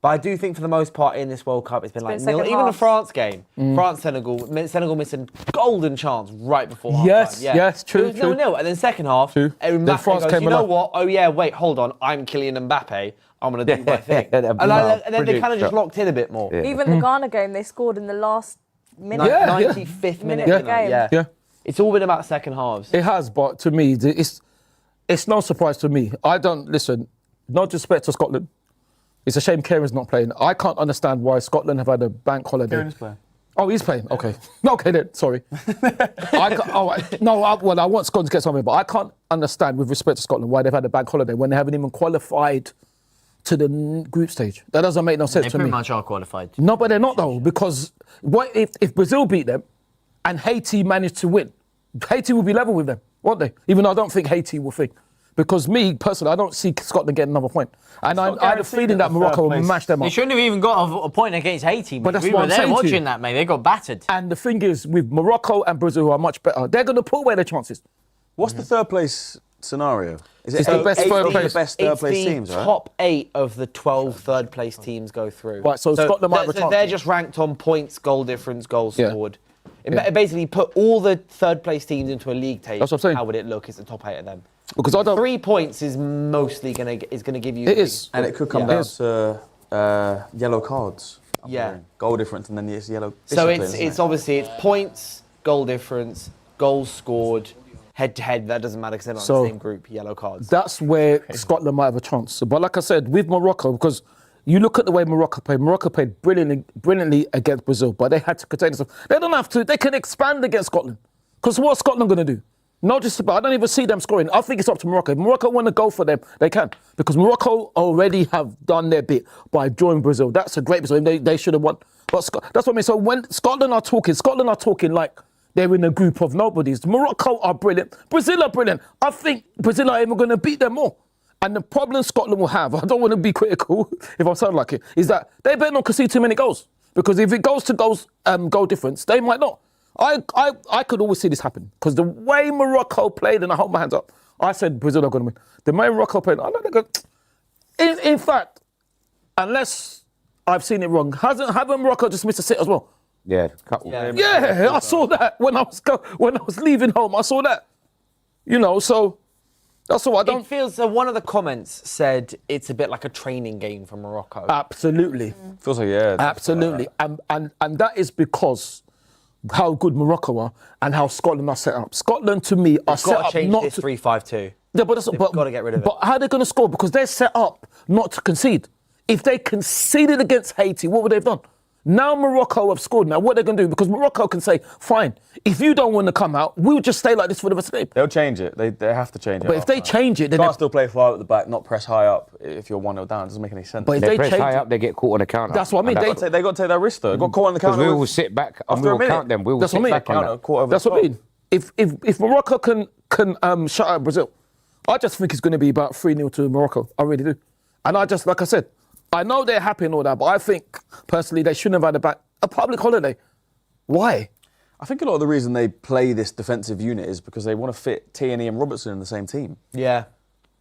But I do think for the most part in this World Cup, it's been like been nil. second Even the half. France game, Senegal missed a golden chance right before half Yes, time. Yeah. yes, true, It was true. 0-0, and then second half, True. Mbappe Then France goes, came you know alive. what? Oh yeah, wait, hold on, I'm Kylian Mbappe. I'm gonna do my thing. Yeah, and then they brilliant kind of just shot. locked in a bit more. Yeah. Even the Ghana game, they scored in the last minute. Yeah. 95th minute. Minute of the game. Yeah. Yeah. It's all been about second halves. It has, but to me, it's no surprise to me. I don't listen. No disrespect to Scotland. It's a shame Kieran's not playing. I can't understand why Scotland have had a bank holiday. Kieran is playing. Oh, he's playing. Okay. Okay then. Sorry. I want Scotland to get something, but I can't understand, with respect to Scotland, why they've had a bank holiday when they haven't even qualified to the group stage. That doesn't make no sense They to pretty me. much are qualified. No, but they're not though, because what if Brazil beat them and Haiti managed to win? Haiti will be level with them, won't they? Even though I don't think Haiti will think. Because me, personally, I don't see Scotland getting another point. And I had a feeling that Morocco will mash them They up. shouldn't have even got a point against Haiti. Mate. But that's we what were I'm there saying to you. watching that, mate. They got battered. And the thing is, with Morocco and Brazil, who are much better, they're going to put away their chances. What's the third place scenario? Is It's the best third place. The best third place It's the teams, right? top 8 of the 12 third place teams go through. Right, so Scotland might have a chance. They're just ranked on points, goal difference, goals Yeah. scored. Yeah. Basically, put all the third place teams into a league table. That's what I'm saying. How would it look? It's the top 8 of them. Because I don't. 3 points is mostly gonna give you. It is. And it could come Yeah. down It is. to yellow cards. I'm Yeah. hearing. Goal difference and then it's yellow. So discipline, isn't it's it? obviously it's points, goal difference, goals scored, head to head, that doesn't matter because they're not in So- the same group. Yellow cards. That's where Scotland might have a chance. But like I said, with Morocco, because you look at the way Morocco played brilliantly against Brazil, but they had to contain themselves. They don't have to. They can expand against Scotland. Because what's Scotland going to do? Not just about, I don't even see them scoring. I think it's up to Morocco. If Morocco want to go for them, they can. Because Morocco already have done their bit by drawing Brazil. That's a great result. They should have won. But that's what I mean. So when Scotland are talking like they're in a group of nobodies. Morocco are brilliant. Brazil are brilliant. I think Brazil are even going to beat them more. And the problem Scotland will have, I don't want to be critical if I sound like it, is that they better not concede too many goals. Because if it goes to goal difference, they might not. I could always see this happen. Because the way Morocco played, and I hold my hands up, I said Brazil are going to win. The way Morocco played, I know they're going to... In fact, unless I've seen it wrong, haven't Morocco just missed a sit as well? Yeah, couple. Yeah, I saw that when I was leaving home. I saw that. You know, so that's all. It feels so. One of the comments said it's a bit like a training game for Morocco. Absolutely. Feels like, yeah. Absolutely. And that is because how good Morocco are and how Scotland are set up. Scotland, to me, are set Got to up change not this to... 3-5-2. Yeah, but They've got to get rid of it. But how are they going to score? Because they're set up not to concede. If they conceded against Haiti, what would they have done? Now Morocco have scored. Now what are they going to do? Because Morocco can say, fine, if you don't want to come out, we'll just stay like this for the rest of the game. They'll change it. They have to change it. But if they change it, then You can't still play far out at the back, not press high up if you're 1-0 down. It doesn't make any sense. But if They they press change high it, up, they get caught on the counter. That's what I mean. And They They got to take that risk though. Got caught on the Because counter. we will sit back and after we a will minute. count them. We will That's sit what I mean. back on them. Caught over that's the what I top. mean. If Morocco can shut out Brazil, I just think it's going to be about 3-0 to Morocco. I really do. And I just, like I said, I know they're happy and all that, but I think personally they shouldn't have had a public holiday. Why? I think a lot of the reason they play this defensive unit is because they want to fit Tierney and Robertson in the same team. Yeah.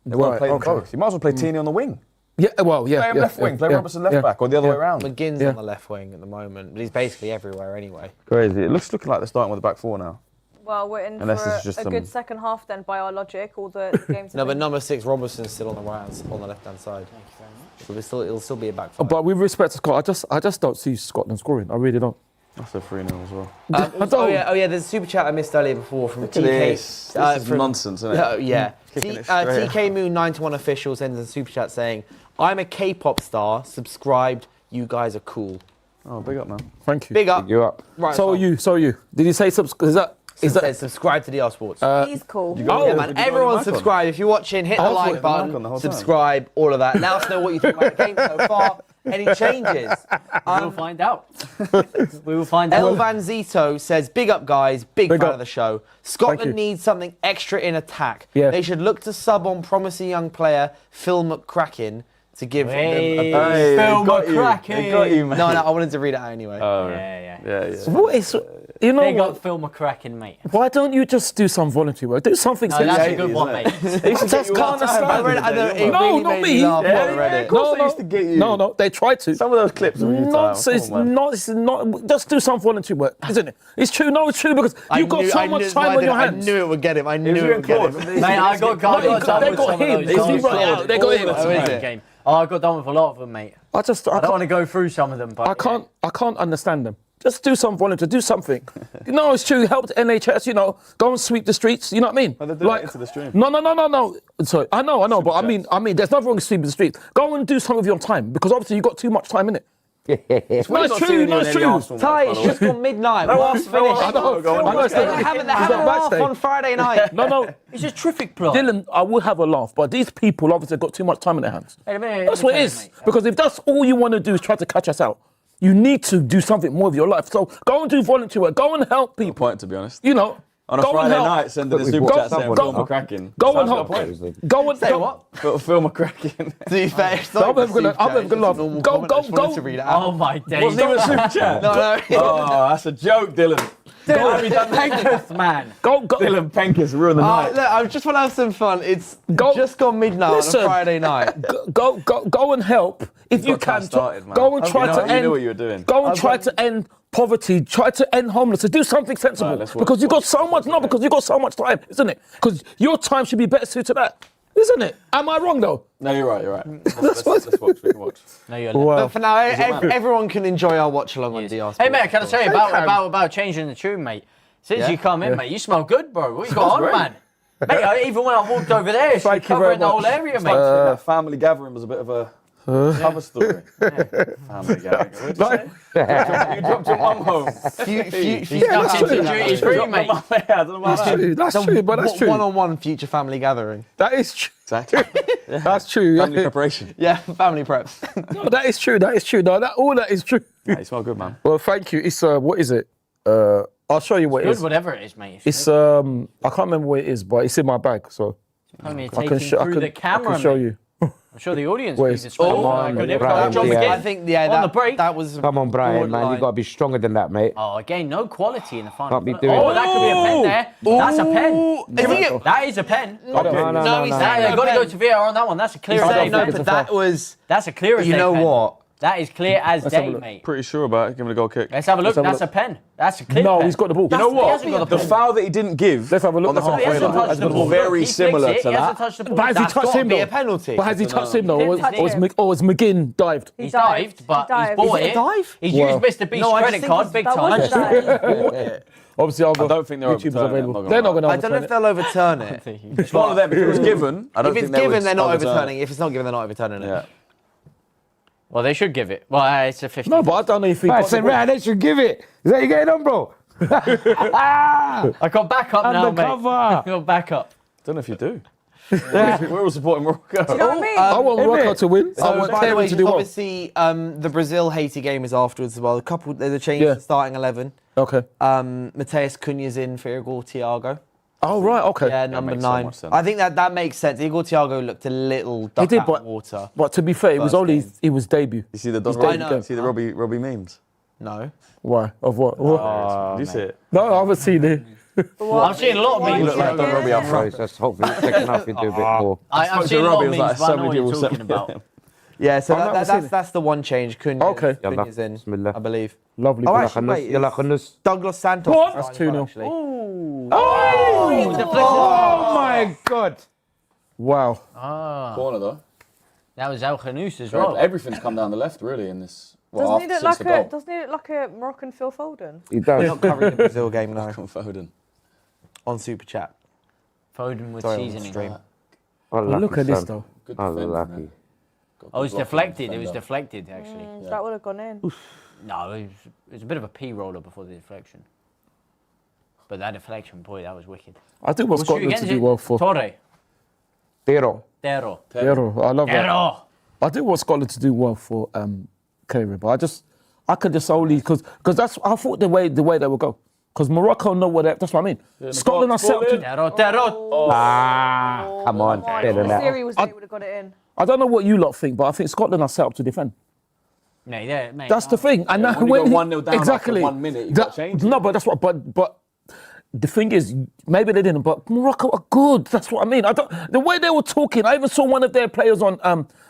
They want to play them okay. both. You might as well play Tierney on the wing. Yeah, well, yeah. Play him left wing, play Robertson left back, or the other way around. McGinn's Yeah. on the left wing at the moment, but he's basically everywhere anyway. Crazy. It looks looking like they're starting with the back four now. Well, we're in Unless for it's just a good second half then by our logic. All the games. No, but number 6, Robertson's still on the left-hand side. Thank you very much. It'll still be a back five. But with respect to Scotland, I just don't see Scotland scoring. I really don't. That's a 3-0 as well. Oh yeah, there's a super chat I missed earlier before from TK. This is nonsense, isn't it? Yeah. Kicking it straight. TK Moon 91 official sends a super chat saying, "I'm a K-pop star. Subscribed. You guys are cool. Oh, big up, man. Thank you. Big up. You up? Right. So are you. Did you say is that? Says subscribe to DR Sports. He's cool. Yeah, man. Everyone subscribe. If you're watching, hit the like on the whole button, time. subscribe, all of that. Let us know what you think about the game so far. Any changes? We'll find out. We will find El out. Van Zito says, big up, guys. Big fan up. of the show. you. Scotland needs something extra in attack. Yeah. They should look to sub on promising young player Phil McCracken to give them a boost. Hey, Phil they got you. McCracken. They got you, man. No, I wanted to read it out anyway. Yeah. What is? You know They what? got Phil McCracken, mate. Why don't you just do some volunteer work? Do something. No, that's a sensible. good one, mate. I just can't I read it, understand. I know, it No, really not made me. me laugh when I Yeah, read yeah, it. of course they used to get you. No, they tried to. Some of those clips are you No, it's not. Just do some volunteer work, isn't it? It's true. No, it's true because you've got so much time on your hands. I knew it would get him. I knew it would get him. Mate, I got done with they got some him. of They those. got him. They got him. All of them Oh, is in the it? game. Oh, I got done with a lot of them, mate. I don't want to go through some of them, but I can't understand them. Just do some volunteer, do something. No, it's true. Help the NHS, go and sweep the streets. You know what I mean? they're doing it into the stream. No. Sorry, I know. But I mean, there's nothing wrong with sweeping the streets. Go and do some of your time because obviously you've got too much time in it. No, it's true. Ty, it's just gone midnight. Once finished. I know. They're having a laugh on Friday night. No. it's just traffic plot. Dylan, I will have a laugh, but these people obviously got too much time in their hands. That's what it is. Because if that's all you want to do is try to catch us out, you need to do something more with your life. So go and do volunteer work. Go and help people. Point, to be honest. On a Friday night, sending a super chat saying Phil McCracken. Go and help. Go and Say what? Phil McCracken. To be fair, it's I'm not never gonna laugh. Go. to read it out. Oh my days. Wasn't even a super chat. No. Oh, that's a joke, Dylan. Penkus, man. Go. Dylan Penkus ruined the night. Look, I just want to have some fun. It's Go- just gone midnight Listen. on a Friday night. Go and help if you can. Started, man. Go and try to You end. knew what you were doing. Go and try to end poverty. Try to end homelessness. Do something sensible Right, let's watch. because you've got so much. No, because you've got so much time, isn't it? Because your time should be better suited to that, isn't it? Am I wrong though? No, you're right. Let's watch. We can watch. No, you're But for now, everyone can enjoy our watch along on DR Sports. Hey, mate, can I say about changing the tune, mate? Since you come in, mate, you smell good, bro. What you got on, man? Mate, even when I walked over there, she's covering the whole area, mate. That family gathering was a bit of a cover story. Family gathering. What did you say? You dropped your mum home. That's true, mate. I don't know about that. That's true, but that's true. One-on-one future family gathering. That is true. Exactly. That's true. Family preparation. Yeah, family preps. No, that is true. That is true. No, all that is true. Yeah, you smell good, man. Well, thank you. It's what is it? I'll show you what it Good, is. whatever it is, mate. It's I can't remember what it is, but it's in my bag, so I mean, I can show you. I'm sure the audience Wait, needs to smell. come on, Good. Brian, John yeah. McGinn. I think, on the break. that was. Come on, Brian, man, you got to be stronger than that, mate. Oh, again, no quality in the final. Can't be doing Oh, that. that could be a pen there. That's a pen. Is That is a pen. No, he's saying You've got to go to VAR on that one. That's a clear He's as day. saying no, but that was. That's a clear as day. You know pen. what? That is clear as Let's have a day, look. mate. Pretty sure about it. Give it a goal kick. Let's have a look. have a That's a look. pen. That's a clear No, pen. he's got the ball. You know He hasn't got what? the The ball. foul that he didn't give Let's have a look. on the Let's have a He halfway hasn't line touched the was ball. very He flicks similar it, to He hasn't that. touched the ball. But has he That's touched got him to be though? a penalty. But has he touched him though? Didn't Or touch was him. McGinn dived? He's dived, but he's bought Is it a it. dive? He's Wow. used Mr. Beast's No, I just credit think card big That time. was that. Obviously, I don't think they're YouTube's overturning it, available. I'm not They're gonna not going to I don't know if they'll overturn it. It's one of them. If it was given, I don't If think it's they would given, they're not overturn it. overturning. If it's not given, they're not overturning it. Yeah. Well, they should give it. Well, it's a 50. No, but I don't know if he I got said, the ball. right, they should give it. Is that you getting on, bro? I got back up now, mate. Undercover. I got back up. Don't know if you do. We're all supporting Morocco. Do you know what I mean? I want Morocco to win. I So, want by the Terry way, to do well. obviously, the Brazil-Haiti game is afterwards as well. There's a change Yeah. to starting 11. Okay. Mateus Cunha's in for Igor Thiago. Oh, right, okay. Yeah, number makes so 9. much sense. I think that makes sense. Igor Thiago looked a little duck did, out but- of water. But to be fair, it was First only game. it was debut. You see the Don He's Robbie, dead. see the Robbie memes? No. Why? Of what? Did you see it? No, I haven't seen it. I've seen a lot of You memes. look like Don Robbie up Right, front. so let's hopefully second half you do a bit more. I've seen a lot Robbie, of was memes, like, but I so know many what you're people sent talking me about. them. Yeah, so I've never seen it. that's the one change. Okay. Cunha's in, Bismillah. I believe. Lovely. Oh, Black. actually, wait, You're like on this. Douglas Santos. What? is That's starting 2-0. actually. Oh my God. Wow. Corner though. That was El Khanous as well. Everything's come down the left really in this. Doesn't he look like a Moroccan Phil Foden? He does. Not covering the Brazil game now Foden. on Super Chat. Foden with Sorry, on seasoning. stream. Unlucky, Look at this son. though. Good defender, Unlucky. man. Oh, it was deflected. It was deflected, actually. That would have gone in. No, it was a bit of a P roller before the deflection. But that deflection, boy, that was wicked. I think what We'll shoot Scotland against to do it. well for. Torre. Tero. Tero. Tero. I love that. Tero. I do want Scotland to do well for Kerry, but I could just only because that's I thought the way they would go. Because Morocco know what that's what I mean. Scotland are set up to. Tero. Tero. Ah, come on. Better than that. Siri was there, he would have got it in. I don't know what you lot think, but I think Scotland are set up to defend. Mate, That's the thing. And now when you go 1-0 down exactly after 1 minute, you gotta change it. No, but that's what. But the thing is, maybe they didn't. But Morocco are good. That's what I mean. The way they were talking. I even saw one of their players on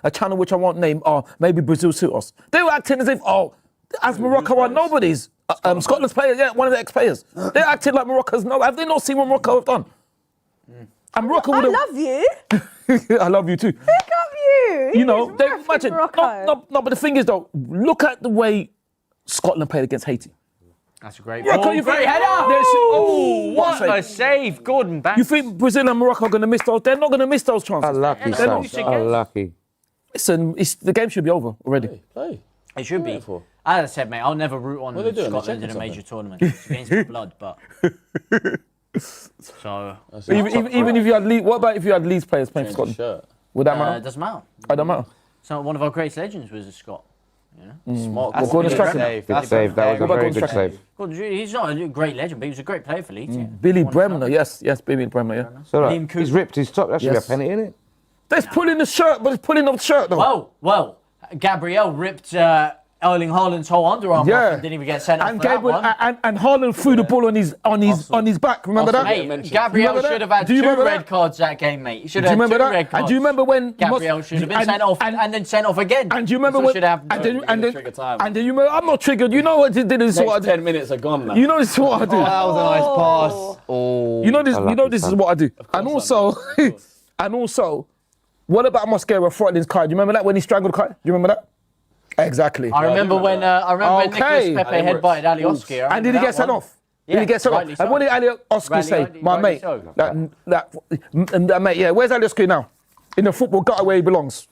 a channel which I won't name. Maybe Brazil suit us. They were acting as if as Morocco are nobodies. Scotland's players, yeah, one of the ex-players. They acted like Morocco's no. Have they not seen what Morocco have done? And Morocco I would have. love you. I love you too. Pick up you. You know, He's they ref in imagine. Morocco. No, but the thing is though, look at the way Scotland played against Haiti. That's a great Morocco, ball. you Great think- header. Oh, What what a save. Gordon back. You think Brazil and Morocco are going to miss those? They're not going to miss those chances. Unlucky, They're son. not used to games. Unlucky. Listen, the game should be over already. Play. It should be. for? As I said, mate, I'll never root on What are they doing? They're Scotland in a checking major tournament. It's against my blood, but. So. Even if you had Leeds, what about if you had Leeds players playing for Change the Scotland? shirt. Would that It matter? doesn't matter. I don't matter. So one of our greatest legends was a Scot. Smart. That's Gordon a Strachan. save. Good That's save. That was a What about very Gordon good save. Gordon, he's not a great legend, but he was a great player for Leeds. Yeah. Billy Bremner, yes, Billy Bremner, yeah. So Liam like, Cooper. he's ripped his top. That should Yes. be a penalty, isn't it? That's pulling the shirt, but it's pulling off the shirt though. Well, Gabriel ripped Erling Haaland's whole underarm off Yeah. and didn't even get sent off And for that Gabriel one. and Haaland threw the ball on his back. Remember that? Mate, Gabriel remember that? should have had Do you 2 remember red that? cards that game, mate. He should Do have you had remember 2 that? red cards. And do you remember when Gabriel should have been sent off and then sent off again? And do you remember So when? should have And then trigger time. and then you remember? I'm not triggered. You know what this is what I Next do. 10 minutes are gone now. You know this is what I do. That was a nice pass. Oh. You know this. I You like know it, this is son. what I do. And also, and also, what about Mosquera throttling Kai? Do you remember that when he strangled Kai? Do you remember that? Exactly. I remember when Okay. Nicolas Pepe headbutted Ali Oscar. And did he get sent off? Did he get sent off? rightly And so. what did Ali Oski say? My rightly mate. so. That mate, yeah. Where's Ali Oski now? In the football gutter where he belongs.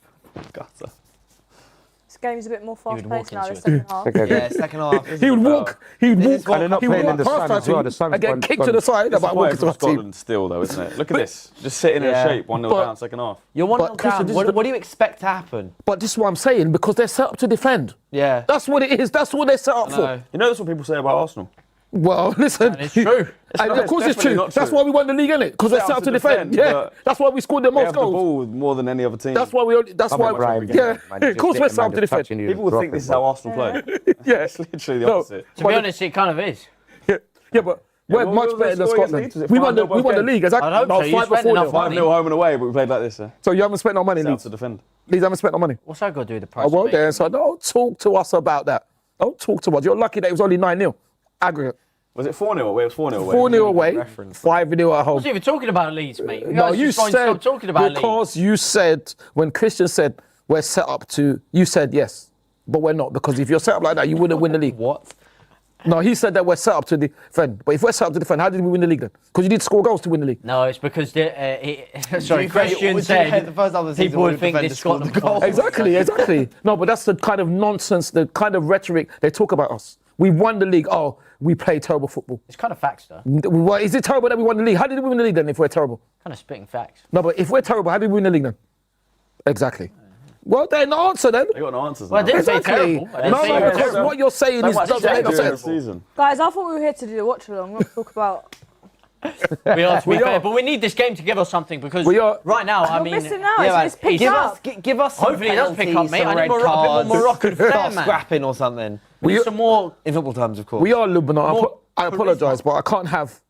This game's a bit more would walk fast-paced now, the into second half. Yeah, second half. He would walk. He would This is walk. what And they're not He would playing in walk the past sun our as well. team The sun's and get gone- kicked to gone- the side. About walking to our team. Scotland still though, isn't it? Look at this. Just sitting in Yeah. a shape, 1-0 But- down, second half. You're 1-0 Christian, down. this is the- What do you expect to happen? But this is what I'm saying because they're set up to defend. Yeah. That's what it is. That's what they're set up No. for. You know that's what people say about Arsenal. Well, listen. It's true. And not- of course it's it's true. definitely not That's true. why we won the league, innit? Because they're set up to defend. Yeah. but That's why we scored the They most have the goals. ball more than any other team. That's why we. That's Come why. on, Brian, Yeah. man, Of just course get we're the set up man to just defend. touching you, People drop think it, this is bro. how Arsenal play. Yeah. It's literally the No. opposite. To be honest, it kind of is. Yeah, but we're what much was the better than score against Scotland. Leeds? Was it We won the 5-0 both league. Exactly. I'd hope No, so. You 5 or spent 4 enough nil. money. 5-0 home and away, but we played like this, sir. So you haven't spent no money, Set up Leeds. to defend. Leeds haven't spent no money. What's that got to do with the price? I of won't bacon? there. So don't talk to us about that. Don't talk to us. You're lucky that it was only 9-0 aggregate. Was it 4-0 away? It was 4-0 away. 4-0 away, 5-0 at I home. wasn't even talking about Leeds, mate. You No, guys you just won't said stop talking about Leeds. because you said when Christian said we're set up to. You said yes, but we're not because if you're set up like that, you wouldn't win the league. What? No, he said that we're set up to defend. But if we're set up to defend, how did we win the league then? Because you did score goals to win the league. No, it's because sorry, think- Christian would you say said the first half of the season people would would think defend this to score Scotland the goal? Exactly. No, but that's the kind of nonsense, the kind of rhetoric they talk about us. We won the league. Oh, we play terrible football. It's kind of facts, though. Well, is it terrible that we won the league? How did we win the league then if we're terrible? Kind of spitting facts. No, but if we're terrible, how did we win the league then? Exactly. Well, then answer then. They got no answers. Well, I now. didn't say Exactly. terrible. I didn't No, say no, it was because terrible. what you're saying is much doesn't said make no During the sense. season. Guys, I thought we were here to do the watch-along, not talk about... We are, to be We fair, are. but we need this game to give us something because We are. right now, I You're mean, missing out. Yeah, It's man. picked Give up. us, give us some Hopefully it does pick up, penalties, mate. some I need red more- a bit more cards, Moroccan flair, start man. scrapping or something. we need some more. In football terms, of course. We are Lebanon. More I apologise, but I can't have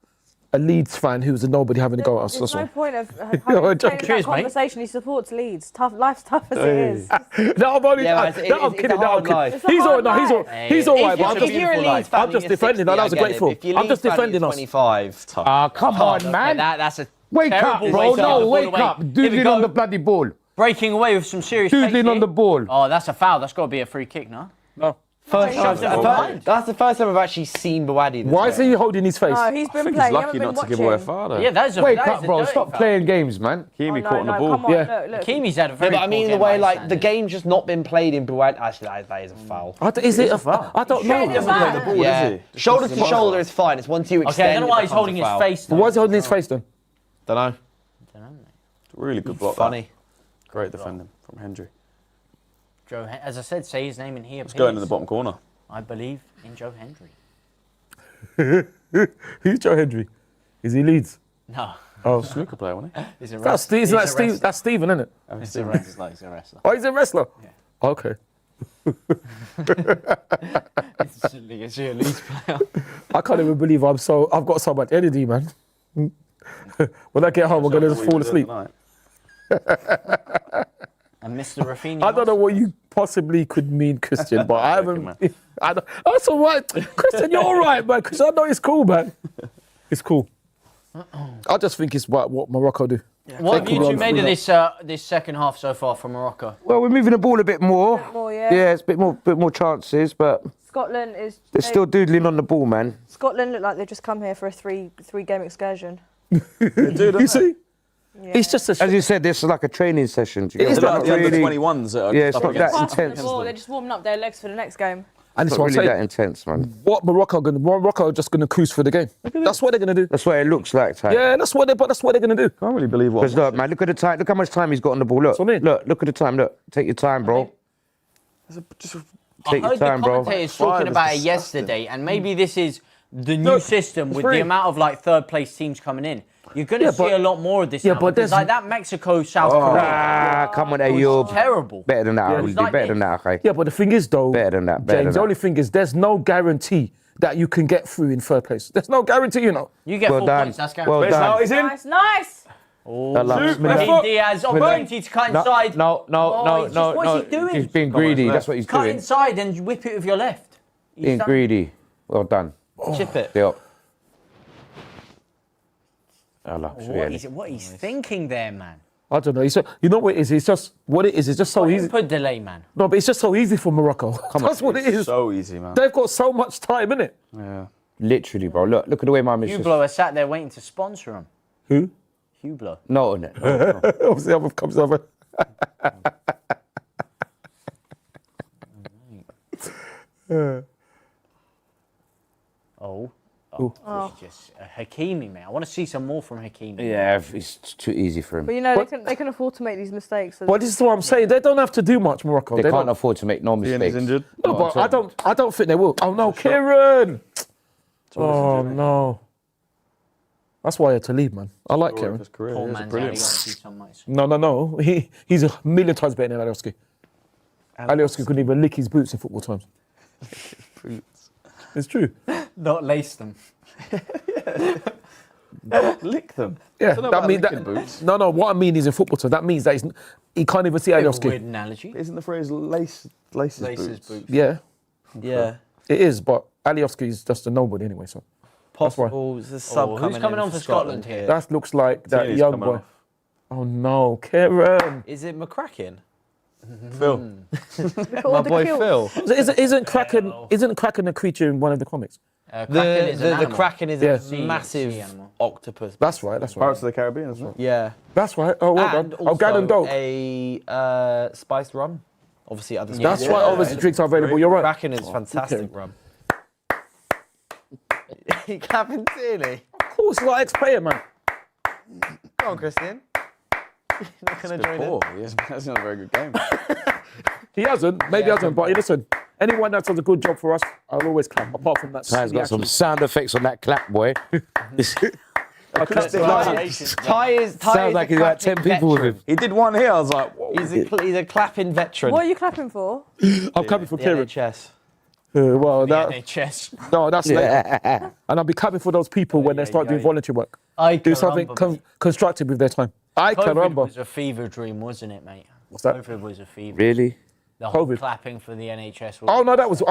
a Leeds fan who's a nobody having a go at us. There's That's no all. point of I'm having joking. that Cheers, mate. conversation. He supports Leeds. Life's tough as it is. No, I'm only. Yeah, man, I'm it's a kidding. No, I'm hard kidding. life. It's a He's all hard right. No, life. he's all right. If But I'm you're- just. if you're a Leeds fan, I'm just defending. No, that was a great film. I'm just defending us. 25. Ah, come on, Yeah, man. that's a Wake up, terrible bro. way to get the No, ball wake away. up. Here we Doodling go. on the bloody ball. Breaking away with some serious pace Doodling on here. the ball. Oh, that's a foul. That's got to be a free kick, no? No. First He shoved it time, from behind. that's the first time I've actually seen Bawadi. Why is he holding his face? No, he's I been think playing. he's You lucky haven't not been to give away a watching. foul, though. Yeah, that is a Wake that up, is a bro. dirty Stop foul. playing games, man. Kimi Oh, caught on the no, ball. come on, Yeah. look. Kimi's had a Yeah, very but I mean, poor the game way by like the standards. game's just not been played in Bawadi. Actually, that is a foul. Is it a foul? I don't Shouldn't know. have Play the that. ball, Yeah, is he? shoulder to shoulder is fine. It's once you extend. Okay, I don't know why he's holding his face. But why is he holding his face then? Don't know. Really good block. Funny. that. Great defending from Hendry. Joe, as I said, say his name in here. It's going in the bottom corner. I believe in Joe Hendry. Who's Joe Hendry? Is he Leeds? No, Oh, Snooker player, wasn't he? he's a that's Steve. he's Isn't a that Steve? wrestler. That's Stephen, isn't it? He's a wrestler. He's a wrestler. Oh, he's a wrestler. Okay. Is he a Leeds player? I can't even believe I've got so much energy, man. When I get home, I'm gonna just fall asleep. And Mr. Rafinha. I don't know what you possibly could mean, Christian, but I haven't. That's all right, Christian. You're all right, man. Because I know it's cool, man. It's cool. I just think it's what Morocco do. What have They you could two run made of through this second half so far from Morocco? Well, we're moving the ball a bit more. More, yeah. Yeah, it's a bit more chances, but Scotland is. they're still doodling on the ball, man. Scotland look like they've just come here for a three game excursion. You see? Yeah. It's just a. As you said, this is like a training session. Do you It get is what Like I'm the under really, 21s that are Yeah, it's up not against that Passing the intense. ball, they're just warming up their legs for the next game. And it's It's not what I'm really that saying. intense, man. What Morocco are just gonna cruise for the game. That's what they're gonna do. That's what it looks like, Ty. Yeah, that's what they're gonna do. I can't really believe what. Because look, man, look at the time. Look how much time he's got on the ball. Look, what I mean. look at the time. Look, take your time, bro. Take I your heard time, the bro. commentators Fire talking was about it disgusting. yesterday, and maybe this is the new Look, system with free. the amount of like third place teams coming in. You're gonna Yeah, see but- a lot more of this. Yeah, now, but because there's- like that Mexico South Korea Ah, come on, was Ayub. terrible. Better than that, Yeah, Aldi. it's like Better than this. that, okay? Yeah, but the thing is, though, Better than that, better James, than the that. only thing is, there's no guarantee that you can get through in third place. There's no guarantee, you know. You get Well 4 done. points. That's Well guaranteed. done. He's in. Nice, nice. Raheem Diaz opportunity to cut inside. No, Oh, he's just- what's he doing? He's being greedy. That's what he's Cut doing. inside and whip it with your left. He's Being done- greedy. Well done. Chip it. Stay up. What he's thinking there, man. I don't know. You know what it is? It's just what it is. It's just so easy. Put delay, man. No, but it's just so easy for Morocco. That's what it is. So easy, man. They've got so much time in it. Yeah. Literally, bro. Look at the way my missus. Hublot are sat there waiting to sponsor them. Who? Hublot. No. Obviously, other comes over. Oh, it's just Hakimi, man. I want to see some more from Hakimi. Yeah, it's too easy for him. But you know, they can afford to make these mistakes. So But this is what I'm saying. They don't have to do much, Morocco. They can't don't. afford to make no mistakes. He's injured. No, but I don't think they will. Oh no, Kieran! Oh no. That's why I had to leave, man. I like Kieran. His career. Poor He's man's brilliant. only got to do so much. No. He's a million times better than Alioski. Alioski couldn't even lick his boots in football times. It's true. Not lace them. Lick them. Yeah, don't know that about means licking that. boots. No. What I mean is in football terms, that means that he can't even see Weird Alioski. analogy. Isn't the phrase laces Laces boots? Yeah, Yeah. it is. But Alioski is just a nobody anyway. So that's why. Possible. There's a sub who's coming on for Scotland here? That looks like that Tierney's young coming boy. off. Oh no, Kieran! Is it McCracken? Phil. My boy Phil. Isn't Kraken a creature in one of the comics? Kraken is an The animal. Kraken is Yeah. a Sea massive animal. octopus. That's right. That's right. Pirates of the Caribbean as well. Yeah. That's right. Oh, well And done. Oh, Gannon also Dope. a spiced rum. Obviously, other That's spices. right. Obviously, drinks are available. You're right. Kraken is fantastic okay. rum. You clapping Tierney? Of course, like ex-player, man. Go on, Christian. You're not going to join Poor. in. He hasn't had a very good game. He hasn't. Maybe he hasn't. But listen, anyone that does a good job for us, I'll always clap. Apart from that. Ty's got some sound effects on that clap, boy. Sounds like he's got 10 people with him. He did one here. I was like, whoa. He's a clapping veteran. what are you clapping for? I'm clapping for The Kieran. NHS. Well, The that, NHS. no, that's later. And I'll be clapping for those people when they start doing voluntary work. Do something constructive with their time. I can COVID remember. was a fever dream, wasn't it, mate? What's that? COVID was a fever. Really? The whole COVID? clapping for the NHS. Was Oh no, that was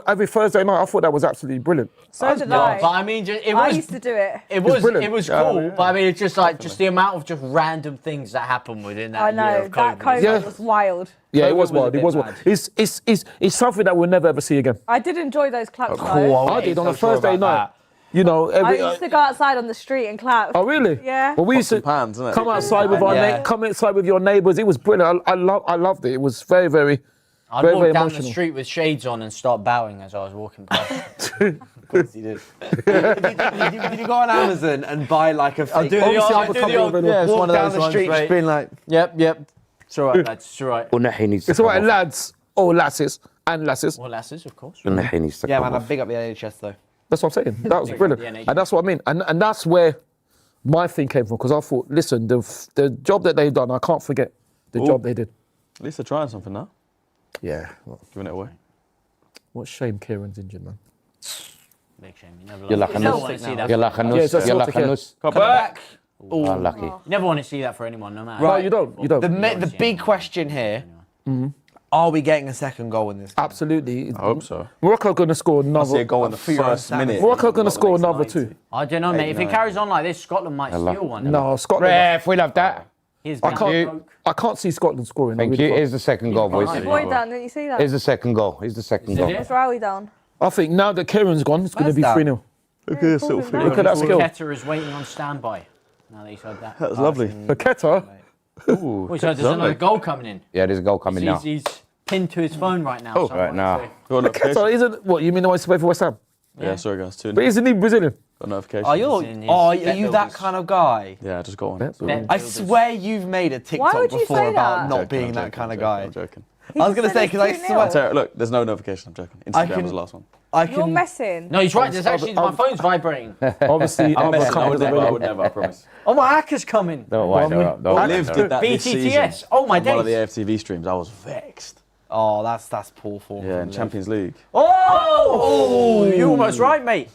every Thursday night. I thought that was absolutely brilliant. So did But I. I mean, it I was. used to do it. It was brilliant. it was cool, but I mean, it's just like just the amount of just random things that happened within that I year know of that COVID. COVID Yeah. was wild. Yeah, it COVID was was a wild. It bit was wild. mad. It's something that we'll never ever see again. I did enjoy those claps though. I did on a Thursday night. You know, I used to go outside on the street and clap. oh really? Yeah. Well, we used to Pans, isn't it? come outside with our Yeah. come outside with your neighbours. It was brilliant. I loved it. It was very, very. I'd Very, walk very down emotional. the street with shades on and start bowing as I was walking past. Of course you did. Did you go on Amazon and buy like a fake? do the Obviously, old- I'm a do the couple old- of yeah, walk it's one of down those the ones, street, mate. just being like, Yep. It's all right, lads. It's all right. Unahi needs to It's all right, come off. lads or lasses and lasses. Well, lasses, of course. Unahi needs to yeah, come man, I off. big up the NHS though. That's what I'm saying. That was Big up brilliant, the NHS. and that's what I mean. And that's where my thing came from, because I thought, listen, the job that they've done, I can't forget the job they did. At least they're trying something now. Yeah. Giving it away. What shame Kieran's injured, man. Big shame. You never You're like a never nus. want to see that. You're like a Yeah, nus. that's You're what like I a care. nus. Come back. Oh, lucky. You never want to see that for anyone, no matter. No, you don't. You don't. The big question here: are we getting a second goal in this? Absolutely. I hope so. Morocco going to score I see a another. goal in the first minute. Morocco going to score another two. I don't know, mate. If it carries on like this, Scotland might steal one. No, Scotland. Ref, we love that. Here's I Gary can't. Broke. I can't see Scotland scoring. I Thank really you. can't. Here's the second goal, boys. Right. Boy down, didn't you see that? Here's the second goal. Here's the second goal. it? It's Rowie down. I think now that Kieran's gone, it's going to be that? 3-0. Look at this little thing. Look at that skill. Ketter is waiting on standby. Now that he's heard that. That was lovely. Paqueta. Ooh, Oh, so there's another goal coming in. Yeah, there's a goal coming now. He's pinned to his phone right now. Oh, so I right wanted now. to- Got a notification. Paqueta isn't. What, you mean the one to play for West Ham? Yeah, sorry guys. Tune But isn't he Brazilian? Got a notification. Are you? in his Are bet you that builders. kind of guy? Yeah, I just got one. Bet I builders. swear you've made a TikTok would you before say about that? not Joking, being I'm that joking, kind of I'm guy. joking. I was going to say, because I 2-0. swear, Sarah, look, there's no notification. I'm joking. I Instagram can- was the last one. I You're can. messing. No, he's right. There's actually my phone's vibrating. Obviously, I'm other messing. I would companies never. I available. would never. I promise. Oh, my hacker's coming. Don't wind her up. Don't wind Liv her did up. that this BTTS. season. Oh, my on one of the days. AFTV streams. I was vexed. Oh, that's poor form. Yeah, from in Liv. Champions League. Oh, you're almost right, mate.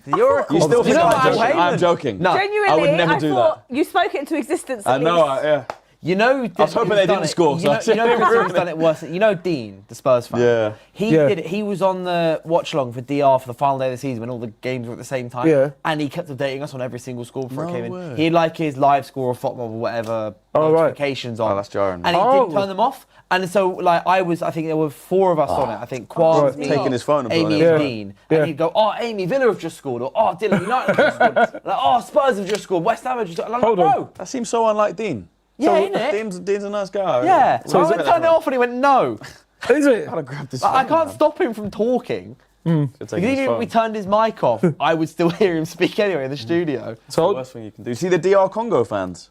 You're You still think know I'm what, joking? Wayman? I'm joking. No. Genuinely, I would never I do thought that. you spoke it into existence. I at know. least. Yeah. You know, I was hoping they didn't score. You know who's done it worse? You know Dean, the Spurs fan. Yeah. He did it. He was on the watch along for DR for the final day of the season when all the games were at the same time. Yeah. And he kept updating us on every single score before it came way. in. He had like his live score or FOTMOB or whatever notifications on. Oh, that's jarring. And he didn't turn them off. And so, like, I think there were 4 of us on it. I think Quaz, me, taking his phone and putting Amy, it and Dean. And he'd go, oh, Amy, Villa have just scored. Or, oh, Dylan, United have just scored. Like, oh, Spurs have just scored. West Ham have just scored. And I'm like, bro. That seems so unlike Dean. Yeah, so, innit? Dean's a nice guy. Yeah. So I turned it off and he went, no. Is it? I'd have grabbed this I can't stop him from talking. Because even if we turned his mic off, I would still hear him speak anyway in the studio. So the worst thing you can do. See the DR Congo fans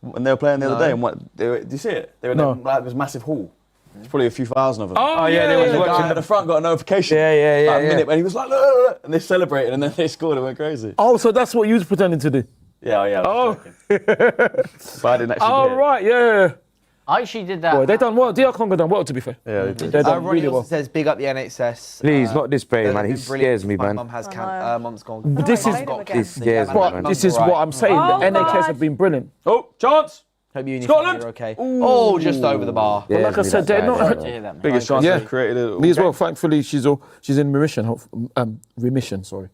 when they were playing the other day, and do you see it? They were in like this massive hall. There's probably a few thousand of them. Oh yeah, they And were the guy at the front got a notification. Yeah. Like a minute, and he was like, "Look," and they celebrated, and then they scored and went crazy. Oh, so that's what you was pretending to do? Yeah. But I didn't actually. Oh, do it. right, yeah. I actually did that. Boy, they done well. DR Congo done well, to be fair. Yeah, they did. They done Ronnie really also well. says, big up the NHS. Please, not this player, they've man. He been brilliant. scares me, My man. mum has mum's gone. But this is- This scares me, But man. this is what I'm saying. Oh, the NHS God. have been brilliant. Oh, chance! Hope you and your Scotland? family are okay. Oh, just over the bar. But like I said, they're not. To hear that, man. Biggest chance Yeah. they've created it. Me as well. Thankfully, she's in remission. Remission, sorry.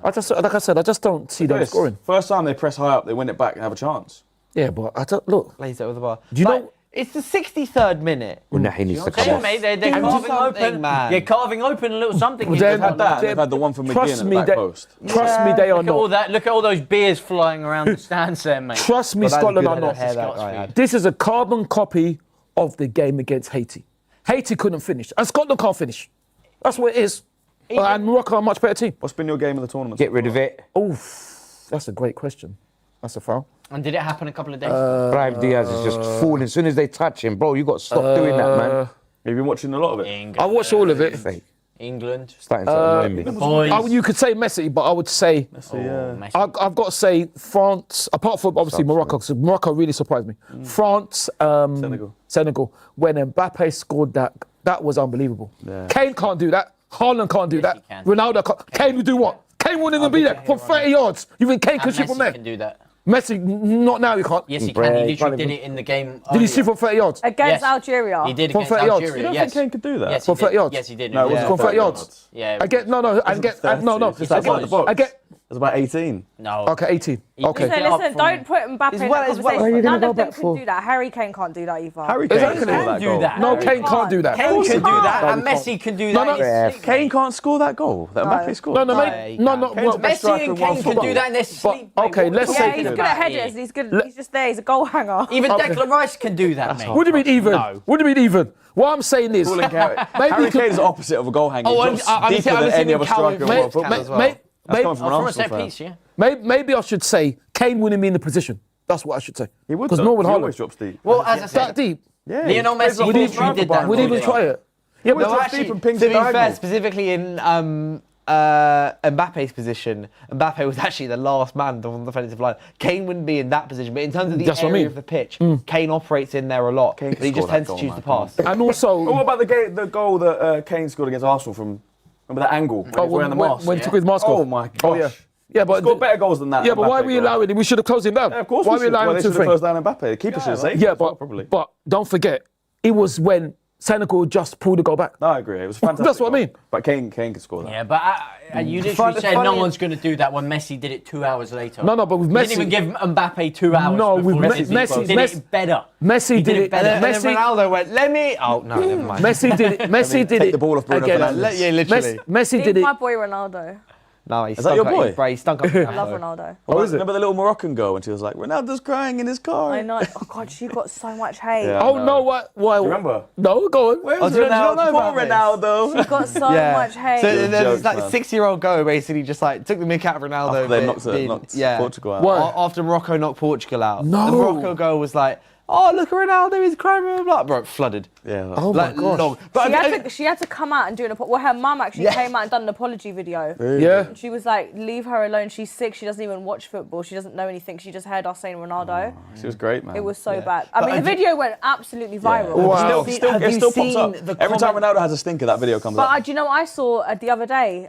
Like I said, I just don't see them scoring. First time they press high up, they win it back and have a chance. Yeah, but I don't look. Lays it over the bar. Do you know? It's the 63rd minute. Well, now he needs to come Yeah, off. mate, they're Do carving something, open. man. They're carving open a little something. Well, here. then- They've had that, and They've- they've had the one from McGinn Trust at the me, back that- post. Trust me, they are Look at all not. that. Look at all those beers flying around the stands there, mate. Trust me, Well, that's a Scotland good are head of not. hair that Scots guy for you. had. This is a carbon copy of the game against Haiti. Haiti couldn't finish, and Scotland can't finish. That's what it is. And Morocco are a much better team. What's been your game of the tournament? Get rid of it. Oof, that's a great question. That's a foul. And did it happen a couple of days? Brahim Diaz is just falling. As soon as they touch him, bro, you got to stop doing that, man. Have you been watching a lot of it? England. I watched all of it. Fake. England. Starting to annoy me. Boys. You could say Messi, but I would say Messi. I've got to say France. Apart from obviously Morocco, because Morocco really surprised me. France, Senegal. When Mbappe scored that was unbelievable. Yeah. Kane can't do that. Haaland can't do Yes, that. he can. Ronaldo can't. Kane would do what? Kane wouldn't even be there from 30 yards. You think Kane could shoot from Messi there? can do that. Messi, not now. He can't. Yes, he Brad, can. He can't literally even- did it in the game. Did he shoot from 30 yards? Against Yes. Algeria. He did From against 30 yards? Algeria. You don't yes. think Kane could do that? Yes, From he 30 did. yards? Yes, he did. No, it yeah. wasn't From 30 yards? Yeah. I get no. I get no. It's I outside the get. box. I get. It was about 18. No. Okay, 18. He Okay. picked So it up listen, from- don't put Mbappe in that well- Where are you conversation. gonna None go of them back can for? do that. Harry Kane can't do that either. Harry Kane Exactly. can score that do goal. that. No, Harry Kane can't do that. Kane course can he do that, can't. and Messi can do No, that. no. in his sleep, Kane mate. can't score that goal that Mbappe scored. No, Yeah, mate. he No, can. no. Kane's the best Messi and striker in Kane world can do football. that in their sleep. mate. okay, What let's are we say- Yeah, talking he's good about at here? headers. He's good. He's just there. He's a goal hanger. Even Declan Rice can do that, mate. What do you mean even? No. What do you mean even? What I'm saying is, Calling Harry maybe Kane is the opposite of a goal hanger. Oh, He and drops I'm deeper than any assuming other Calvin striker in Phillips world football. can as well. That's coming from an From a Arsenal set fan. piece, yeah. maybe I should say Kane wouldn't be in the position. That's what I should say. He would, because though, no one 'cause he always Haaland. drops deep. Well, as I That said, deep. Yeah, Lionel he plays Messi off Would the he, did striker that. behind would the he even goal. try it? Yeah, but No, he drops actually, deep and pings to it be fair, diagonal. specifically in Mbappe's position, Mbappe was actually the last man on the defensive line. Kane wouldn't be in that position, but in terms of the That's what I area mean. of the pitch, Kane operates in there a lot. Kane But can he just score that tends to goal, choose man, to come on. pass. And also, What about the goal that Kane scored against Arsenal from? Remember that angle when he was wearing the mask? when he took his mask off. Oh my gosh. Oh yeah. Yeah, but Scored better goals than that. yeah, but why Mbappe are we goal. allowing him? We should have closed him down. Yeah, of course Why we are we should. Well, allowing they him should to have think? closed down Mbappe. The keeper should have saved Yeah, it as well, but probably. don't forget, it was when Senegal just pulled the goal back. No, I agree. It was fantastic. That's what I goal. mean. But Kane could score that. yeah, but you literally Funny- said no funny- one's going to do that when Messi did it 2 hours later. No, but with You didn't even Messi, give Mbappe 2 hours. No, with before Messi- did Messi- it better. Messi He did it better. And then Messi, Ronaldo went, let me... Oh, no, never mind. Messi did it. Messi did take it. the ball off Bruno again. Fernandes. Yeah, literally. Messi Leave did it. my boy Ronaldo. No, he that stunk your up boy? his brain. He stunk up. I love Ronaldo. Oh, is it? Remember the little Moroccan girl when she was like, Ronaldo's crying in his car? I know. Oh God, she got so much hate. Yeah. Oh no! What? Why? Remember? No, go on. Where's Oh, do you not know Poor about this? Ronaldo. She got so much hate. So Good there's jokes, like man. 6-year-old go basically just like took the mick out of Ronaldo. After they bit, knocked yeah. Portugal out. What? After Morocco knocked Portugal out. No. The Morocco girl was like, oh, look at Ronaldo, he's crying, blah, blah, blah. Bro, flooded. Yeah. Oh my Like, gosh. long. But She had to come out and do an apology. Well, her mum actually came out and done an apology video. Yeah. And she was like, leave her alone. She's sick. She doesn't even watch football. She doesn't know anything. She just heard us saying Ronaldo. She was great, man. It was so bad. I mean, the video went absolutely viral. Wow. It still pops up. Every time Ronaldo has a stinker, that video comes But up. do you know what I saw the other day?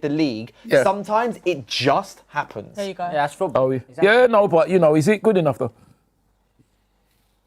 the league. Yeah. Sometimes it just happens. There you go. Yeah, that's football. Oh, yeah, no, but you know, is it good enough though?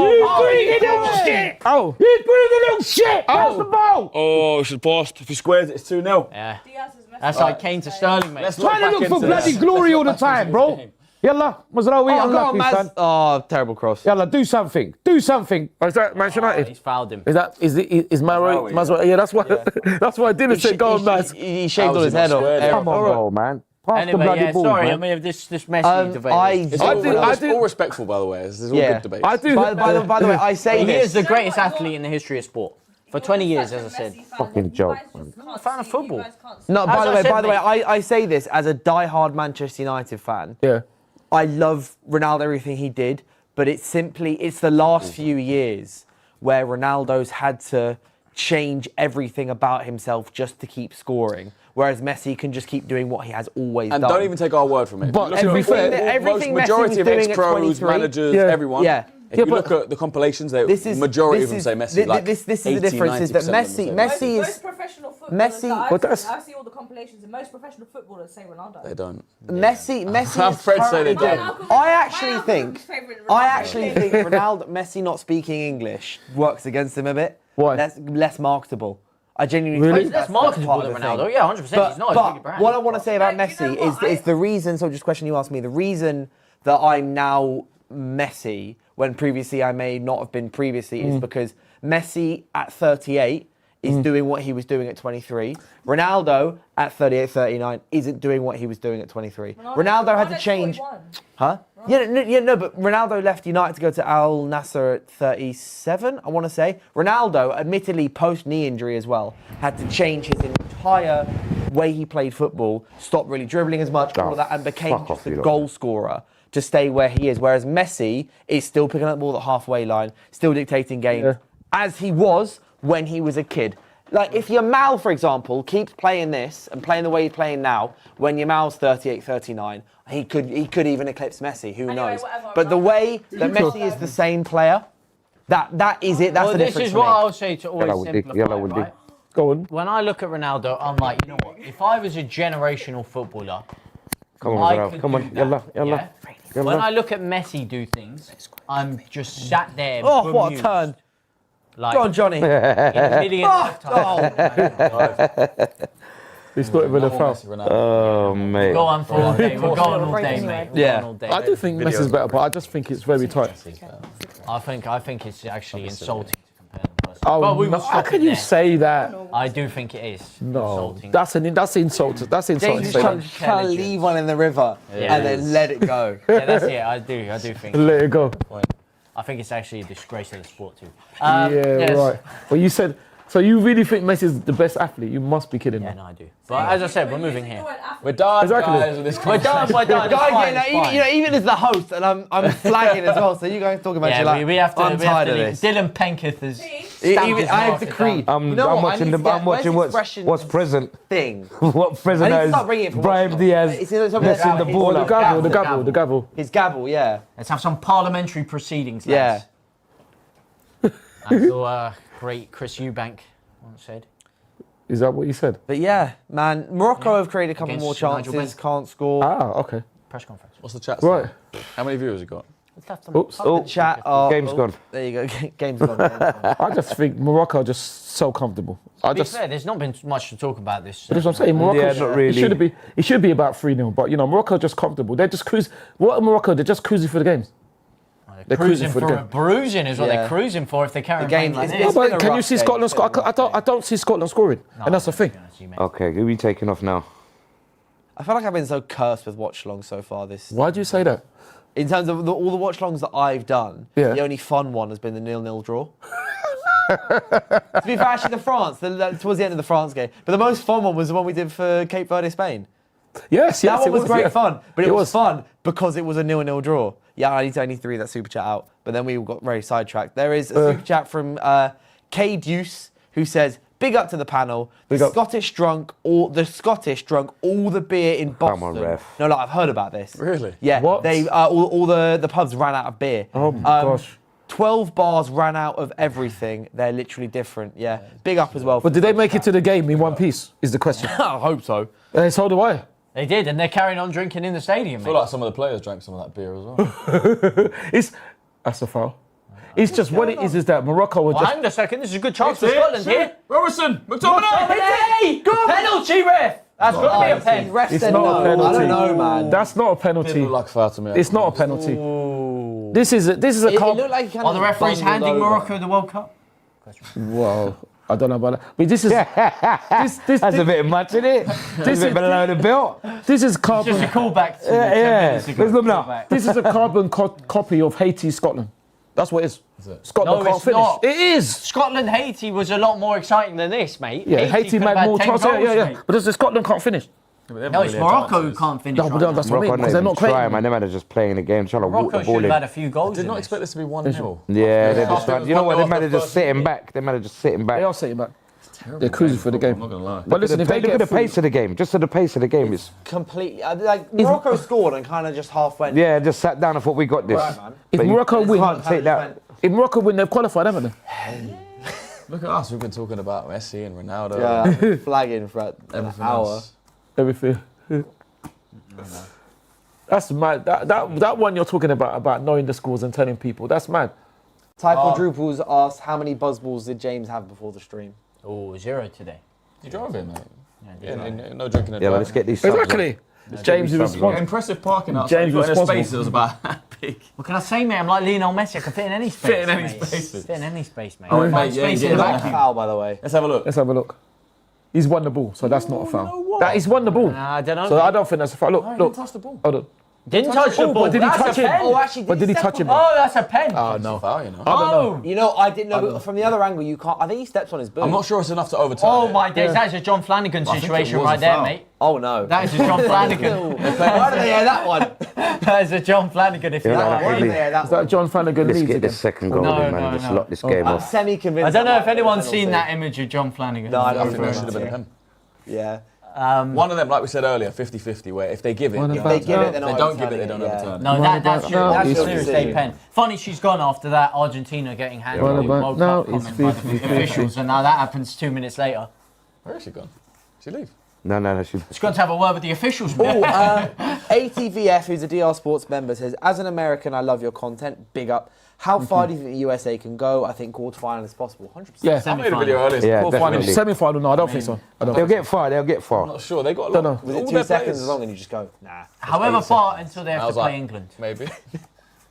greedy little shit! Oh. You greedy little shit! Pass the ball! Oh, it's paused. If he squares it, it's 2-0. Yeah. That's like Kane to Sterling, mate. Trying to look for bloody glory all the time, bro. Yalla, Mazraoui, Oh, go on, unlucky, Maz. son. Oh, terrible cross. Yalla, do something. Do something. Oh, is that Manchester United? He's fouled him. Is Mazraoui? Yeah, that's why. That's why I didn't say go on, Maz. He shaved all his head off. Come on, bro, man. Pass the Anyway, bloody yeah, ball, sorry, man. I mean, this Messi debate. It's all respectful, by the way. There's all good debates. I do. By the way, I say He is this. the greatest athlete in the history of sport. For 20 years, as I said. Fucking joke, man. I'm a fan of football. No, by As the I said, way, mate. I say this as a die-hard Manchester United fan. Yeah. I love Ronaldo, everything he did, but it's the last few years where Ronaldo's had to change everything about himself just to keep scoring, whereas Messi can just keep doing what he has always done. And don't even take our word from it. But Look to at be fair, everything Messi majority was of doing at ex-pros, 23, managers, Yeah. everyone. Yeah. If you look at the compilations, majority of them say Messi. This is the difference: is that Messi Most is professional footballers Messi- that But I've that's- seen, I see all the compilations, and most professional footballers say Ronaldo. They don't. Messi I'm is afraid to say they currently- don't. I actually think Ronaldo, Messi not speaking English works against him a bit. Why? Less marketable. I genuinely Really? think That's part marketable of than the thing. Ronaldo. Yeah, 100%. But, He's not a but big brand. what I want to say about But do you Messi know what? is the reason, so just question you asked me, the reason that I'm now Messi when previously I may not have been previously is because Messi at 38 is doing what he was doing at 23. Ronaldo at 38, 39 isn't doing what he was doing at 23. Ronaldo had to change. 41. Huh? No, but Ronaldo left United to go to Al Nassr at 37, I want to say. Ronaldo, admittedly post-knee injury as well, had to change his entire way he played football, stopped really dribbling as much, all of that, and became fuck just off, a you lot. goal scorer to stay where he is. Whereas Messi is still picking up the ball at halfway line, still dictating games, as he was when he was a kid. Like, if Yamal, for example, keeps playing this and playing the way he's playing now, when Yamal's 38, 39, he could even eclipse Messi, who knows? whatever, But the way that Messi is the same player, that is it, that's Well, the this difference is for what me. I'll say to always Yellow would dig, simplify, yellow would dig. right? Go on. When I look at Ronaldo, I'm like, you know what? If I was a generational footballer, Come I on, could come do on, that, yalla, yeah? yalla. When I look at Messi do things, I'm just sat there. Oh, what a bemused. turn. Like, Go on, Johnny. in a million lifetimes. It's not even a foul. Oh, mate. Go on for all day. We're going all day, Breaking mate. red. We're Yeah. going all day. I do think Messi's better, but I just think it's very tight. I think it's actually insulting to compare them. personally. Oh, But we will no, how stop can it you there. say that? I do think it is No, insulting. that's insult. That's insulting. James is Say trying that. to leave one in the river and then let it go. Yeah, that's it. I do think. Let it go. I think it's actually a disgrace to the sport too. Yeah, yes. right. Well, you said. So you really think Messi's the best athlete? You must be kidding Yeah, me. no, I do. But as I said, we're moving here. We're done, Exactly. guys, with this We're done. We're done. Guys, It's fine, yeah, it's no, fine. even as the host, and I'm flagging as well, so you guys talking about Yeah, you like, we have to. I'm we have tired to of leave. this. Dylan Penketh has. I have decreed. I'm You know what? I watching need to get- I'm watching where's what's expression present. Thing. What I present need to has start bringing it from Brahim Watchdog. Diaz It's in the messing the ball The up. gavel, the gavel. gavel. His gavel, yeah. Let's have some parliamentary proceedings. Yeah. lads. As the great Chris Eubank once said. Is that what you said? But yeah, man, Morocco have created a couple Against more Nigel chances, Benn. can't score. Ah, okay. Press conference. What's the chat? Right. How many viewers you got? Oops. The chat are, Game's gone. There you go, game's gone. I just think Morocco are just so comfortable. To be fair, there's not been much to talk about this. But that's what I'm saying. Morocco, Yeah, not really. It should be about 3-0, but you know, Morocco are just comfortable. They're just cruising. What are Morocco? They're just cruising for the games. They're cruising for the a game. bruising is what Yeah. they're cruising for if they carry The game on like is- this. No, It's been a but can you rough see game. Scotland It's been a score? rough game. I don't see Scotland scoring, and that's the thing. Okay, who are we taking off now? I feel like I've been so cursed with watch-alongs so far this. Why do you say that? In terms of all the watch-alongs that I've done, Yeah. the only fun one has been the 0-0 draw. To be fair, actually, towards the end of the France game. But the most fun one was the one we did for Cape Verde, Spain. Yes, That one was great yeah. fun, but it It was was. fun because it was a 0-0 draw. Yeah, I need to read that super chat out, but then we all got very sidetracked. There is a super chat from K Deuce who says, "Big up to the panel. The Big up. Scottish drunk all the beer in Boston." Come on, ref. No, I've heard about this. Really? Yeah. What? They all the pubs ran out of beer. Oh my gosh. 12 bars ran out of everything. They're literally different. Yeah. Big up as well. But did they make it to the game in one piece? Is the question. I hope so. So do I. They did, and they're carrying on drinking in the stadium. I feel mate. like some of the players drank some of that beer as well. That's a foul. It's just what it is that Morocco were Well, just. hang on a second. This is a good chance for Scotland here. Robertson, McTominay! Hey, penalty ref. That's got to be a pen. It's not a penalty. I don't know, man. That's not a Didn't penalty. look like a foul to me. It's not a penalty. This is a It calm. looked like he kind Are of the referees bundled handing over. Morocco the World Cup? Wow. I don't know about that. But this is That's a bit much, isn't it? This is a bit below the belt. this is carbon. Just a callback to the 10 Yeah. minutes ago. Let's look now. Callback. This is a carbon copy of Haiti, Scotland. That's what it is. Scotland No, can't it's finish. not. It is. Scotland Haiti was a lot more exciting than this, mate. Yeah, Haiti could have made had more 10 chances. goals, Yeah. mate. But this is Scotland can't finish. No, it's Morocco who can't finish. No, but right that's now. what I mean. Morocco Because they're not trying, playing. man. Them man are just playing the game, trying to walk Morocco the ball should have had in. a few goals. Did in not this. expect this to be 1-0. Yeah, they're just Yeah. trying. You know what? Them man are After the just first sitting minute. back. Them man are just sitting back. They are sitting back. They're cruising for the game. I'm not gonna lie. But listen, if they Look at get the through, pace of the game. Just at the pace of the game, it's Completely. Like Morocco scored and kind of just half went. yeah. Just sat down and thought we got this. Right, man. if But you Morocco win, can't take that. if Morocco win, they've qualified, haven't they? Look at us. We've been talking about Messi and Ronaldo. Yeah, flagging for an Everything hour. else. Everything. That's mad. That one you're talking about knowing the scores and telling people. That's mad. Ty Quadruples asked how many buzzballs did James have before the stream? Oh, 0 today. You drove in, mate. Yeah, No drinking and Yeah, driving. well, let's get these. subs on. Exactly. James is subs on. responsible. Impressive parking outside. James In a responsible. space that was about that big. What can I say, mate? I'm like Lionel Messi. I can fit in any space. Fit in any mate. spaces. Fit in any space, mate. Oh, Find mate, yeah, space you in the get vacuum. Foul, by the way. Let's have a look. Let's have a look. He's won the ball, so that's not a foul. That he's won the ball. I don't know. So I don't think that's a foul. Look, No, he look. didn't touch the ball. Hold on. Didn't touch the ball. But did he That's touch a him? pen. Oh, actually, But did he step touch on him? Oh, that's a pen. Oh It's no. a foul, you know. I don't know. You know, I didn't know, but from the other angle, you can't. I think he steps on his boot. I'm not sure it's enough to overturn Oh it. my days, that is a John Flanagan I think it situation was a right there, foul. mate. Oh no. That is a John Flanagan. Why did they hear that one? That is a John Flanagan. If you Yeah, know that what I Why mean. did they hear that Is that one? John Flanagan Let's leads get again? this second goal No, in, man. no, Let's no. lock this game I'm off. semi-convinced. I don't know that if might be a anyone's penalty. seen that image of John Flanagan. No, I I don't think that think should have been a so. pen. Yeah. One of them, like we said earlier, 50-50, where if they give it, One you of know, them. They give it, if then they don't give it, they don't overturn it. No, that's about- your no, that's it's your Clear 50. State pen. Funny she's gone after that Argentina getting handed What the about- World no, Cup it's comment by the 50-50. officials, and now that happens 2 minutes later. Where is she gone? She leave? No. She's going to have a word with the officials. Oh, ATVF, who's a DR Sports member, says, as an American, I love your content. Big up. How far do you think the USA can go? I think quarterfinal is possible. 100%. Yeah. I made a video earlier. Yeah, Quarterfinal. definitely. Semi-final? No, I don't think so. I don't They'll think get far. They'll get I'm far. not sure. They got a Don't lot. know. Was it all 2 their seconds players- as long and you just go, nah. However far until they have I to was play like, England. Maybe.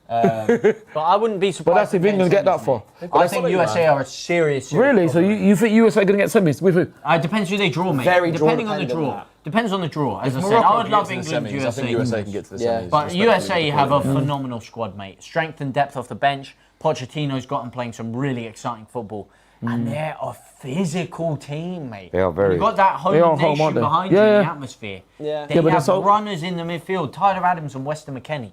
But I wouldn't be But surprised. that's if England get that far. I think USA are a serious. Really? So you think USA are going to get semis? With who? It depends who they draw, mate. Very draw Depending on the dependent, draw. that. Depends on the draw. As I said, Morocco I would can love get to the England, semis. I think USA can get to the Yeah. semis. But respectfully, USA have a before they- phenomenal squad, mate. Strength and depth off the bench. Pochettino's got them playing some really exciting football. And they're a physical team, mate. They are very. You've got that home They are home, nation aren't they? behind you Yeah, in the yeah. atmosphere. Yeah. They Yeah, but have that's all- runners in the midfield. Tyler Adams and Weston McKennie.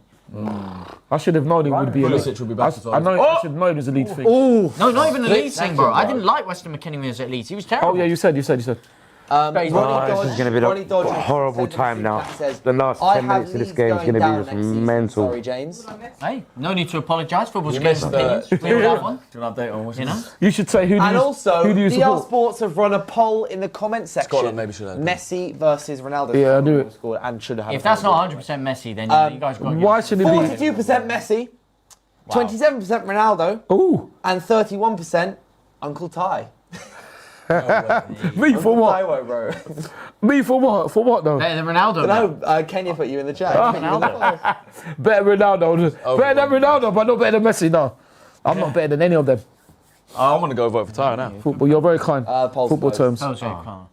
I should have known he would be elite. Pulisic will be back as well. I know. I should have known it was a lead thing. No, not even the lead thing, bro. I didn't like Weston McKennie when he was at Leeds. He was terrible. Oh yeah, you said. But he's This is going to be the horrible time now. The last 10 minutes of this game is going to be just mental. Sorry, James. Hey, no need to apologise. Football's You game missed of the. opinions. We all have one. Do you want an update on what's You know? You should say who do And you also, who do you DR support? Sports have run a poll in the comment section. Scotland maybe should have. Messi versus Ronaldo. Yeah, I knew it. Scored and should have had If a that's penalty. not 100% Messi, then you know, you guys got to Why should it be? 42% Messi, 27% Ronaldo, Ooh, and 31% Uncle Ty. me for what? Taiwo, bro. Me for what? For what though? Better than Ronaldo. mate. No, Kenya put you in the chat. Ronaldo. Better Ronaldo. Better than Ronaldo, but not better than Messi. No, I'm not better than any of them. I want to go vote for Tyre now. Football, you're very kind. Poll's Football closed. terms. Oh, sorry, Connor.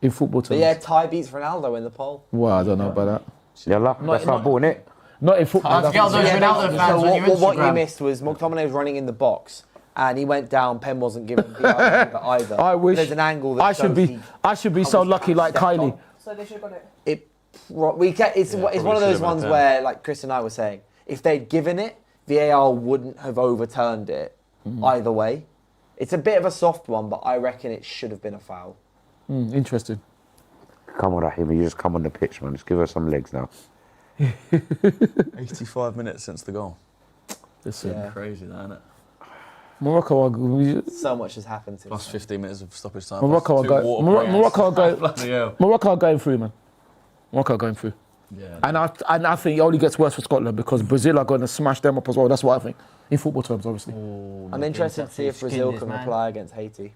In football But terms. yeah, Ty beats Ronaldo in the poll. Well, I don't know about that. Yeah, that's our ball, innit? Not in football. Let's get all those that's- Ronaldo fans on your what you Instagram. missed was McTominay was running in the box and he went down. Penn wasn't given the either. I wish. There's an angle that I should shows be. I should be so lucky like stepped Kylie. on. So they should have got it. It's one of those should have ones been a where, like Chris and I were saying, if they'd given it, VAR wouldn't have overturned it either way. It's a bit of a soft one, but I reckon it should have been a foul. Interesting. Come on, Rahim, you just come on the pitch, man. Just give us some legs now. 85 minutes since the goal. Listen, Yeah. Crazy, that, isn't it? Morocco are good. So much has happened to Plus us. 15 minutes of stoppage time. Morocco are plus two going. water breaks. Morocco are going. Bloody hell. Morocco are going through, man. Morocco are going through. Yeah. And I think it only gets worse for Scotland because Brazil are going to smash them up as well. That's what I think. In football terms, obviously. I'm interested to see if Brazil can reply against Haiti.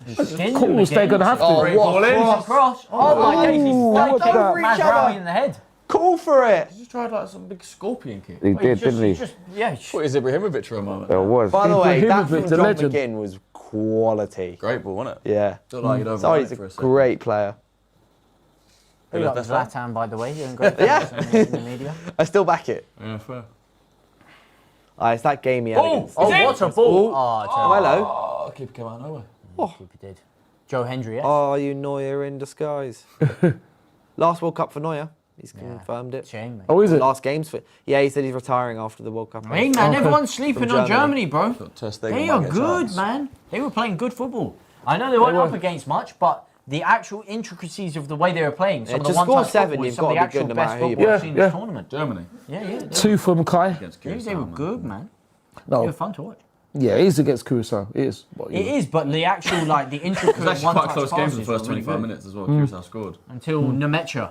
Of course, they're going to have to. Oh, what a cross. Cross. Oh my days, he what's fucking that? Mazraoui in the head. Call for it. He just tried like some big scorpion kick. He did, didn't he? Yeah, Thought he was Ibrahimovic for a moment. There was. By the way, that Ibrahimovic, from the John legend. McGinn was quality. Great ball, wasn't it? Yeah. Looked like you'd overrun Sorry, it he's a for a second. great player. Who got That's right. Zlatan, by the way? Doing great Yeah. in the media. I still back it. Yeah, fair. It's that gamey elegance. Oh, what a ball! Oh, Hello. Oh, keeper came out of nowhere. Keeper did. Joe Hendry, yes. Oh, you Neuer in disguise. Last World Cup for Neuer. He's confirmed it. Shame, mate. Oh, is it? Last games for. Yeah, he said he's retiring after the World Cup. Hey, man, everyone's sleeping From on Germany, bro. Ter Stegen They might are get a good, chance. man. They were playing good football. I know they weren't up against much, but the actual intricacies of the way they were playing, some of to the score one-touch 7, football, you've some of the got to be actual good no best matter who you football I've play. seen in Yeah. this tournament. Germany. Yeah. 2 from Kai. Against They Curacao, were man. good, man. They No. were fun to watch. Yeah, it is against Curacao. It is. But, It is, but the actual, like, the intricate It was actually quite one-touch close games in the passes first were really 25 good. minutes as well. Curacao scored. Until Nemecha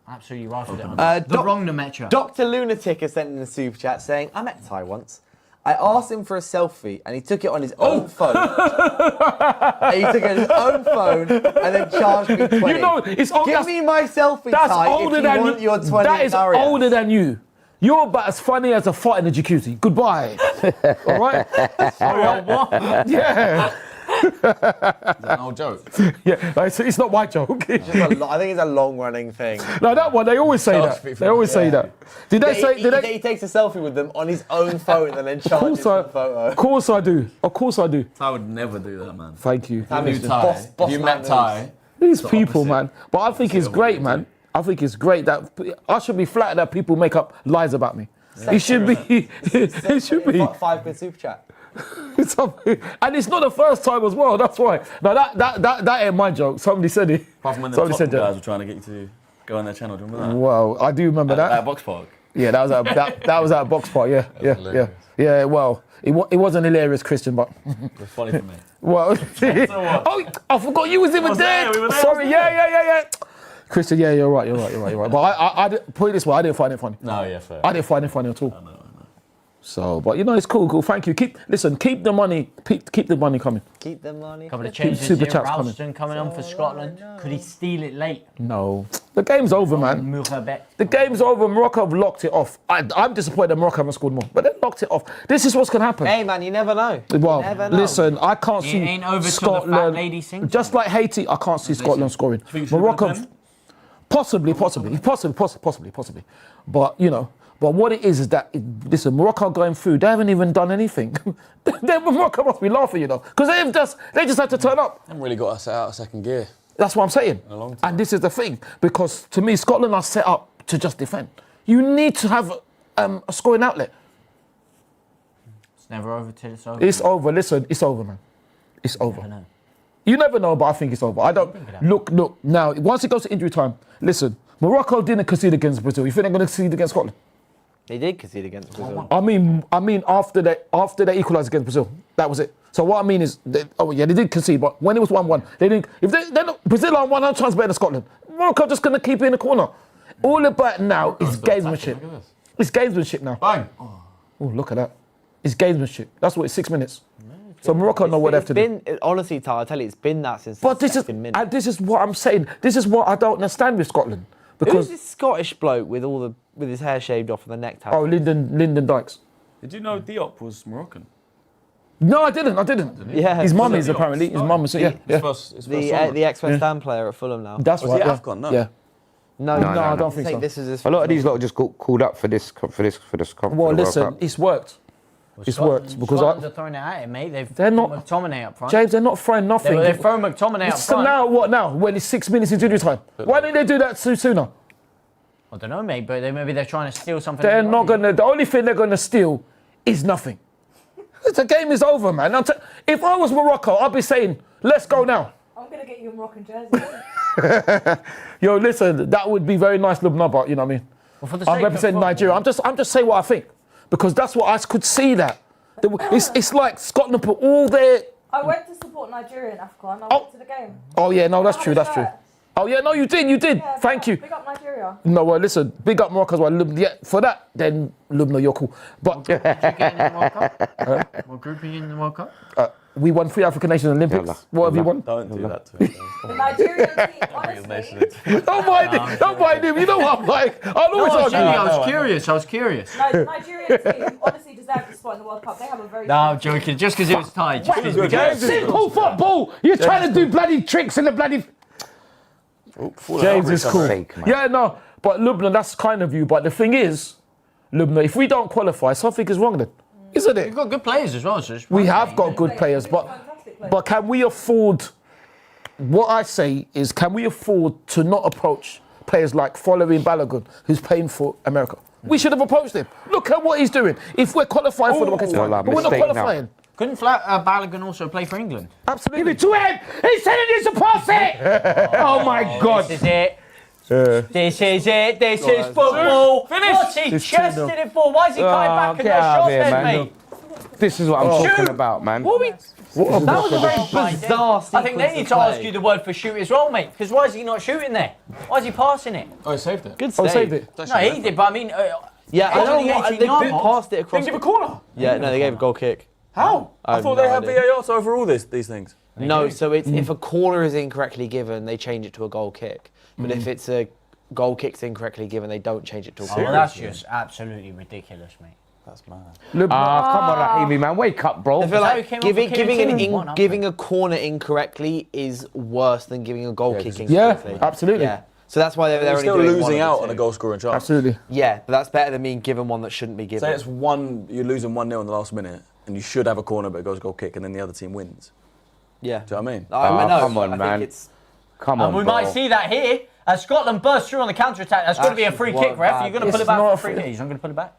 absolutely rifled it on Uh, the wrong Nemecha. Dr. Lunatic has sent in a super chat saying, I met Ty once. I asked him for a selfie and he took it on his own phone. And he took it on his own phone and then charged me 20. You know, it's old. Give me my selfie, That's Ty, older if you than want you. your 20 That is Arias. older than you. You're about as funny as a fart in a jacuzzi. Goodbye. All right? Yeah. Is that an old joke? Yeah. Like, it's not my joke. I think it's a long-running thing. No, that one, they always say that. They always say that. Did they say... He takes a selfie with them on his own phone and then charges for the photo. Of course I do. Of course I do. I would never do that, man. Thank you. That You means Ty. boss If you man met moves. Ty. These the people, opposite. man. But I think it's great, man. I think it's great that... I should be flattered that people make up lies about me. It should be... It should be. 5 quid super chat. And it's not the first time as well, that's why. No, that ain't my joke. Somebody said it. Apart from when the Somebody said Tottenham that. guys were trying to get you to go on their channel. Do you remember that? Well, I do remember that. At Box Park. Yeah, that was that was at Box Park. Yeah. Well, it wasn't hilarious, Christian, but It was funny for me. well. Oh, I forgot you was even there. We were there, Sorry. Yeah. Christian, yeah, you're right. But I put it this way, I didn't find it funny. No, yeah, fair. I didn't find it funny at all. I know. So, but it's cool. Thank you. Keep the money. Keep the money coming. Keep the money. Couple of changes super here. chats Ralston coming on for Scotland. Could he steal it late? No, the game's over, man. Mourabet. The game's over. Morocco have locked it off. I'm disappointed that Morocco haven't scored more, but they locked it off. This is what's going to happen. Hey, man, you never know. Well, You never know. listen, I can't It see ain't over till the Scotland. fat lady sings. Just like Haiti, I can't see Scotland scoring. Morocco, possibly. But what it is that listen, Morocco going through. They haven't even done anything. Morocco must be laughing, because they just had to turn up. Haven't really got us out of second gear. That's what I'm saying. a long time. And this is the thing, because to me, Scotland are set up to just defend. You need to have a scoring outlet. It's never over till it's over. It's over. Listen, it's over, man. It's over. I know. You never know, but I think it's over. I don't look. Now, once it goes to injury time, listen. Morocco didn't concede against Brazil. You think they're going to concede against Scotland? They did concede against Brazil. I mean, after they equalised against Brazil, that was it. So what I mean is, they did concede, but when it was 1-1, they didn't. If they're not, Brazil are 100 times better than Scotland. Morocco just going to keep it in the corner. All about now is gamesmanship. It's gamesmanship now. Bang. Oh, look at that. It's gamesmanship. That's what it's 6 minutes. So Morocco know what they have to do. Honestly, Ty, I tell you, it's been that since But the this is, second minute. and this is what I'm saying. This is what I don't understand with Scotland. Who's Because this Scottish bloke with his hair shaved off and the neck tattoo? Lyndon Dykes. Did you know Diop was Moroccan? No, I didn't. Yeah. His mum Was is it Diop? apparently. His mum is. Yeah. His first the summer. ex-West Ham player at Fulham now. That's Was right. he Yeah. Afghan? No. Yeah. No, I don't think so. This is his A lot of these lot just got called up for this. Well, listen, it's worked. It's worked because Scotland are throwing it at him, mate. They're not- McTominay up front. James, they're not throwing nothing. They've thrown McTominay up So front. now what? Now when it's 6 minutes into injury time, why didn't they do that sooner? I don't know, mate, but maybe they're trying to steal something. They're not gonna. The only thing they're gonna steal is nothing. The game is over, man. If I was Morocco, I'd be saying, "Let's go now." I'm going to get you a Moroccan jersey. Yo, listen, that would be very nice, Lubnaba. You know what I mean? Well, for the I'm sake of representing football. Nigeria. I'm just saying what I think because that's what I could see that. It's like Scotland put all their. I went to support Nigeria in AFCON. I Oh. went to the game. Oh yeah, no, that's I true. had a That's true. shirt. Oh yeah, no, you did. Yeah, Thank you. Big up Nigeria. No, well, listen, big up Morocco as well. Yeah, for that, then Lubna, you're cool. But What group are you in the World Cup? we won 3 African Nations Olympics. Yalla. What have you won? Don't do that to him. The Nigerian team, honestly. Don't mind him. Don't mind him. You know what I'm like. I'll always No, argue. I was curious. Nigerian team honestly deserved the spot. spot in the World Cup. They have a very. No, I'm joking. Just because it was tied. Just 'cause we James, simple football. You're trying to do bloody tricks in the bloody. James is cool. Yeah, no, but Lubna, that's kind of you. But the thing is, Lubna, if we don't qualify, something is wrong then, isn't it? We've got good players as well. So we have got good players, but can we afford? What I say is, can we afford to not approach players like following Balogun, who's playing for America? We should have approached him. Look at what he's doing. If we're qualifying for the World Cup, but we're not qualifying. Couldn't Balogun also play for England? Absolutely. Give it to him. He's telling you to pass it. Oh my God. This is it. This is it. This is football. Finish. What's he chested it for? Why is he coming back and get no out shot of here, then, man. mate? This is what I'm talking about, man. That was a very bizarre I think they need to ask you the word for shoot as well, mate. Because why is he not shooting there? Why is he passing it? Oh, he saved it. Good save. saved it. No, he did, but I mean... Yeah, I don't know what, they passed it Didn't across. give a corner. Yeah, no, they gave a goal kick. How? I have thought no they had idea. VAR to overrule these things. No, so it's if a corner is incorrectly given, they change it to a goal kick. But if it's a goal kick's incorrectly given, they don't change it to a goal Oh, kick. that's just absolutely ridiculous, mate. That's mad. Come on, Rahimi, man. Wake up, bro. I feel like came off for giving a corner incorrectly is worse than giving a goal kick Yeah, incorrectly. absolutely. Yeah. So that's why they're They're only still doing one losing of the out two. on a goal scoring chance. Absolutely. Yeah, but that's better than being given one that shouldn't be given. Say it's you're losing 1-0 in the last minute, and you should have a corner, but it goes goal kick, and then the other team wins. Yeah. Do you know what I mean? Come on, I man. think it's Come on, And we bro. might see that here. As Scotland bursts through on the counter-attack, that's going to be a free kick, ref. You're going to pull it back for a free kick. He's not going to pull it back.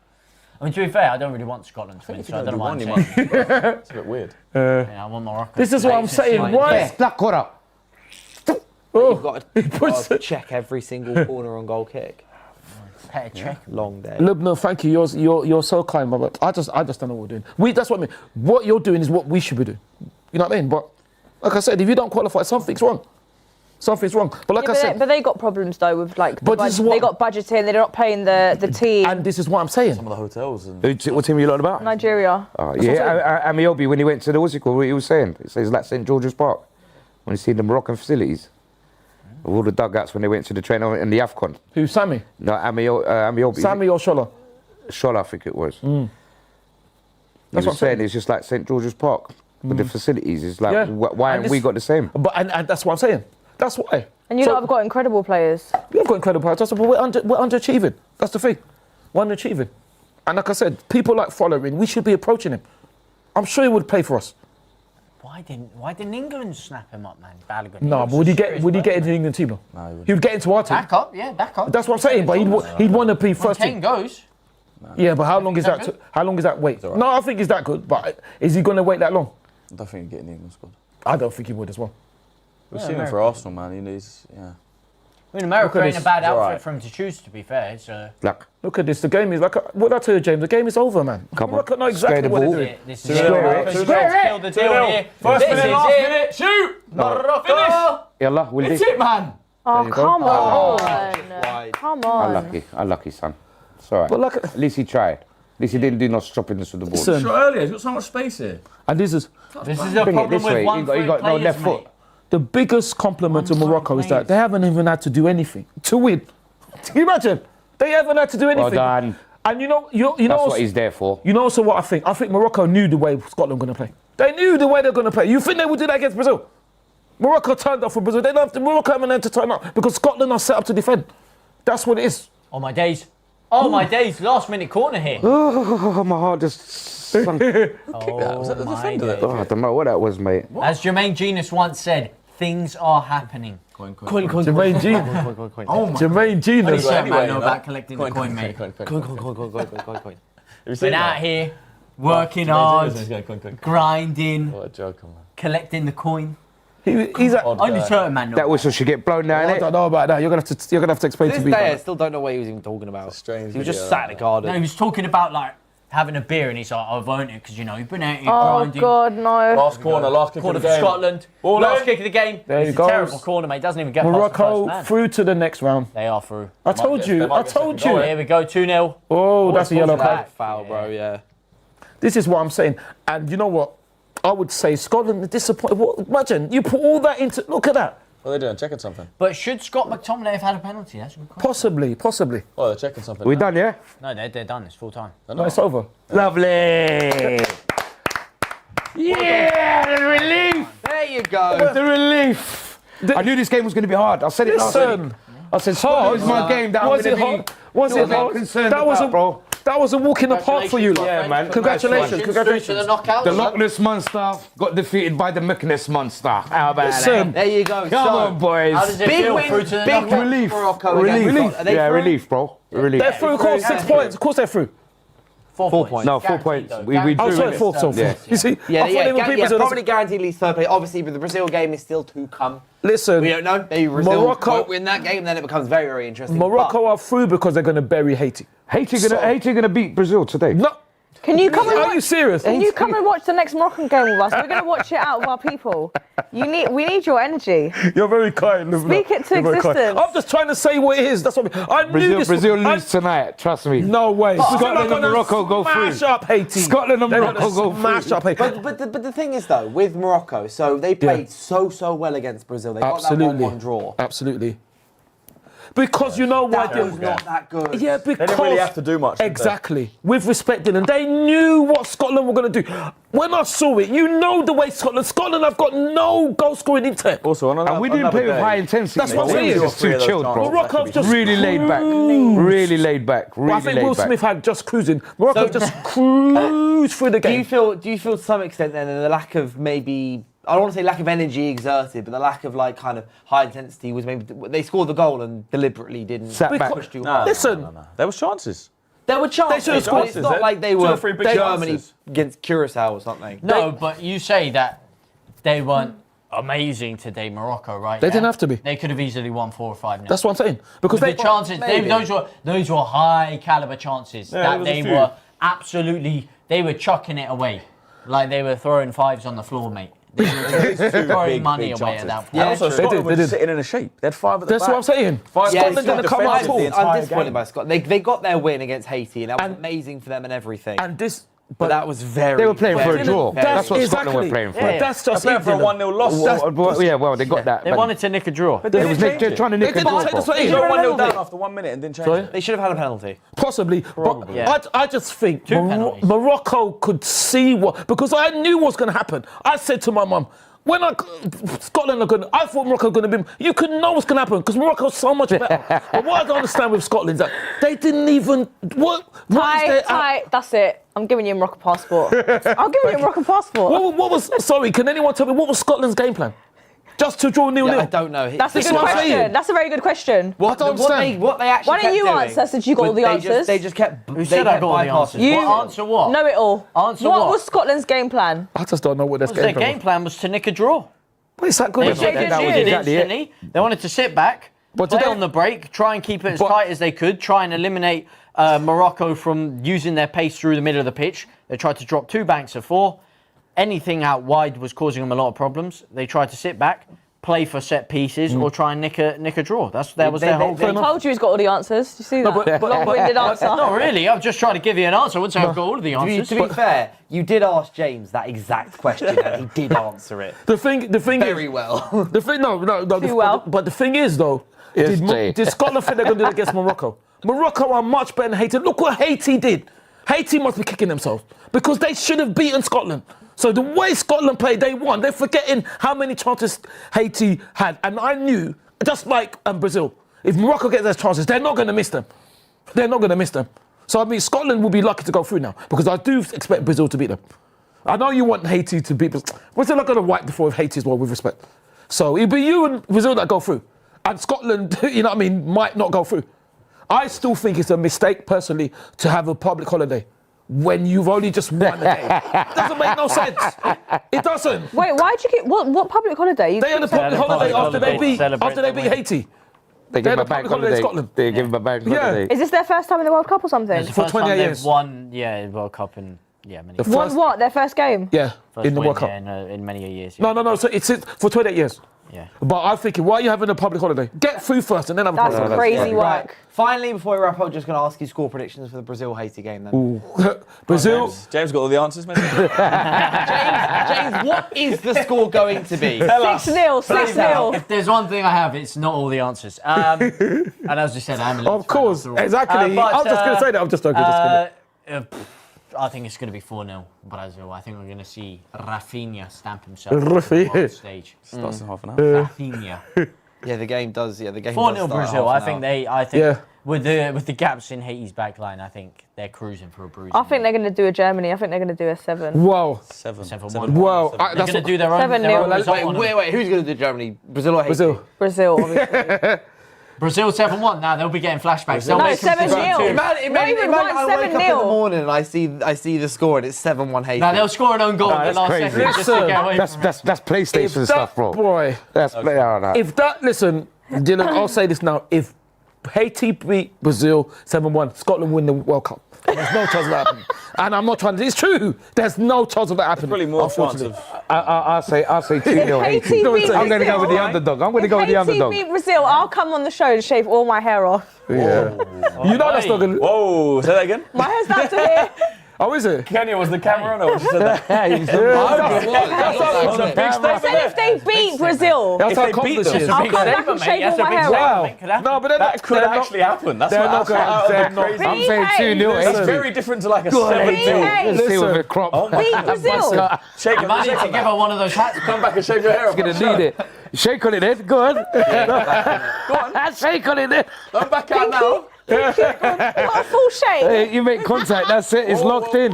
I mean, to be fair, I don't really want Scotland to win, so I don't know why I'm saying it. It's a bit weird. Yeah, I want Morocco. This is what I'm saying. Why? you've got to check every single corner on goal kick. Check. Long day. No, thank you. You're so kind, brother. I just don't know what we're doing. That's what I mean. What you're doing is what we should be doing. You know what I mean? But like I said, if you don't qualify, something's wrong. Something's wrong. But like I said, but they got problems though with like. But this is what- they got budgeting. They're not paying the team. and this is what I'm saying. Some of the hotels and What team are you learning about? Nigeria. Oh, yeah, Amiobi, when he went to what's it called, what he was saying. It says like St. George's Park. When you see the Moroccan facilities. Of all the dugouts when they went to the train in the AFCON. Who, Sammy? No, Amiobi. Sammy or Shola? Shola, I think it was. That's He what I'm was saying it's just like St. George's Park. With the facilities. It's like, why haven't we got the same? But and that's what I'm saying. That's why. And you lot have got incredible players. We've got incredible players, but we're underachieving. That's the thing. We're underachieving. And like I said, people like following, we should be approaching him. I'm sure he would play for us. Why didn't England snap him up, man? Balogun. No, but would he get into the England team though? No, he wouldn't. He would get into our team. Back up, yeah, back up. That's what I'm saying. But he'd want to be When first Kane team. goes. Yeah, but how long is that that? How long is that wait? No, I think he's that good. But is he going to wait that long? I don't think he'd get in the England squad. I don't think he would as well. We've seen him for Arsenal, man. He's I mean, America Look at ain't a this. bad It's all outfit right. for him to choose, to be fair. So. Look at this. The game is like. What did I tell you, James? The game is over, man. Come on. Look, I know exactly Square the what they're ball. doing. This is Square it. it. Let's kill the deal here. First This minute, is last it. minute, shoot! Morocco. Yalla, will It's it, man! Oh, come on. Wide. Come on. Unlucky, son. It's all right. But like, At least he tried. At least he didn't do no stoppiness with the ball. listen, Shot earlier, he's got so much space here. and this is This is a Bring it problem this with way. one He got no left foot. the biggest compliment to Morocco is that they haven't even had to do anything to win. Can you imagine? They haven't had to do anything. Well done. And you know, That's also, what he's there for. you know also what I think. I think Morocco knew the way Scotland were going to play. They knew the way they're going to play. You think they would do that against Brazil? Morocco turned up for Brazil. They don't have to. Morocco haven't had to turn up because Scotland are set up to defend. That's what it is. Oh my days. Oh my days. Last minute corner here. Oh, my heart just sunk. Was that the defender that- I don't know what that was, mate. As Jermaine Genius once said, things are happening. Jermaine Genius. Jermaine Genius. Certain man anyway, know you know. about collecting the coin, mate. Coin. Been out here, working hard, grinding, What a joke, man. collecting the coin. He's a, Only certain man know. That whistle should get blown down, I don't know about that. You're gonna have to explain To to this me. day, I still don't know what he was even talking about. It's a strange He was just video, sat in the garden. No, he was talking about like having a beer and he's like, I've earned it because you know you've been out here Oh grinding. God, no. Last corner, last kick Corner of for the game. Scotland. Ball Last in. kick of the game. There It's he a goes. terrible corner, mate. Doesn't even get past the Morocco first man. through to the next round. They are through. I told you. I told second goal, you. Here we go, 2-0. Oh, that's a yellow card. That foul, bro, yeah. This is what I'm saying. And you know what? I would say Scotland are disappointed. Imagine you put all that into. Look at that. What are they doing? Checking something? But should Scott McTominay have had a penalty? That's a good question. Possibly. Oh, they're checking something. We now. done, yeah? No, they're done. It's full time. No, it's over. Lovely. Yeah, the relief. There you go. The relief. I knew this game was going to be hard. I said it last week. I said, Scotland is my game that Was I'm it going hard? to be Was it hard? concerned That was about, a bro. That was a walk in the park for you. Yeah, man. Congratulations. Through to the knockout. The Loch Ness Monster got defeated by the Meknes Monster. How about that? There you go. Come on, boys. How does it Big feel win, through to the big knockout? relief. Morocco Relief. again. Are they Yeah, through? relief, bro. Relief. They're through, of course, 6 points. Of course they're through. 4 points. No, 4 Guaranteed, points. though. We Guaranteed. Oh, drew sorry, it. fourth. Yeah. You see, Yeah, I thought they were people. probably guaranteed at least third place. Obviously, but the Brazil game is still to come. Listen, We don't know. Maybe Brazil Morocco- won't win that game, then it becomes very, very interesting. Morocco are through because they're going to bury Haiti. Haiti gonna beat Brazil today. No. Can you come and Are watch? you serious? Can you come and watch the next Moroccan game with us? We're going to watch it out with our people. We need your energy. You're very kind. Speak it to You're very kind. existence. I'm just trying to say what it is. That's what I knew Brazil, this. Brazil lose tonight. Trust me. No way. Scotland and Morocco go through. Smash up Haiti. Scotland and They're Morocco gonna go smash through. up Haiti. But the thing is, though, with Morocco, so they played so well against Brazil. They got that Absolutely. 1-1 draw. Absolutely. Because you know why? That was not that good. Yeah, because They didn't really have to do much. did they? Exactly. With respect, and they knew what Scotland were going to do. When I saw it, you know the way Scotland have got no goal scoring intent. Also, And we didn't play with high intensity. That's what I'm We saying. were just too chilled, bro. Morocco just Really laid back. Really laid back. Well, I Really think laid Will back. Smith had just cruising. Morocco just cruised through the Do you game. feel to some extent then the lack of maybe, I don't want to say lack of energy exerted, but the lack of like kind of high intensity was maybe they scored the goal and deliberately didn't Sat back. push too Nah, hard. Listen, There was chances. There were chances. should have scored. but It's not like they 2 or were 3 big Germany chances. against Curacao or something. No, but you say that they weren't amazing today, Morocco, right? They didn't have to be. They could have easily won 4 or 5 now. that's what I'm saying. Because the chances, those were high caliber chances Yeah, that there was a they few. were absolutely, they were chucking it away. Like they were throwing 5s on the floor, mate. They were throwing money away at that point. Yeah, Also, true. Scotland They were did. sitting in a shape. They had 5 at the That's back. what I'm saying. Five Yeah, Scotland didn't come out at all. the entire I'm disappointed game. by Scotland. They got their win against Haiti, and that was amazing for them and everything. And this, but that was very. They were playing for a very- draw. very- That's what Scotland were exactly. playing for. Yeah. That's They're just playing for a 1-0 loss. Well, they got that. They but wanted to nick a draw. They was they're trying to nick a didn't draw, take bro. this way. They They got were 1-0 penalty. down after 1 minute and didn't change Sorry? it. They should have had a penalty. Possibly. Probably. But I just think penalties. Morocco could see what, because I knew what's going to happen. I said to my mum, when Scotland are going, I thought Morocco were going to be. You could know what's going to happen because Morocco's so much better. But what I don't understand with Scotland is that they didn't even what is their- Ty, that's it. I'm giving you a Moroccan passport. I'm giving you a Moroccan passport. What was? Sorry, can anyone tell me what was Scotland's game plan? Just to draw 0-0. Yeah, I don't know. That's a This good is what I'm question. saying. That's a very good question. What they actually Why don't you kept doing answer since you got all the was answers? They just kept. Who they said I kept got all the bypassing. answers? You What, answer what? Know it all. Answer what what? was Scotland's game plan? I just don't know what their Their game plan game was. plan was to nick a draw. But it's that good. They isn't it? did that was it exactly it. instantly. They wanted to sit back, But did play they- on the break, try and keep it as But- tight as they could, try and eliminate Morocco from using their pace through the middle of the pitch. They tried to drop 2 banks of 4. Anything out wide was causing them a lot of problems. They tried to sit back, play for set pieces, or try and nick a draw. That was their whole They game. told you he's got all the answers. You see that? Long-winded answer. Not really. I'm just trying to give you an answer. I wouldn't say I've got all of the answers. To be fair, you did ask James that exact question, and he did answer it The thing very is, well. the thing, no. Too well. But the thing is, though, Yes, Jay. did Scotland think they're going to do it against Morocco? Morocco are much better than Haiti. Look what Haiti did. Haiti must be kicking themselves because they should have beaten Scotland. So the way Scotland played, they won. They're forgetting how many chances Haiti had. And I knew, just like Brazil, if Morocco gets their chances, they're not going to miss them. They're not going to miss them. So, I mean, Scotland will be lucky to go through now because I do expect Brazil to beat them. I know you want Haiti to beat Brazil. Brazil are going to wipe the floor with Haiti as well, with respect. So it'll be you and Brazil that go through. And Scotland, you know what I mean, might not go through. I still think it's a mistake, personally, to have a public holiday when you've only just won the game. It doesn't make no sense. It doesn't. Wait, why'd you get what public holiday? They had a public holiday after they beat Celebrate Haiti. They They give had him a a bank public holiday in holiday. Scotland. They give him a bank Yeah. holiday. Is this their first time in the World Cup or something? It's the For first 28 time years. they've won, World Cup in many The years. first- What? Their first game? Yeah, First in the win, World Cup. in many years. No. So it's for 28 years. Yeah. But I'm thinking, why are you having a public holiday? Get through first and then have a public That's holiday. crazy Right. work. Finally, before we wrap up, just going to ask you score predictions for the Brazil-Haiti game then. Ooh. Brazil. James got all the answers, maybe? James, what is the score going to be? 6-0, 6-0. If there's one thing I have, it's not all the answers. And as you said, I'm a little Of course, fan after all. exactly. But, I was just going to say that. I'm just joking. I think it's going to be 4-0 Brazil. I think we're going to see Rafinha stamp himself on Rafinha. the stage. Starts in half an hour. Rafinha. Yeah, the game does. Yeah, the game. 4-0 does start Brazil. half I an think hour. they. With the gaps in Haiti's backline, I think they're cruising for a bruise. I think they're going to do a Germany. I think they're going to do a 7. Wow. 7-1. Wow. They're going to do their own 7-0. result on them. Wait, who's going to do Germany? Brazil or Haiti? Brazil. Brazil, obviously. Brazil 7-1. Now they'll be getting flashbacks. They'll No, make 7-0. Imagine Not even I wake up in the 7-0. morning and I see the score and it's 7-1 Haiti. Now they'll score an own goal in the that's last crazy. second just to get away from it. That's PlayStation stuff, bro. Boy. That's no. If that, listen, Dylan, I'll say this now. If Haiti beat Brazil 7-1, Scotland win the World Cup. There's no chance of that happening. And I'm not trying to, it's true. There's no chance of that happening. Probably more chance of. I'll say 2-0 Haiti Haiti. beat I'm going to go with the Brazil. underdog. I'm going to go with the Haiti underdog. beat Brazil. I'll come on the show and shave all my hair off. Yeah. You know that's not going to. Whoa, say that again? My hair's down to here. Oh, is it? Kenya, was the camera on or was she said that? That's a big I said if they beat Brazil, That's how they beat confident them. she is. I'll come back and shave all my hair off. Wow. No, but That could actually happen. That's they're what not out they're of the not- crazy. I'm saying Behave. 2-0 It's Haiti. very different to like a 7-2. Behave. Let's see with a crop. Beat Brazil. Shake You might need to give her one of those hats. Come back and shave your hair off. Going to need it. Shake on it, Ed. Go on. Go on. Shake on it, Ed. I'm back out now. Not a full shave. Hey, you make contact. That's it. It's locked in.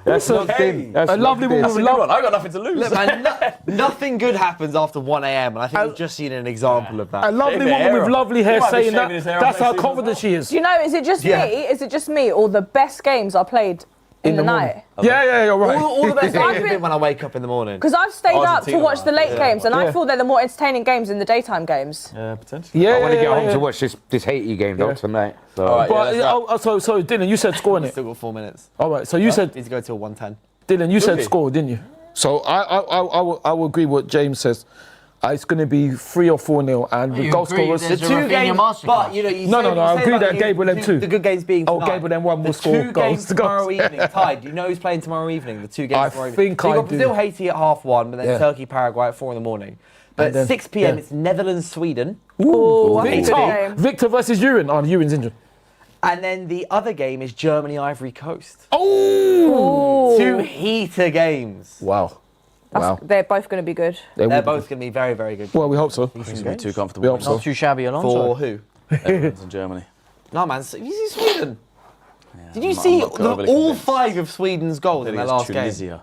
That's locked in. That's A lovely locked in. woman That's a with good love. one. I got nothing to lose. Look, man, nothing good happens after 1 a.m. and I think we've just seen an example of that. A lovely Shave the woman hair with off. lovely hair He might be saying shaving his that. hair That's off how next season confident as she is. Do you know, is it just me? Is it just me or the best games are played in the night? Yeah, you're right. All the best So I've games have been- been when I wake up in the morning. Because I've stayed up to Argentina, watch the late games, and I Yeah. feel they're the more entertaining games in the daytime games. Yeah, potentially. Yeah, I want to get home yeah. to watch this Haiti game though tonight. So. All right. But Yeah, let's so Dylan, you said score in it. Still got 4 minutes. All right, so you said Need to go till 1:10. Dylan, you said Really? score, didn't you? So I will agree with what James says. It's going to be 3 or 4-0, and the You goal agree scorers. there's a Two Rafinha games, masterclass. but you know, you No, say, no, you I say agree about that Gabriel them too. The good games being Oh, tonight. Gabriel them one will The score two goals. games tomorrow evening tied. Do you know who's playing tomorrow evening? The two games I tomorrow evening. think So I you've got do. Brazil, Haiti at 1:30, but then Yeah. Turkey, Paraguay at 4 in the morning. But And then- at 6 p.m. yeah. it's Netherlands, Sweden, Ooh, I think Victor, so. Victor versus Urin. Oh, Urin's injured. and then the other game is Germany, Ivory Coast. Oh! Two heater games. Wow. Wow. They're both going to be good. They're will be. both going to be very, very good. Well, we hope so. It's going to be too We comfortable. hope so. Not too shabby, Alonso. For who? Netherlands and Germany. No, man. You see Sweden? Did you I'm see not overly all convinced. 5 of Sweden's goals in their last game? Tunisia.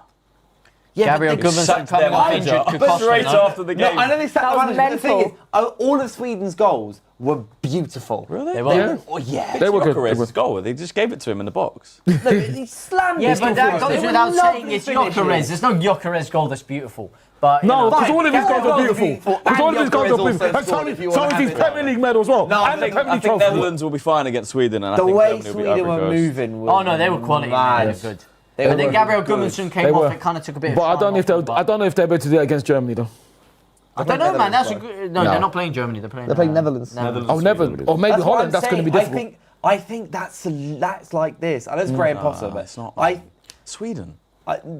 Yeah, Gabriel but they Gudmundsson sucked coming them off out. injured could cost Straight them, no? after the game. No, I know they sacked That the was manager, but the thing mental. is, all of Sweden's goals were beautiful. Really? They were. Yeah. Oh, yeah. They were good. Gyökeres' goal. They just gave it to him in the box. No, he slammed Yeah, it. but that goes They were without saying lovely it's finishes. Gyökeres. There's no Gyökeres goal that's beautiful. But, you No, know, because Fine. all of his goals are beautiful. beautiful. Because all of his And goals are Gyökeres also beautiful. And scored, if you wanna so is have his it that Premier way. League medal as well. No, I And the think- Premier I League think trophy. Netherlands will be fine against Sweden, and I The think way Germany will be Sweden Ivory were Coast. moving was oh no, they were quality. mad. They were good. They But then were Gabriel good. Gudmundsson They came were. off. It kind of took a bit. But I of don't know if shine they'll. off I him, don't know if they're able to do it against Germany though. I don't know, man. That's a Netherlands, good. No, they're not playing Germany. They're playing. Netherlands. Oh, never. Or maybe That's what Holland. I'm That's going to be saying. difficult. I think that's like this. I know it's Graham Potter, but it's not. I Sweden.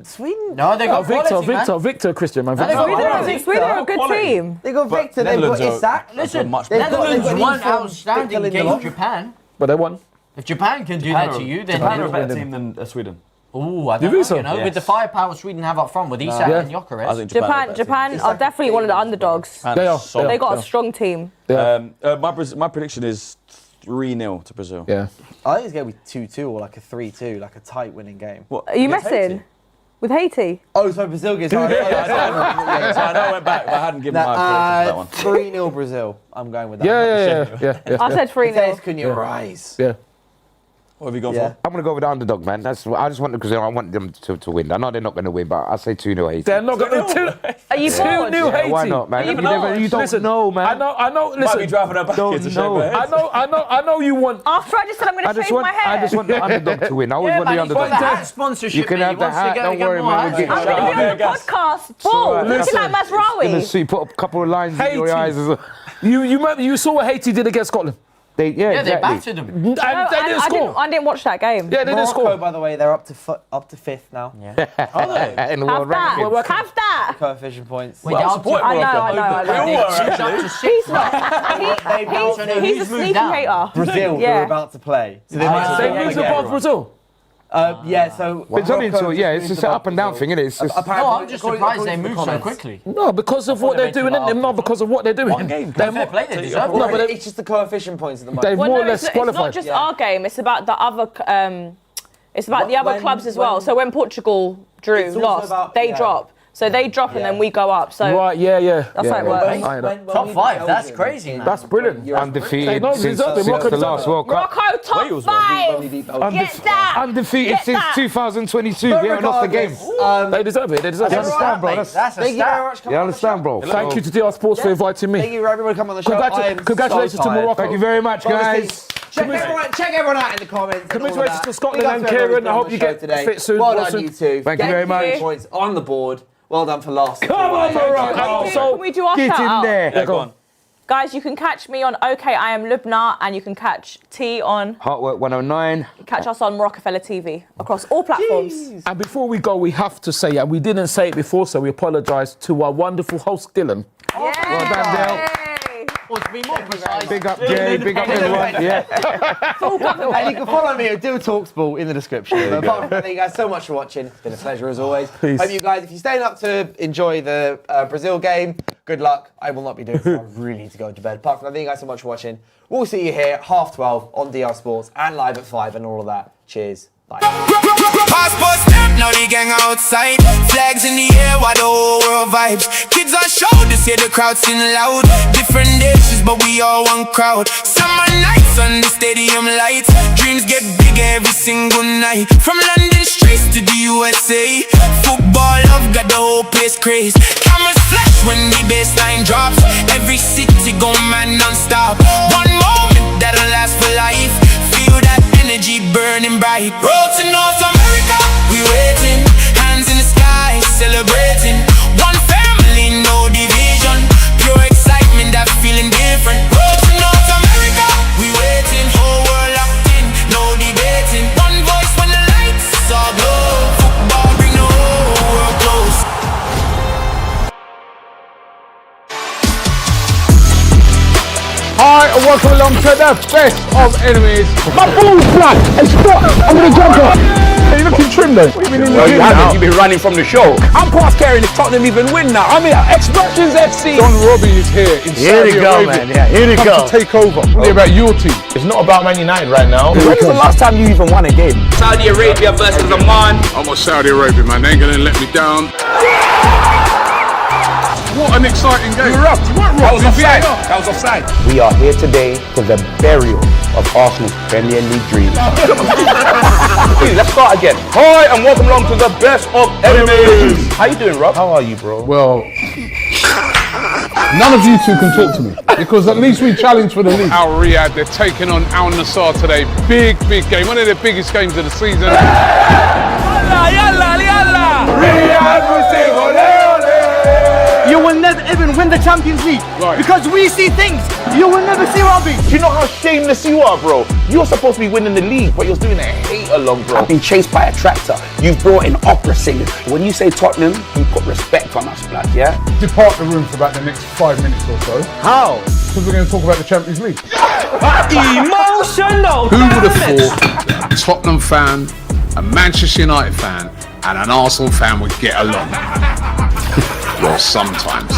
Sweden. No, they got quality, man. Victor, Christian, man. they Victor. got Sweden quality. are a good Quality. team. They got But Victor. They've got Netherlands are- Isak. Listen, much They've better. got- Netherlands they've got won Info, outstanding Victor against Lindelof. Japan. But they won. If Japan can do that to you, then Japan are a you better team than Sweden. Ooh, I You don't think know. so? You know, with Yes. the firepower Sweden have up front with Isak Yeah. and I Gyökeres. think Japan. are a better Japan team. are definitely one of the underdogs. They are. solid. They got Yeah. a strong team. My prediction is 3-0 to Brazil. Yeah. I think it's going to be 2-2 or like a 3-2, like a tight winning game. What, Are you against messing Haiti? with Haiti? Oh, so Brazil gets. So I know I went back, but I hadn't given my prediction for that one. 3-0 Brazil. I'm going with that. Yeah. I said 3-0. Can you rise? Yeah. What have you gone Yeah. for? I'm going to go with the underdog, man. I just want because I want them to win. I know they're not going to win, but I say 2-0 Haiti. They're not going to. Are you bored? 2-0 Haiti. Why not, man? Are you You don't Listen, know, man. I know. Might Listen, be driving her back Don't here to shake know. her head. I know you want. After I just said I'm going to shave my hair. I just want the underdog to win. I always want the underdog. The hat sponsorship. You can have the hat. Don't worry, man. We'll get I'm going to be on the podcast. Bull. Looking like Masraoui. See, put a couple of lines in your eyes as well. You saw what Haiti did against Scotland. They They battered them. And they didn't score. I didn't watch that game. Yeah, they didn't Morocco, score. by the way, they're up to fifth now. in the Have world that. rankings. Have that. Coefficient points. Wait, they're up to I know. We all were, actually. He's not. He's a sneaky hater. Brazil, who are about to play. So they They moved above Brazil. Yeah, so It's only it's just an up and down thing, isn't it? It's just, No, I'm just surprised they moved so quickly. No, because of what they're doing, not because of what they're doing. One game. Fair play, they deserve it. No, but it's just the coefficient points at the moment. they've Well, more no, or less it's qualified. not just our game. It's about the other. It's about the other clubs as well. So when Portugal It's also lost, about- they yeah. drop. So they drop and then we go up. So Right, yeah. that's how it works. Top 5, that's crazy, man. That's brilliant. undefeated No, since deserve it. Morocco the deserve last it. World Cup. Morocco top 5. Get that. Undefeated Get since that. 2022. We haven't lost a game. They deserve it. They deserve You it. understand, bro? That's a Thank you very much. You understand, bro? Thank you to DR Sports for inviting Thank me. you for everyone coming on the show. I am Congratulations so to tired. Morocco. Thank you very much, guys. Check everyone out in the comments. Congratulations to Scotland and Kieran. I hope you get fit soon. Well real done, soon. you two. Thank you very much. Points on the board. Well done for last. Come on, Morocco. Can we do our Get shout in out? there. Yeah, go on. Guys, you can catch me on OK I Am Lubna and you can catch T on, Heartwork 109. catch us on Rockefeller TV across all platforms. And before we go, we have to say, and we didn't say it before, so we apologise to our wonderful host, Dylan. Well done, Dale. Or to be more precise, Big up, Jay. Big up, everyone. Yeah. And you can follow me at Do Talksball in the description. But apart from that, thank you guys so much for watching. It's been a pleasure as always. Peace. Hope you guys, if you're staying up to enjoy the Brazil game, good luck. I will not be doing it. I really need to go to bed. Apart from that, thank you guys so much for watching. We'll see you here at 12:30 on DR Sports and live at 5 and all of that. Cheers. Bye. Passport stamp, now they gang outside. Flags in the air, while the whole world vibes. Kids on shoulders, hear the crowd sing loud. Different nations, but we all one crowd. Summer nights on the stadium lights. Dreams get big every single night. From London streets to the USA. Football love got the whole place crazed. Cameras flash when the bassline drops. Every city go mad non-stop. One moment that'll last for life. Feel that energy burning bright. Road to North America, we waiting. Hands in the sky, celebrating. One family, no division. Pure excitement, that feeling different. Road to North America, we waiting. Whole world locked in, no debating. One voice when the lights all glow. Football bring the whole world close. Hi, and welcome along to the best of enemies. My ball's black. Hey, stop. I'm going to jump up. Hey, you're looking trim though. What do you mean in the gym now? You've been running from the show. I'm past caring if Tottenham even win now. I'm here. Expressions FC. Don Robbie is here in Saudi Arabia. Yeah, here we go. To take over. What about your team? It's not about Man United right now. When was the last time you even won a game? Saudi Arabia versus Oman. I'm on Saudi Arabia, man. They ain't going to let me down. What an exciting game. You were roughed. You weren't roughed. That was offside. We are here today for the burial of Arsenal's Premier League dreams. Please, let's start again. Hi, and welcome along to the best of enemies. How you doing, Rob? How are you, bro? Well, none of you two can talk to me because at least we challenge for the league. Al Riyadh, they're taking on Al Nassr today. Big game. One of the biggest games of the season. You will never even win the Champions League because we see things you will never see, Robbie. Do you know how shameless you are, bro? You're supposed to be winning the league, but you're doing a hate-along, bro. I've been chased by a tractor. You've brought in opera singers. When you say Tottenham, you put respect on us, blood, yeah? Depart the room for about the next 5 minutes or so. How? Because we're going to talk about the Champions League. Emotional. Who would have thought a Tottenham fan, a Manchester United fan, and an Arsenal fan would get along? Well, sometimes.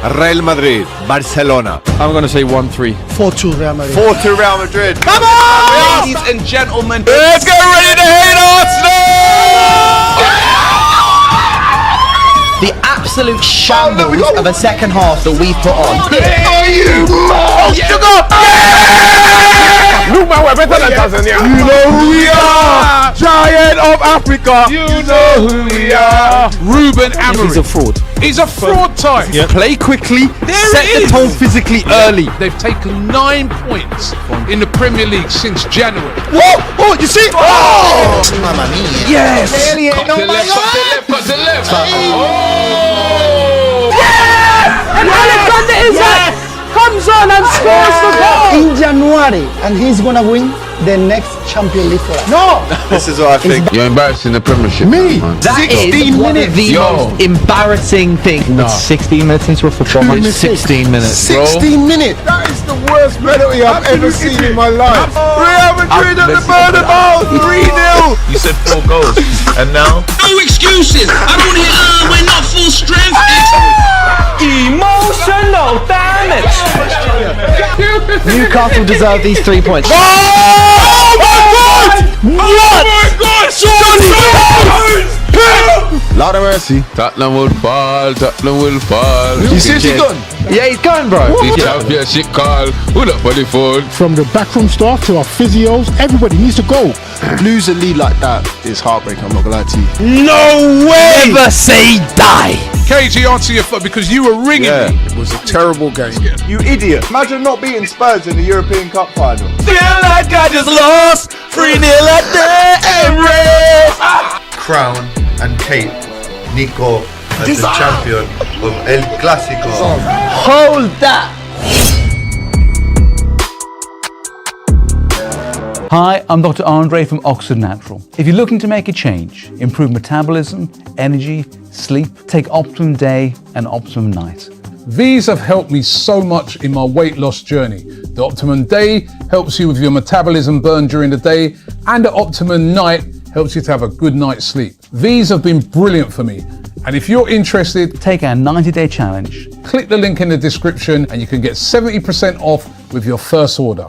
Real Madrid, Barcelona. I'm going to say 1-3. 4-2 Real Madrid. 4-2 Real Madrid. Come on! Ladies and gentlemen, Let's get ready to hate Arsenal! The absolute shambles of a second half that we put on. Are you? Oh, sugar! Look my way, better than Tanzania. You know who we are, giant of Africa. You know who we are. Ruben Amorim. He's a fraud. He's a fraud type. Play quickly, There set it the is. tone physically early. They've taken 9 points in the Premier League since January. Whoa! Oh, you see? Oh! Mamma mia. Yes! Cut to left, cut to left. Oh! And Alexander Isak comes on and scores the goal in January, and he's gonna win the next Champions League for us. No! This is what I think. You're embarrassing the Premiership. Me? That is 16 one of minutes. the most embarrassing things. No. 16 minutes into a football match. 16 minutes. 16 minutes. That is the worst penalty I've ever seen in my life. Real Madrid at the Bernabeu, 3-0. You said 4 goals, and now? No excuses. I don't hear, we're not full strength. Emotional damage. Newcastle deserve these 3 points. Oh my God! What? Lord of mercy. Tottenham will fall, Tottenham will fall. You seriously gone? Yeah, he's going, bro. The championship call. Who up for the phone? From the backroom staff to our physios, everybody needs to go. Lose a lead like that is heartbreaking, I'm not gonna lie to you. No way! Never say die. KG, answer your phone because you were ringing me. It was a terrible game. You idiot. Imagine not beating Spurs in the European Cup final. Feel like I just lost 3-0 at the Emirates. Crown and Cape Nico as the champion of El Clasico. Hold that. Hi, I'm Dr. Andre from Oxford Natural. If you're looking to make a change, improve metabolism, energy, sleep, take Optimum Day and Optimum Night. These have helped me so much in my weight loss journey. The Optimum Day helps you with your metabolism burn during the day, and the Optimum Night helps you to have a good night's sleep. These have been brilliant for me. And if you're interested, take our 90-day challenge. Click the link in the description and you can get 70% off with your first order.